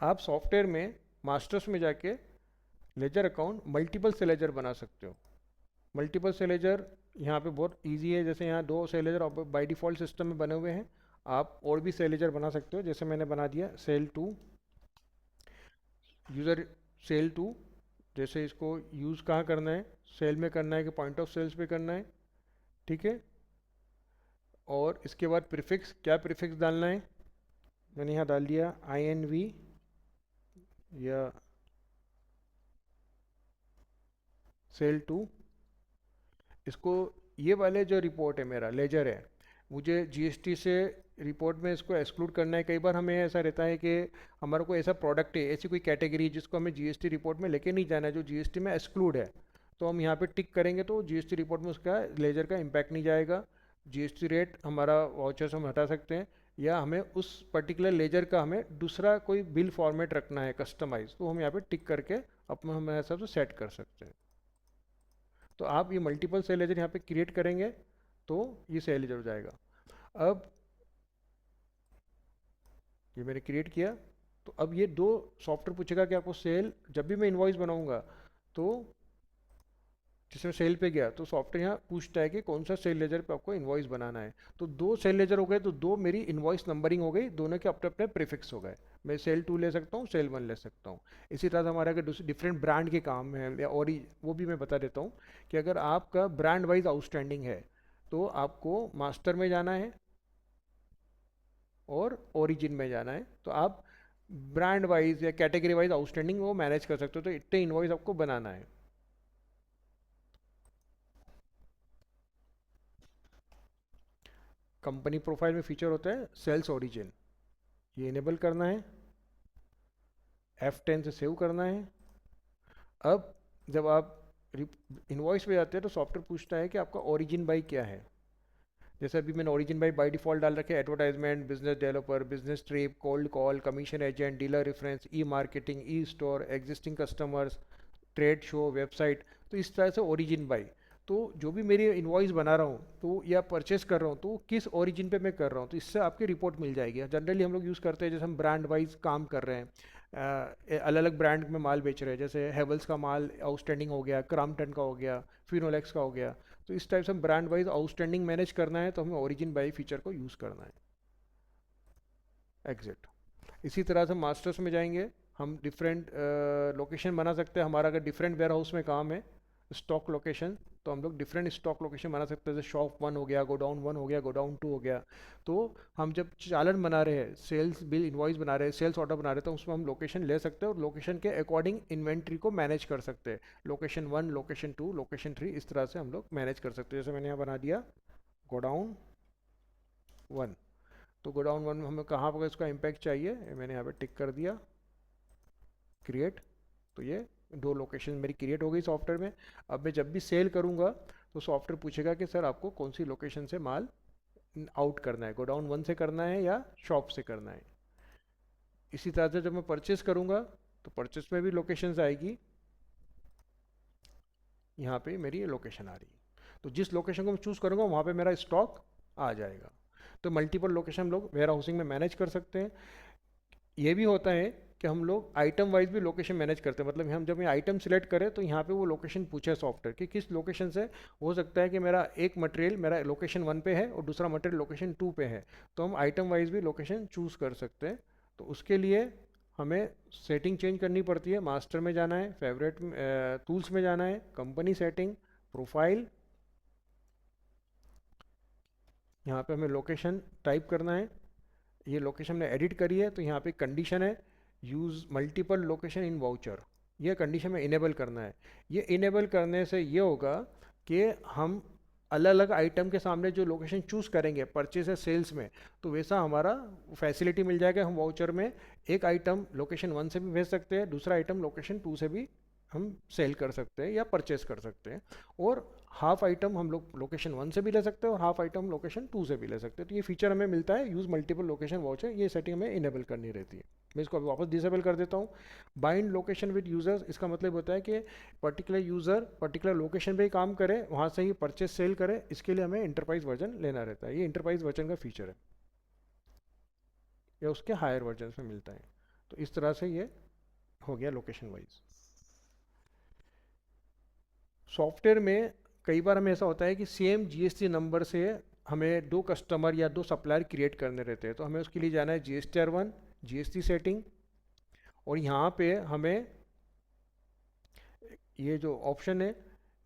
आप सॉफ्टवेयर में मास्टर्स में जाके लेजर अकाउंट मल्टीपल से लेजर बना सकते हो। मल्टीपल से लेजर यहाँ पे बहुत इजी है, जैसे यहाँ दो से लेजर बाय डिफ़ॉल्ट सिस्टम में बने हुए हैं, आप और भी से लेजर बना सकते हो। जैसे मैंने बना दिया sale two, user sale two, जैसे इसको यूज़ कहाँ करना है, सेल में करना है कि पॉइंट ऑफ सेल्स पे करना है, ठीक है। और इसके बाद प्रीफिक्स, क्या प्रीफिक्स डालना है, मैंने यहाँ डाल दिया INV या सेल टू। इसको, ये वाले जो रिपोर्ट है मेरा लेजर है, मुझे जीएसटी से रिपोर्ट में इसको एक्सक्लूड करना है। कई बार हमें ऐसा रहता है कि हमारा कोई ऐसा प्रोडक्ट है, ऐसी कोई कैटेगरी जिसको हमें जीएसटी रिपोर्ट में लेके नहीं जाना है, जो जीएसटी में एक्सक्लूड है, तो हम यहाँ पे टिक करेंगे तो जीएसटी रिपोर्ट में उसका लेजर का इम्पैक्ट नहीं जाएगा। जीएसटी रेट हमारा वाउचर्स हम हटा सकते हैं, या हमें उस पर्टिकुलर लेजर का हमें दूसरा कोई बिल फॉर्मेट रखना है कस्टमाइज, तो हम यहाँ पे टिक करके अपना हमारे हिसाब से सेट कर सकते हैं। तो आप ये मल्टीपल सेल लेजर यहाँ पे क्रिएट करेंगे तो ये सेल लेजर हो जाएगा। अब ये मैंने क्रिएट किया, तो अब ये दो सॉफ्टवेयर पूछेगा कि आपको सेल, जब भी मैं इन्वॉइस बनाऊंगा तो जिसमें सेल पे गया तो सॉफ्टवेयर यहाँ पूछता है कि कौन सा सेल लेजर पे आपको इन्वॉइस बनाना है। तो दो सेल लेजर हो गए, तो दो मेरी इन्वॉइस नंबरिंग हो गई, दोनों के अपने अपने प्रीफिक्स हो गए। मैं सेल टू ले सकता हूँ, सेल वन ले सकता हूँ। इसी तरह से हमारे अगर डिफरेंट ब्रांड के काम है या और वो भी मैं बता देता हूँ कि अगर आपका ब्रांड वाइज आउटस्टैंडिंग है तो आपको मास्टर में जाना है और ओरिजिन में जाना है, तो आप ब्रांड वाइज या कैटेगरी वाइज आउटस्टैंडिंग वो मैनेज कर सकते हो। तो इतने इन्वॉइस आपको बनाना है। कंपनी प्रोफाइल में फीचर होता है सेल्स ओरिजिन, ये इनेबल करना है, F10 से सेव करना है। अब जब आप इन्वॉइस पे जाते हैं तो सॉफ्टवेयर पूछता है कि आपका ओरिजिन बाई क्या है। जैसे अभी मैंने ओरिजिन बाई डिफ़ॉल्ट डाल रखे, advertisement, business developer, business trip, cold call, commission agent, dealer reference, E marketing, E store, existing customers, trade show, website. तो इस तरह से ओरिजिन बाई। तो जो भी मेरी इनवॉइस बना रहा हूँ तो या परचेस कर रहा हूँ तो किस ओरिजिन पे मैं कर रहा हूँ, तो इससे आपकी रिपोर्ट मिल जाएगी। जनरली हम लोग यूज़ करते हैं, जैसे हम ब्रांड वाइज काम कर रहे हैं, अलग अलग ब्रांड में माल बेच रहे हैं, जैसे हेवल्स का माल आउटस्टैंडिंग हो गया, क्राम्पटन का हो गया, फिनोलेक्स का हो गया। तो इस टाइप से हम ब्रांड वाइज आउटस्टैंडिंग मैनेज करना है तो हमें ओरिजिन बाई फीचर को यूज़ करना है। एग्जिट। इसी तरह से मास्टर्स में जाएंगे, हम डिफरेंट लोकेशन बना सकते हैं। हमारा अगर डिफरेंट वेयर हाउस में काम है, स्टॉक लोकेशन, तो हम लोग डिफरेंट स्टॉक लोकेशन बना सकते हैं। जैसे शॉप वन हो गया, गोडाउन वन हो गया, गोडाउन टू हो गया। तो हम जब चालान बना रहे हैं, सेल्स बिल इनवॉइस बना रहे हैं, सेल्स ऑर्डर बना रहे हैं, तो उसमें हम लोकेशन ले सकते हैं और लोकेशन के अकॉर्डिंग इन्वेंट्री को मैनेज कर सकते हैं। Location one, location two, location three, इस तरह से हम लोग मैनेज कर सकते हैं। जैसे मैंने यहाँ बना दिया गोडाउन वन। तो गोडाउन वन में हमें कहाँ पर इसका इम्पैक्ट चाहिए, मैंने यहाँ पे टिक कर दिया, क्रिएट। तो ये दो लोकेशन मेरी क्रिएट हो गई सॉफ्टवेयर में। अब मैं जब भी सेल करूँगा तो सॉफ्टवेयर पूछेगा कि सर आपको कौन सी लोकेशन से माल आउट करना है, गोडाउन वन से करना है या शॉप से करना है। इसी तरह से जब मैं परचेस करूँगा तो परचेस में भी लोकेशंस आएगी, यहाँ पे मेरी ये लोकेशन आ रही है। तो जिस लोकेशन को मैं चूज़ करूँगा वहाँ पे मेरा स्टॉक आ जाएगा। तो मल्टीपल लोकेशन हम लोग वेयर हाउसिंग में मैनेज कर सकते हैं। ये भी होता है कि हम लोग आइटम वाइज भी लोकेशन मैनेज करते हैं। मतलब हम जब ये आइटम सिलेक्ट करें तो यहाँ पे वो लोकेशन पूछे सॉफ्टवेयर कि किस लोकेशन से। हो सकता है कि मेरा एक मटेरियल मेरा लोकेशन वन पे है और दूसरा मटेरियल लोकेशन टू पे है, तो हम आइटम वाइज भी लोकेशन चूज़ कर सकते हैं। तो उसके लिए हमें सेटिंग चेंज करनी पड़ती है। मास्टर में जाना है, फेवरेट टूल्स में जाना है, कंपनी सेटिंग, प्रोफाइल, यहाँ पे हमें लोकेशन टाइप करना है। ये लोकेशन ने एडिट करी है तो यहाँ पे कंडीशन है, use multiple location in voucher. ये कंडीशन में इनेबल करना है। ये इनेबल करने से ये होगा कि हम अलग अलग आइटम के सामने जो लोकेशन चूज़ करेंगे परचेज या सेल्स में, तो वैसा हमारा फैसिलिटी मिल जाएगा। हम वाउचर में एक आइटम लोकेशन वन से भी भेज सकते हैं, दूसरा आइटम लोकेशन टू से भी हम सेल कर सकते हैं या परचेस कर सकते हैं। और हाफ आइटम हम लोग लोकेशन वन से भी ले सकते हैं और हाफ आइटम लोकेशन टू से भी ले सकते हैं। तो ये फीचर हमें मिलता है, यूज़ मल्टीपल लोकेशन वाउचर। ये सेटिंग हमें इनेबल करनी रहती है। मैं इसको अभी वापस डिसेबल कर देता हूँ। बाइंड लोकेशन विद यूजर्स, इसका मतलब होता है कि पर्टिकुलर यूज़र पर्टिकुलर लोकेशन पे ही काम करे, वहाँ से ही परचेस सेल करे। इसके लिए हमें इंटरप्राइज वर्जन लेना रहता है। ये इंटरप्राइज वर्जन का फीचर है, या उसके हायर वर्जन में मिलता है। तो इस तरह से ये हो गया लोकेशन वाइज। सॉफ्टवेयर में कई बार हमें ऐसा होता है कि सेम जीएसटी नंबर से हमें दो कस्टमर या दो सप्लायर क्रिएट करने रहते हैं। तो हमें उसके लिए जाना है जीएसटीआर वन, जीएसटी सेटिंग, और यहाँ पे हमें ये जो ऑप्शन है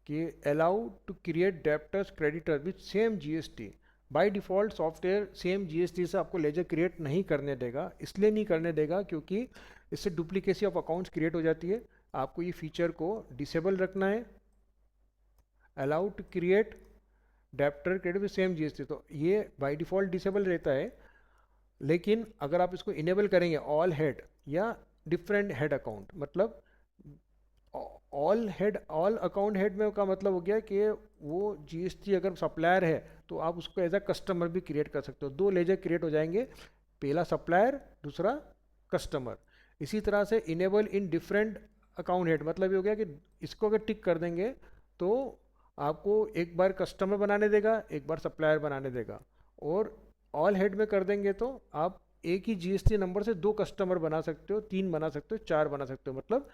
कि allow to create debtors creditor with same GST. By default software same GST से आपको लेजर क्रिएट नहीं करने देगा। इसलिए नहीं करने देगा क्योंकि इससे डुप्लीकेसी ऑफ अकाउंट्स क्रिएट हो जाती है। आपको ये फीचर को डिसेबल रखना है, allow to create debtor credit with same GST. तो ये बाय डिफ़ॉल्ट डिसेबल रहता है, लेकिन अगर आप इसको इनेबल करेंगे ऑल हेड या डिफरेंट हेड अकाउंट, मतलब all head all account head में का मतलब हो गया कि वो जीएसटी अगर सप्लायर है तो आप उसको एज अ कस्टमर भी क्रिएट कर सकते हो। दो लेजर क्रिएट हो जाएंगे, पहला सप्लायर, दूसरा कस्टमर। इसी तरह से enable in different account head, मतलब ये हो गया कि इसको अगर टिक कर देंगे तो आपको एक बार कस्टमर बनाने देगा, एक बार सप्लायर बनाने देगा। और ऑल हेड में कर देंगे तो आप एक ही जीएसटी नंबर से दो कस्टमर बना सकते हो, तीन बना सकते हो, चार बना सकते हो। मतलब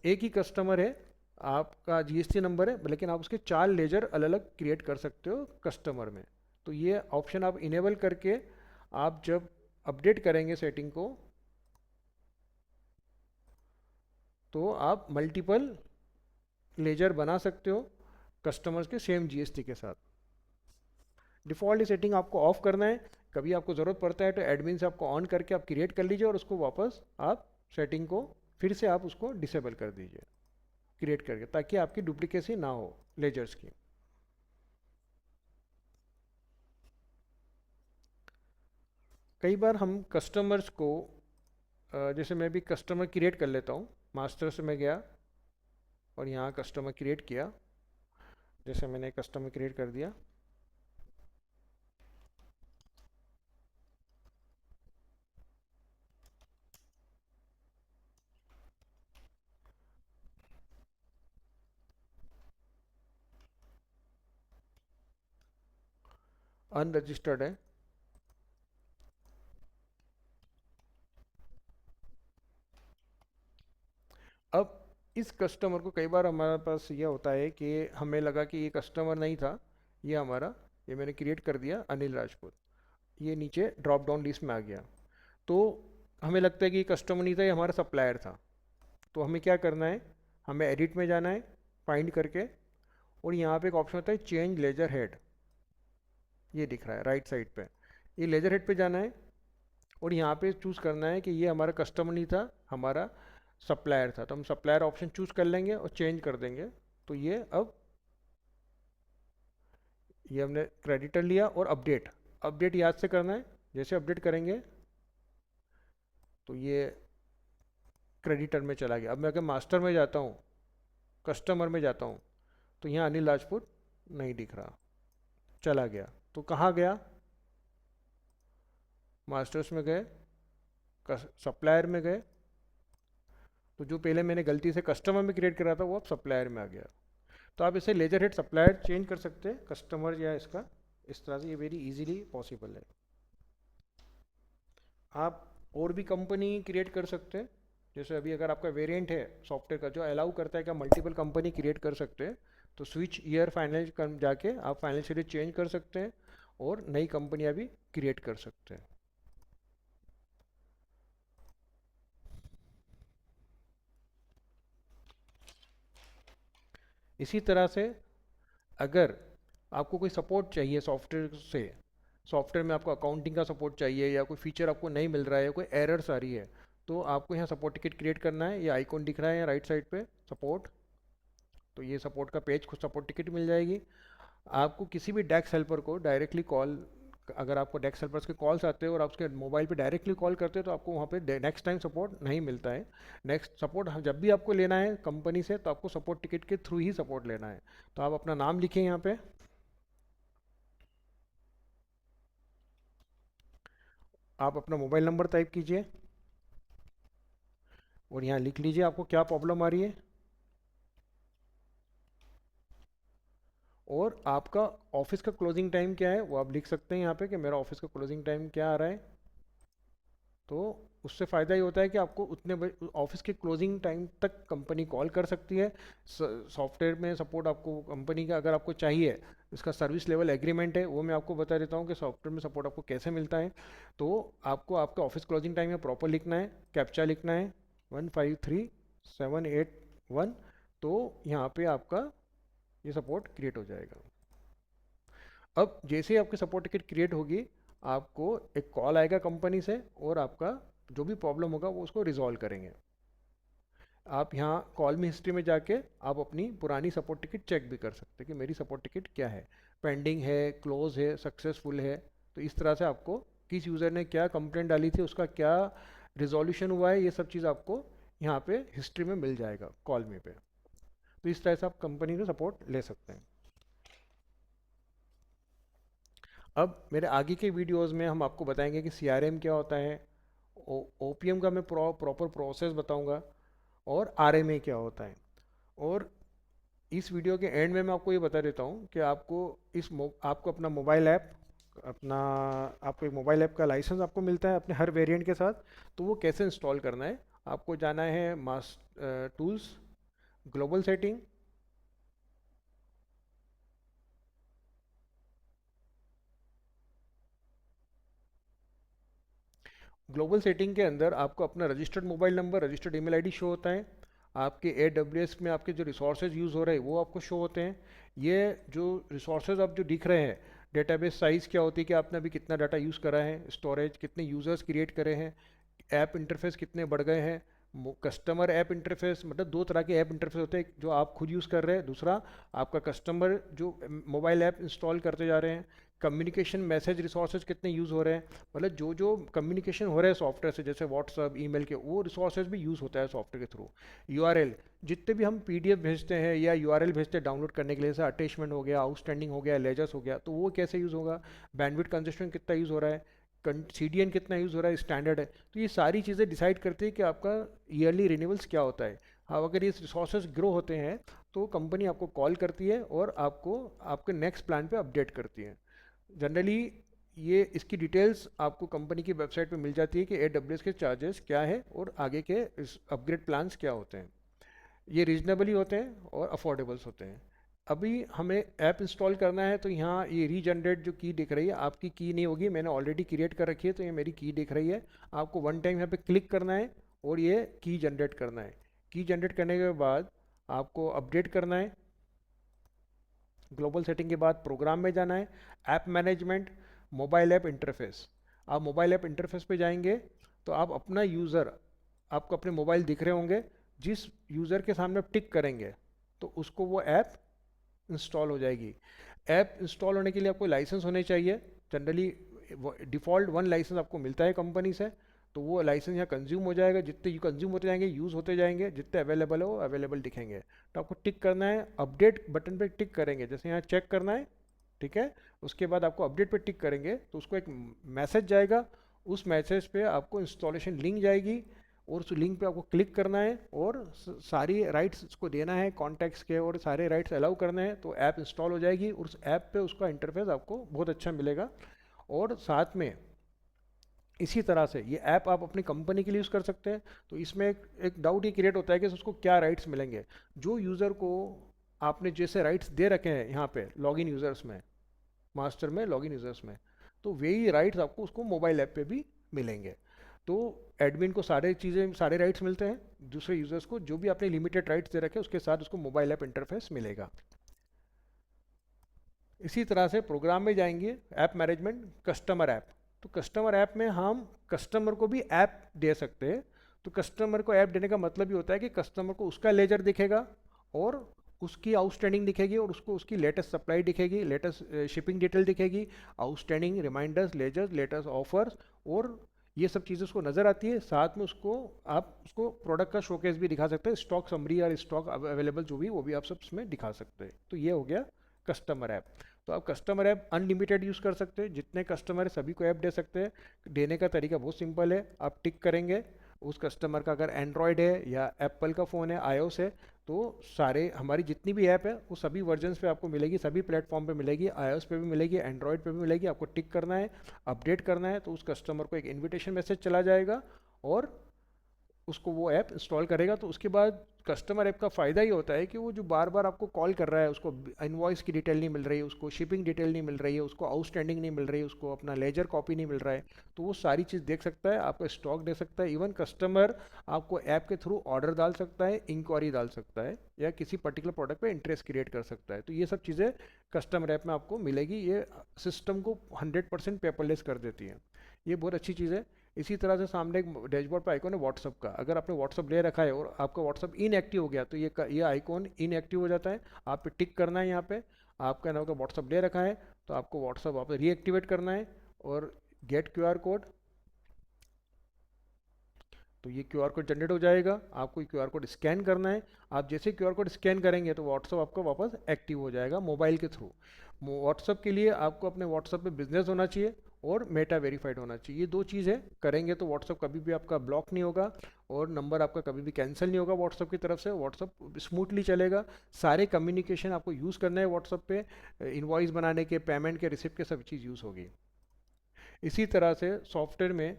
एक ही कस्टमर है, आपका जीएसटी नंबर है, लेकिन आप उसके चार लेजर अलग अलग क्रिएट कर सकते हो कस्टमर में। तो ये ऑप्शन आप इनेबल करके आप जब अपडेट करेंगे सेटिंग को तो आप मल्टीपल लेजर बना सकते हो कस्टमर्स के सेम जीएसटी के साथ। डिफ़ॉल्ट सेटिंग आपको ऑफ करना है। कभी आपको ज़रूरत पड़ता है तो एडमिन से आपको ऑन करके आप क्रिएट कर लीजिए और उसको वापस आप सेटिंग को फिर से आप उसको डिसेबल कर दीजिए क्रिएट करके, ताकि आपकी डुप्लीकेसी ना हो लेजर्स की। कई बार हम कस्टमर्स को जैसे मैं भी कस्टमर क्रिएट कर लेता हूँ, मास्टर से मैं गया और यहाँ कस्टमर क्रिएट किया, जैसे मैंने कस्टमर क्रिएट कर दिया। अनरजिस्टर्ड है। अब इस कस्टमर को, कई बार हमारे पास ये होता है कि हमें लगा कि ये कस्टमर नहीं था, ये हमारा, ये मैंने क्रिएट कर दिया अनिल राजपूत, ये नीचे ड्रॉप डाउन लिस्ट में आ गया। तो हमें लगता है कि ये कस्टमर नहीं था, ये हमारा सप्लायर था। तो हमें क्या करना है, हमें एडिट में जाना है, फाइंड करके, और यहाँ पे एक ऑप्शन होता है चेंज लेजर हेड, ये दिख रहा है राइट साइड पे। ये लेजर हेड पे जाना है और यहाँ पे चूज़ करना है कि ये हमारा कस्टमर नहीं था, हमारा सप्लायर था। तो हम सप्लायर ऑप्शन चूज़ कर लेंगे और चेंज कर देंगे। तो ये अब, ये हमने क्रेडिटर लिया। और अपडेट, अपडेट याद से करना है, जैसे अपडेट करेंगे तो ये क्रेडिटर में चला गया। अब मैं अगर मास्टर में जाता हूँ, कस्टमर में जाता हूँ, तो यहाँ अनिल राजपूत नहीं दिख रहा, चला गया। तो कहाँ गया, मास्टर्स में गए, सप्लायर में गए। तो जो पहले मैंने गलती से कस्टमर में क्रिएट करा था वो अब सप्लायर में आ गया। तो आप इसे लेजर हेड सप्लायर चेंज कर सकते हैं, कस्टमर या इसका, इस तरह से ये वेरी इजीली पॉसिबल है। आप और भी कंपनी क्रिएट कर सकते हैं, जैसे अभी अगर आपका वेरिएंट है सॉफ्टवेयर का जो अलाउ करता है कि आप मल्टीपल कंपनी क्रिएट कर सकते हैं, तो स्विच ईयर फाइनल जाके आप फाइनेंशियली चेंज कर सकते हैं और नई कंपनियां भी क्रिएट कर सकते हैं। इसी तरह से अगर आपको कोई सपोर्ट चाहिए सॉफ्टवेयर से, सॉफ्टवेयर में आपको अकाउंटिंग का सपोर्ट चाहिए या कोई फीचर आपको नहीं मिल रहा है या कोई एरर्स आ रही है, तो आपको यहाँ सपोर्ट टिकट क्रिएट करना है। ये आइकॉन दिख रहा है राइट साइड पे सपोर्ट, तो ये सपोर्ट का पेज, खुद सपोर्ट टिकट मिल जाएगी। आपको किसी भी डेस्क हेल्पर को डायरेक्टली कॉल, अगर आपको डेस्क हेल्पर्स के कॉल्स आते हैं और आप उसके मोबाइल पे डायरेक्टली कॉल करते हैं तो आपको वहाँ पे नेक्स्ट टाइम सपोर्ट नहीं मिलता है। नेक्स्ट सपोर्ट जब भी आपको लेना है कंपनी से, तो आपको सपोर्ट टिकट के थ्रू ही सपोर्ट लेना है। तो आप अपना नाम लिखें यहाँ पे, आप अपना मोबाइल नंबर टाइप कीजिए और यहाँ लिख लीजिए आपको क्या प्रॉब्लम आ रही है, और आपका ऑफिस का क्लोजिंग टाइम क्या है वो आप लिख सकते हैं यहाँ पे कि मेरा ऑफिस का क्लोजिंग टाइम क्या आ रहा है। तो उससे फ़ायदा ये होता है कि आपको उतने ऑफिस के क्लोजिंग टाइम तक कंपनी कॉल कर सकती है। सॉफ्टवेयर में सपोर्ट आपको कंपनी का अगर आपको चाहिए, इसका सर्विस लेवल एग्रीमेंट है, वो मैं आपको बता देता हूँ कि सॉफ्टवेयर में सपोर्ट आपको कैसे मिलता है। तो आपको आपका ऑफिस क्लोजिंग टाइम है प्रॉपर लिखना है, कैप्चा लिखना है 153781। तो यहाँ पे आपका ये सपोर्ट क्रिएट हो जाएगा। अब जैसे ही आपकी सपोर्ट टिकट क्रिएट होगी, आपको एक कॉल आएगा कंपनी से और आपका जो भी प्रॉब्लम होगा वो उसको रिजॉल्व करेंगे। आप यहाँ कॉल में हिस्ट्री में जाके आप अपनी पुरानी सपोर्ट टिकट चेक भी कर सकते हैं कि मेरी सपोर्ट टिकट क्या है, पेंडिंग है, क्लोज है, सक्सेसफुल है। तो इस तरह से आपको किस यूज़र ने क्या कंप्लेंट डाली थी, उसका क्या रिजोल्यूशन हुआ है, ये सब चीज़ आपको यहाँ पे हिस्ट्री में मिल जाएगा कॉल में पे। तो इस तरह से आप कंपनी का सपोर्ट ले सकते हैं। अब मेरे आगे के वीडियोस में हम आपको बताएंगे कि सीआरएम क्या होता है, ओपीएम का मैं प्रॉपर प्रोसेस बताऊंगा, और आरएमए क्या होता है। और इस वीडियो के एंड में मैं आपको ये बता देता हूँ कि आपको आपको अपना मोबाइल ऐप, अपना आपको एक मोबाइल ऐप का लाइसेंस आपको मिलता है अपने हर वेरिएंट के साथ। तो वो कैसे इंस्टॉल करना है, आपको जाना है mass tools, global setting, global setting के अंदर आपको अपना registered mobile number, registered email ID show होता है। आपके AWS में आपके जो रिसोर्सेज यूज़ हो रहे हैं वो आपको शो होते हैं। ये जो रिसोर्सेज आप जो दिख रहे हैं, डेटाबेस साइज़ क्या होती है कि आपने अभी कितना डाटा यूज़ करा है, स्टोरेज कितने यूज़र्स क्रिएट करे हैं, ऐप इंटरफेस कितने बढ़ गए हैं, कस्टमर ऐप इंटरफेस, मतलब दो तरह के ऐप इंटरफेस होते हैं, जो आप खुद यूज़ कर रहे हैं, दूसरा आपका कस्टमर जो मोबाइल ऐप इंस्टॉल करते जा रहे हैं, कम्युनिकेशन मैसेज रिसोर्सेज कितने यूज़ हो रहे हैं, मतलब जो जो कम्युनिकेशन हो रहा है सॉफ्टवेयर से, जैसे व्हाट्सअप ईमेल के, वो रिसोर्सेज भी यूज़ होता है सॉफ्टवेयर के थ्रू। यूआरएल, जितने भी हम पीडीएफ भेजते हैं या यूआरएल भेजते हैं डाउनलोड करने के लिए, जैसे अटैचमेंट हो गया, आउटस्टैंडिंग हो गया, लेजर्स हो गया, तो वो कैसे यूज़ होगा, बैंडविड्थ कंजस्शन कितना यूज़ हो रहा है, सीडीएन कितना यूज़ हो रहा है, स्टैंडर्ड है। तो ये सारी चीज़ें डिसाइड करती है कि आपका ईयरली रिन्यूअल्स क्या होता है। हाँ, अगर ये रिसोर्सेज ग्रो होते हैं तो कंपनी आपको कॉल करती है और आपको आपके नेक्स्ट प्लान पे अपडेट करती है। जनरली ये इसकी डिटेल्स आपको कंपनी की वेबसाइट पे मिल जाती है कि AWS के चार्जेस क्या है और आगे के अपग्रेड प्लान्स क्या होते हैं। ये रीजनेबली होते हैं और अफोर्डेबल्स होते हैं। अभी हमें ऐप इंस्टॉल करना है तो यहाँ ये रीजनरेट जो की दिख रही है, आपकी की नहीं होगी, मैंने ऑलरेडी क्रिएट कर रखी है, तो ये मेरी की दिख रही है। आपको वन टाइम यहाँ पे क्लिक करना है और ये की जनरेट करना है। की जनरेट करने के बाद आपको अपडेट करना है। ग्लोबल सेटिंग के बाद प्रोग्राम में जाना है, app management, mobile app interface. आप मोबाइल ऐप इंटरफेस पे जाएंगे तो आप अपना यूज़र, आपको अपने मोबाइल दिख रहे होंगे, जिस यूज़र के सामने आप टिक करेंगे तो उसको वो ऐप इंस्टॉल हो जाएगी। ऐप इंस्टॉल होने के लिए आपको लाइसेंस होने चाहिए। जनरली डिफ़ॉल्ट 1 लाइसेंस आपको मिलता है कंपनी से, तो वो लाइसेंस यहाँ कंज्यूम हो जाएगा। जितने यू कंज्यूम होते जाएंगे, यूज़ होते जाएंगे, जितने अवेलेबल है वो अवेलेबल दिखेंगे। तो आपको टिक करना है, अपडेट बटन पे टिक करेंगे, जैसे यहाँ चेक करना है, ठीक है। उसके बाद आपको अपडेट पे टिक करेंगे तो उसको एक मैसेज जाएगा। उस मैसेज पे आपको इंस्टॉलेशन लिंक जाएगी और उस लिंक पे आपको क्लिक करना है और सारी राइट्स उसको देना है कॉन्टैक्ट्स के, और सारे राइट्स अलाउ करने हैं, तो ऐप इंस्टॉल हो जाएगी। और उस ऐप पे उसका इंटरफेस आपको बहुत अच्छा मिलेगा। और साथ में इसी तरह से ये ऐप आप अपनी कंपनी के लिए यूज़ कर सकते हैं। तो इसमें एक डाउट ये क्रिएट होता है कि उसको क्या राइट्स मिलेंगे। जो यूज़र को आपने जैसे राइट्स दे रखे हैं यहाँ पे लॉगिन यूज़र्स में, मास्टर में, लॉगिन यूज़र्स में, तो वही राइट्स आपको उसको मोबाइल ऐप पे भी मिलेंगे। तो एडमिन को सारे चीज़ें, सारे राइट्स मिलते हैं, दूसरे यूज़र्स को जो भी आपने लिमिटेड राइट्स दे रखे हैं उसके साथ उसको मोबाइल ऐप इंटरफेस मिलेगा। इसी तरह से प्रोग्राम में जाएंगे, ऐप मैनेजमेंट, कस्टमर ऐप। तो कस्टमर ऐप में हम कस्टमर को भी ऐप दे सकते हैं। तो कस्टमर को ऐप देने का मतलब ये होता है कि कस्टमर को उसका लेजर दिखेगा और उसकी आउटस्टैंडिंग दिखेगी और उसको उसकी लेटेस्ट सप्लाई दिखेगी, लेटेस्ट शिपिंग डिटेल दिखेगी, outstanding reminders, ledgers, latest offers, और ये सब चीज़ें उसको नज़र आती है। साथ में उसको आप उसको प्रोडक्ट का शोकेस भी दिखा सकते हैं, स्टॉक समरी और स्टॉक अवेलेबल जो भी, वो भी आप सब उसमें दिखा सकते हैं। तो ये हो गया कस्टमर ऐप। तो आप कस्टमर ऐप अनलिमिटेड यूज़ कर सकते हैं, जितने कस्टमर है सभी को ऐप दे सकते हैं। देने का तरीका बहुत सिंपल है, आप टिक करेंगे उस कस्टमर का, अगर एंड्रॉयड है या एप्पल का फ़ोन है, iOS है, तो सारे हमारी जितनी भी ऐप है वो सभी वर्जन्स पे आपको मिलेगी, सभी प्लेटफॉर्म पे मिलेगी, iOS पे भी मिलेगी, एंड्रॉयड पे भी मिलेगी। आपको टिक करना है, अपडेट करना है, तो उस कस्टमर को एक इन्विटेशन मैसेज चला जाएगा और उसको वो ऐप इंस्टॉल करेगा। तो उसके बाद कस्टमर ऐप का फ़ायदा ये होता है कि वो जो बार बार आपको कॉल कर रहा है, उसको इनवॉइस की डिटेल नहीं मिल रही है, उसको शिपिंग डिटेल नहीं मिल रही है, उसको आउटस्टैंडिंग नहीं मिल रही है, उसको अपना लेजर कॉपी नहीं मिल रहा है, तो वो सारी चीज़ देख सकता है, आपका स्टॉक देख सकता है। इवन कस्टमर आपको ऐप के थ्रू ऑर्डर डाल सकता है, इंक्वायरी डाल सकता है, या किसी पर्टिकुलर प्रोडक्ट पे इंटरेस्ट क्रिएट कर सकता है। तो ये सब चीज़ें कस्टमर ऐप में आपको मिलेगी। ये सिस्टम को 100% पेपरलेस कर देती है, ये बहुत अच्छी चीज़ है। इसी तरह से सामने एक डैशबोर्ड पर आइकॉन है व्हाट्सअप का। अगर आपने व्हाट्सअप ले रखा है और आपका व्हाट्सअप इनएक्टिव हो गया तो ये आइकॉन इनएक्टिव हो जाता है। आप पे टिक करना है यहाँ पे, आपका नाम का व्हाट्सअप ले रखा है तो आपको व्हाट्सअप वापस रीएक्टिवेट करना है और गेट क्यूआर कोड। तो ये क्यूआर कोड जनरेट हो जाएगा, आपको क्यूआर कोड स्कैन करना है। आप जैसे क्यूआर कोड स्कैन करेंगे तो व्हाट्सअप आपका वापस एक्टिव हो जाएगा मोबाइल के थ्रू। व्हाट्सअप के लिए आपको अपने व्हाट्सअप पे बिजनेस होना चाहिए और मेटा वेरीफाइड होना चाहिए। ये दो चीज़ें करेंगे तो व्हाट्सअप कभी भी आपका ब्लॉक नहीं होगा और नंबर आपका कभी भी कैंसिल नहीं होगा व्हाट्सअप की तरफ से। व्हाट्सअप स्मूथली चलेगा, सारे कम्युनिकेशन आपको यूज़ करना है व्हाट्सअप पे, इन्वॉइस बनाने के, पेमेंट के, रिसिप्ट के, सब चीज़ यूज़ होगी। इसी तरह से सॉफ्टवेयर में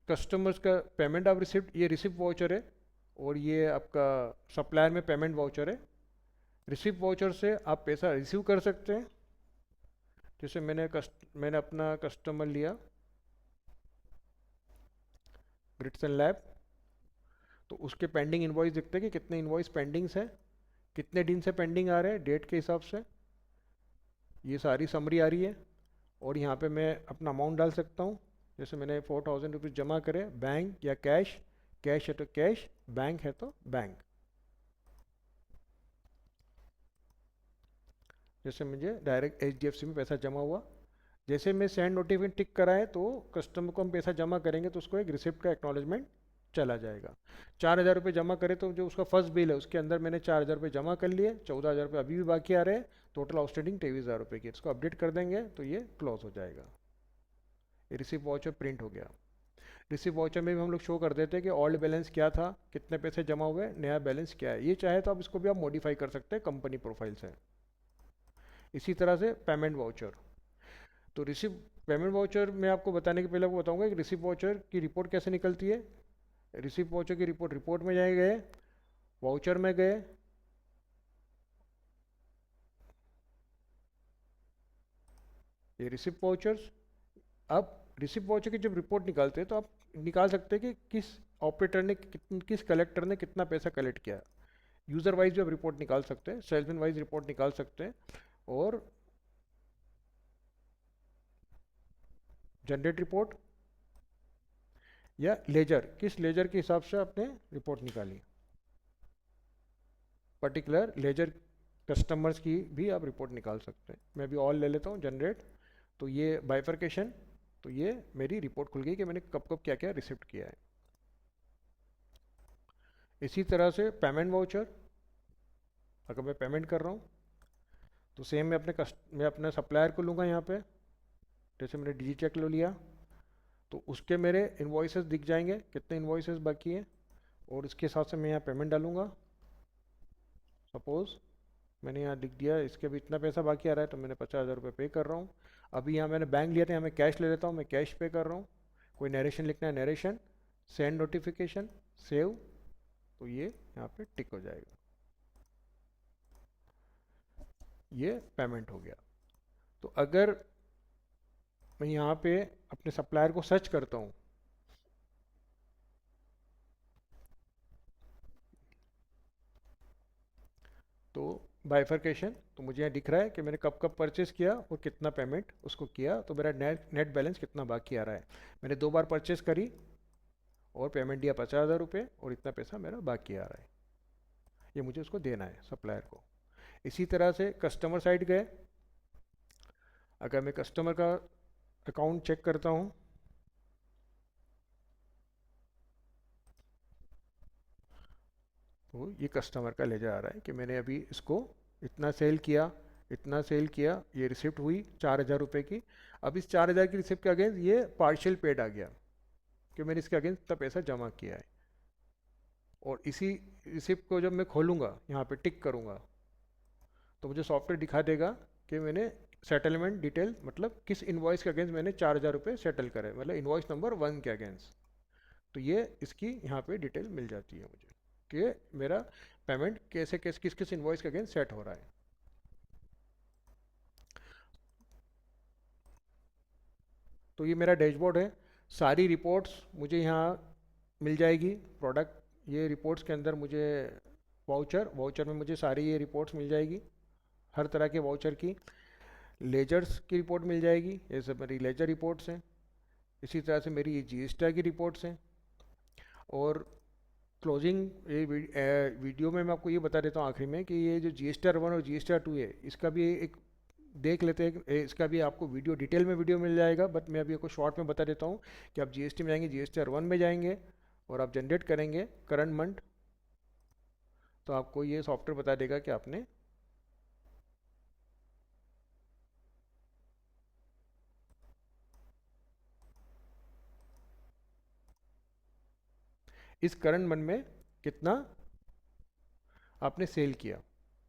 कस्टमर्स का पेमेंट ऑफ रिसिप्ट, ये रिसिप्ट वाउचर है और ये आपका सप्लायर में पेमेंट वाउचर है। रिसिप्ट वाउचर से आप पैसा रिसीव कर सकते हैं। जैसे मैंने अपना कस्टमर लिया ग्रिट्सन लैब, तो उसके पेंडिंग इनवॉइस दिखते हैं कि कितने इनवॉइस पेंडिंग्स हैं, कितने दिन से पेंडिंग आ रहे हैं, डेट के हिसाब से ये सारी समरी आ रही है। और यहाँ पे मैं अपना अमाउंट डाल सकता हूँ। जैसे मैंने 4000 रुपीज़ जमा करे, बैंक या कैश, कैश है तो कैश, बैंक है तो बैंक। जैसे मुझे डायरेक्ट HDFC में पैसा जमा हुआ, जैसे मैं सेंड नोटिफिकेशन टिक कराए तो कस्टमर को हम पैसा जमा करेंगे तो उसको एक रिसिप्ट का एक्नॉलेजमेंट चला जाएगा। 4,000 रुपये जमा करे तो जो उसका फर्स्ट बिल है उसके अंदर मैंने 4,000 रुपये जमा कर लिए, 14,000 रुपये अभी भी बाकी आ रहे हैं, टोटल आउटस्टैंडिंग 23,000 रुपये की। इसको अपडेट कर देंगे तो ये क्लोज हो जाएगा। ये रिसिप्ट वाउचर प्रिंट हो गया। रिसिप्ट वाउचर में भी हम लोग शो कर देते हैं कि ओल्ड बैलेंस क्या था, कितने पैसे जमा हुए, नया बैलेंस क्या है। ये चाहे तो आप इसको भी आप मॉडिफाई कर सकते हैं कंपनी प्रोफाइल से। इसी तरह से पेमेंट वाउचर। तो रिसिप्ट पेमेंट वाउचर में आपको बताने के पहले आपको बताऊंगा कि रिसिप्ट वाउचर की रिपोर्ट कैसे निकलती है। रिसिप्ट वाउचर की रिपोर्ट, रिपोर्ट में जाए गए, वाउचर में गए, ये रिसिप्ट वाउचर्स। अब रिसिप्ट वाउचर की जब रिपोर्ट निकालते हैं तो आप निकाल सकते हैं कि किस ऑपरेटर ने किस कलेक्टर ने कितना पैसा कलेक्ट किया। यूज़र वाइज भी आप रिपोर्ट निकाल सकते हैं, सेल्समैन वाइज रिपोर्ट निकाल सकते हैं, और जनरेट रिपोर्ट या लेजर, किस लेजर के हिसाब से आपने रिपोर्ट निकाली, पर्टिकुलर लेजर कस्टमर्स की भी आप रिपोर्ट निकाल सकते हैं। मैं अभी ऑल ले लेता हूँ जनरेट, तो ये बाइफरकेशन, तो ये मेरी रिपोर्ट खुल गई कि मैंने कब कब क्या क्या रिसिप्ट किया है। इसी तरह से पेमेंट वाउचर, अगर मैं पेमेंट कर रहा हूँ तो सेम मैं अपने सप्लायर को लूँगा यहाँ पे। जैसे मैंने डिजीचेक ले लिया तो उसके मेरे इन्वॉइसेस दिख जाएंगे कितने इन्वॉइसेस बाकी हैं, और इसके हिसाब से मैं यहाँ पेमेंट डालूँगा। सपोज़ मैंने यहाँ लिख दिया इसके भी इतना पैसा बाकी आ रहा है तो मैंने 50,000 रुपये पे कर रहा हूँ। अभी यहाँ मैंने बैंक लिया था, यहाँ मैं कैश ले लेता हूँ, मैं कैश पे कर रहा हूँ। कोई नरेशन लिखना है नरेशन, सेंड नोटिफिकेशन, सेव, तो ये यहाँ पे टिक हो जाएगा। ये पेमेंट हो गया। तो अगर मैं यहाँ पे अपने सप्लायर को सर्च करता हूँ, तो बाइफरकेशन, तो मुझे यहाँ दिख रहा है कि मैंने कब कब परचेस किया और कितना पेमेंट उसको किया, तो मेरा नेट बैलेंस कितना बाकी आ रहा है। मैंने 2 बार परचेस करी और पेमेंट दिया 50,000 रुपये, और इतना पैसा मेरा बाकी आ रहा है, ये मुझे उसको देना है सप्लायर को। इसी तरह से कस्टमर साइड गए, अगर मैं कस्टमर का अकाउंट चेक करता हूँ तो ये कस्टमर का लेजर आ रहा है कि मैंने अभी इसको इतना सेल किया, इतना सेल किया, ये रिसिप्ट हुई 4,000 रुपये की। अब इस 4,000 की रिसिप्ट के अगेंस्ट ये पार्शियल पेड आ गया कि मैंने इसके अगेंस्ट इतना पैसा जमा किया है। और इसी रिसिप्ट को जब मैं खोलूँगा यहाँ पे टिक करूँगा तो मुझे सॉफ्टवेयर दिखा देगा कि मैंने सेटलमेंट डिटेल, मतलब किस इन्वॉइस के अगेंस्ट मैंने 4,000 रुपये सेटल करे, मतलब इन्वॉइस नंबर 1 के अगेंस्ट। तो ये इसकी यहाँ पे डिटेल मिल जाती है मुझे कि मेरा पेमेंट कैसे किस किस किस इन्वॉइस के अगेंस्ट सेट हो रहा है। तो ये मेरा डैशबोर्ड है, सारी रिपोर्ट्स मुझे यहाँ मिल जाएगी। प्रोडक्ट ये रिपोर्ट्स के अंदर मुझे वाउचर, वाउचर में मुझे सारी ये रिपोर्ट्स मिल जाएगी, हर तरह के वाउचर की। लेजर्स की रिपोर्ट मिल जाएगी, ये सब मेरी लेजर रिपोर्ट्स हैं। इसी तरह से मेरी ये GST की रिपोर्ट्स हैं। और क्लोजिंग ये वीडियो में मैं आपको ये बता देता हूँ आखिरी में कि ये जो GST-1 और GST-2 है इसका भी एक देख लेते हैं इसका भी आपको वीडियो डिटेल में वीडियो मिल जाएगा, बट मैं अभी आपको शॉर्ट में बता देता हूँ कि आप GST में जाएंगे, GST-1 में जाएंगे और आप जनरेट करेंगे करंट मंथ, तो आपको ये सॉफ्टवेयर बता देगा कि आपने इस करंट मंथ में कितना आपने सेल किया।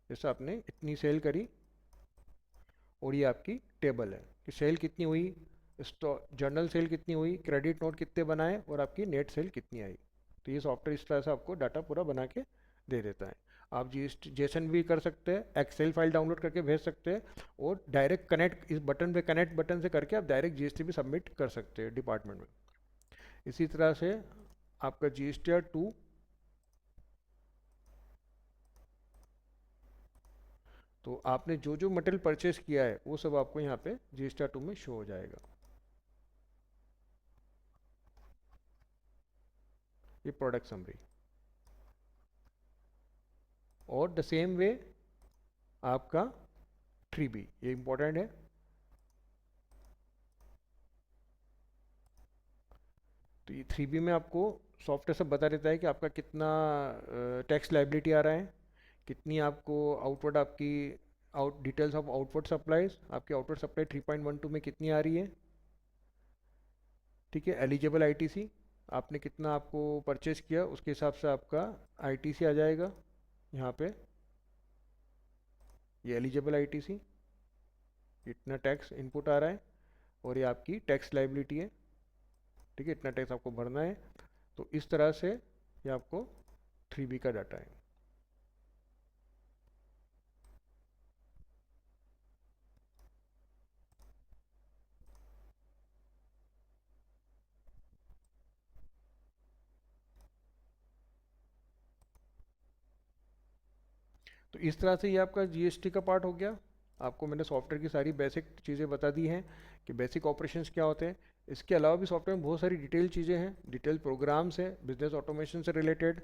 जैसे आपने इतनी सेल करी और ये आपकी टेबल है कि सेल कितनी हुई, स्टॉक जर्नल सेल कितनी हुई, क्रेडिट नोट कितने बनाए और आपकी नेट सेल कितनी आई। तो ये सॉफ्टवेयर इस तरह से आपको डाटा पूरा बना के दे देता है। आप GST जेसन भी कर सकते हैं, एक्सेल फाइल डाउनलोड करके भेज सकते हैं, और डायरेक्ट कनेक्ट इस बटन पे कनेक्ट बटन से करके आप डायरेक्ट GST भी सबमिट कर सकते हैं डिपार्टमेंट में। इसी तरह से आपका GST-2, तो आपने जो जो मटेरियल परचेस किया है वो सब आपको यहाँ पे GST-2 में शो हो जाएगा। ये प्रोडक्ट समरी। और द सेम वे आपका 3B, ये इंपॉर्टेंट है। तो ये 3B में आपको सॉफ्टवेयर सब बता देता है कि आपका कितना टैक्स लाइबिलिटी आ रहा है, कितनी आपको आउटवर्ड आपकी डिटेल्स ऑफ आउटवर्ड सप्लाईज, आपकी आउटवर्ड सप्लाई 3.12 में कितनी आ रही है, ठीक है। एलिजिबल आईटीसी, आपने कितना आपको परचेज किया उसके हिसाब से आपका आईटीसी आ जाएगा यहाँ पे, ये एलिजिबल आईटीसी, इतना टैक्स इनपुट आ रहा है, और ये आपकी टैक्स लाइबिलिटी है, ठीक है, इतना टैक्स आपको भरना है। तो इस तरह से ये आपको 3B का डाटा है। तो इस तरह से ये आपका जीएसटी का पार्ट हो गया। आपको मैंने सॉफ्टवेयर की सारी बेसिक चीज़ें बता दी हैं कि बेसिक ऑपरेशंस क्या होते हैं। इसके अलावा भी सॉफ्टवेयर में बहुत सारी डिटेल चीज़ें हैं, डिटेल प्रोग्राम्स हैं बिजनेस ऑटोमेशन से रिलेटेड,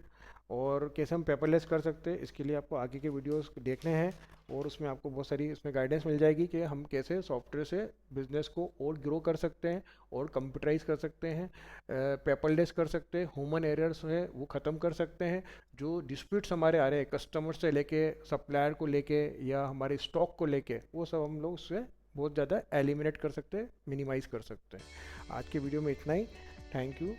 और कैसे हम पेपरलेस कर सकते हैं। इसके लिए आपको आगे के वीडियोस देखने हैं, और उसमें आपको बहुत सारी इसमें गाइडेंस मिल जाएगी कि हम कैसे सॉफ्टवेयर से बिज़नेस को और ग्रो कर सकते हैं, और कंप्यूटराइज कर सकते हैं, पेपरलेस कर सकते हैं, ह्यूमन एरर्स है वो ख़त्म कर सकते हैं। जो डिस्प्यूट्स हमारे आ रहे हैं कस्टमर से लेके सप्लायर को लेके या हमारे स्टॉक को लेके, वो सब हम लोग उससे बहुत ज़्यादा एलिमिनेट कर सकते हैं, मिनिमाइज़ कर सकते हैं। आज के वीडियो में इतना ही। Thank you.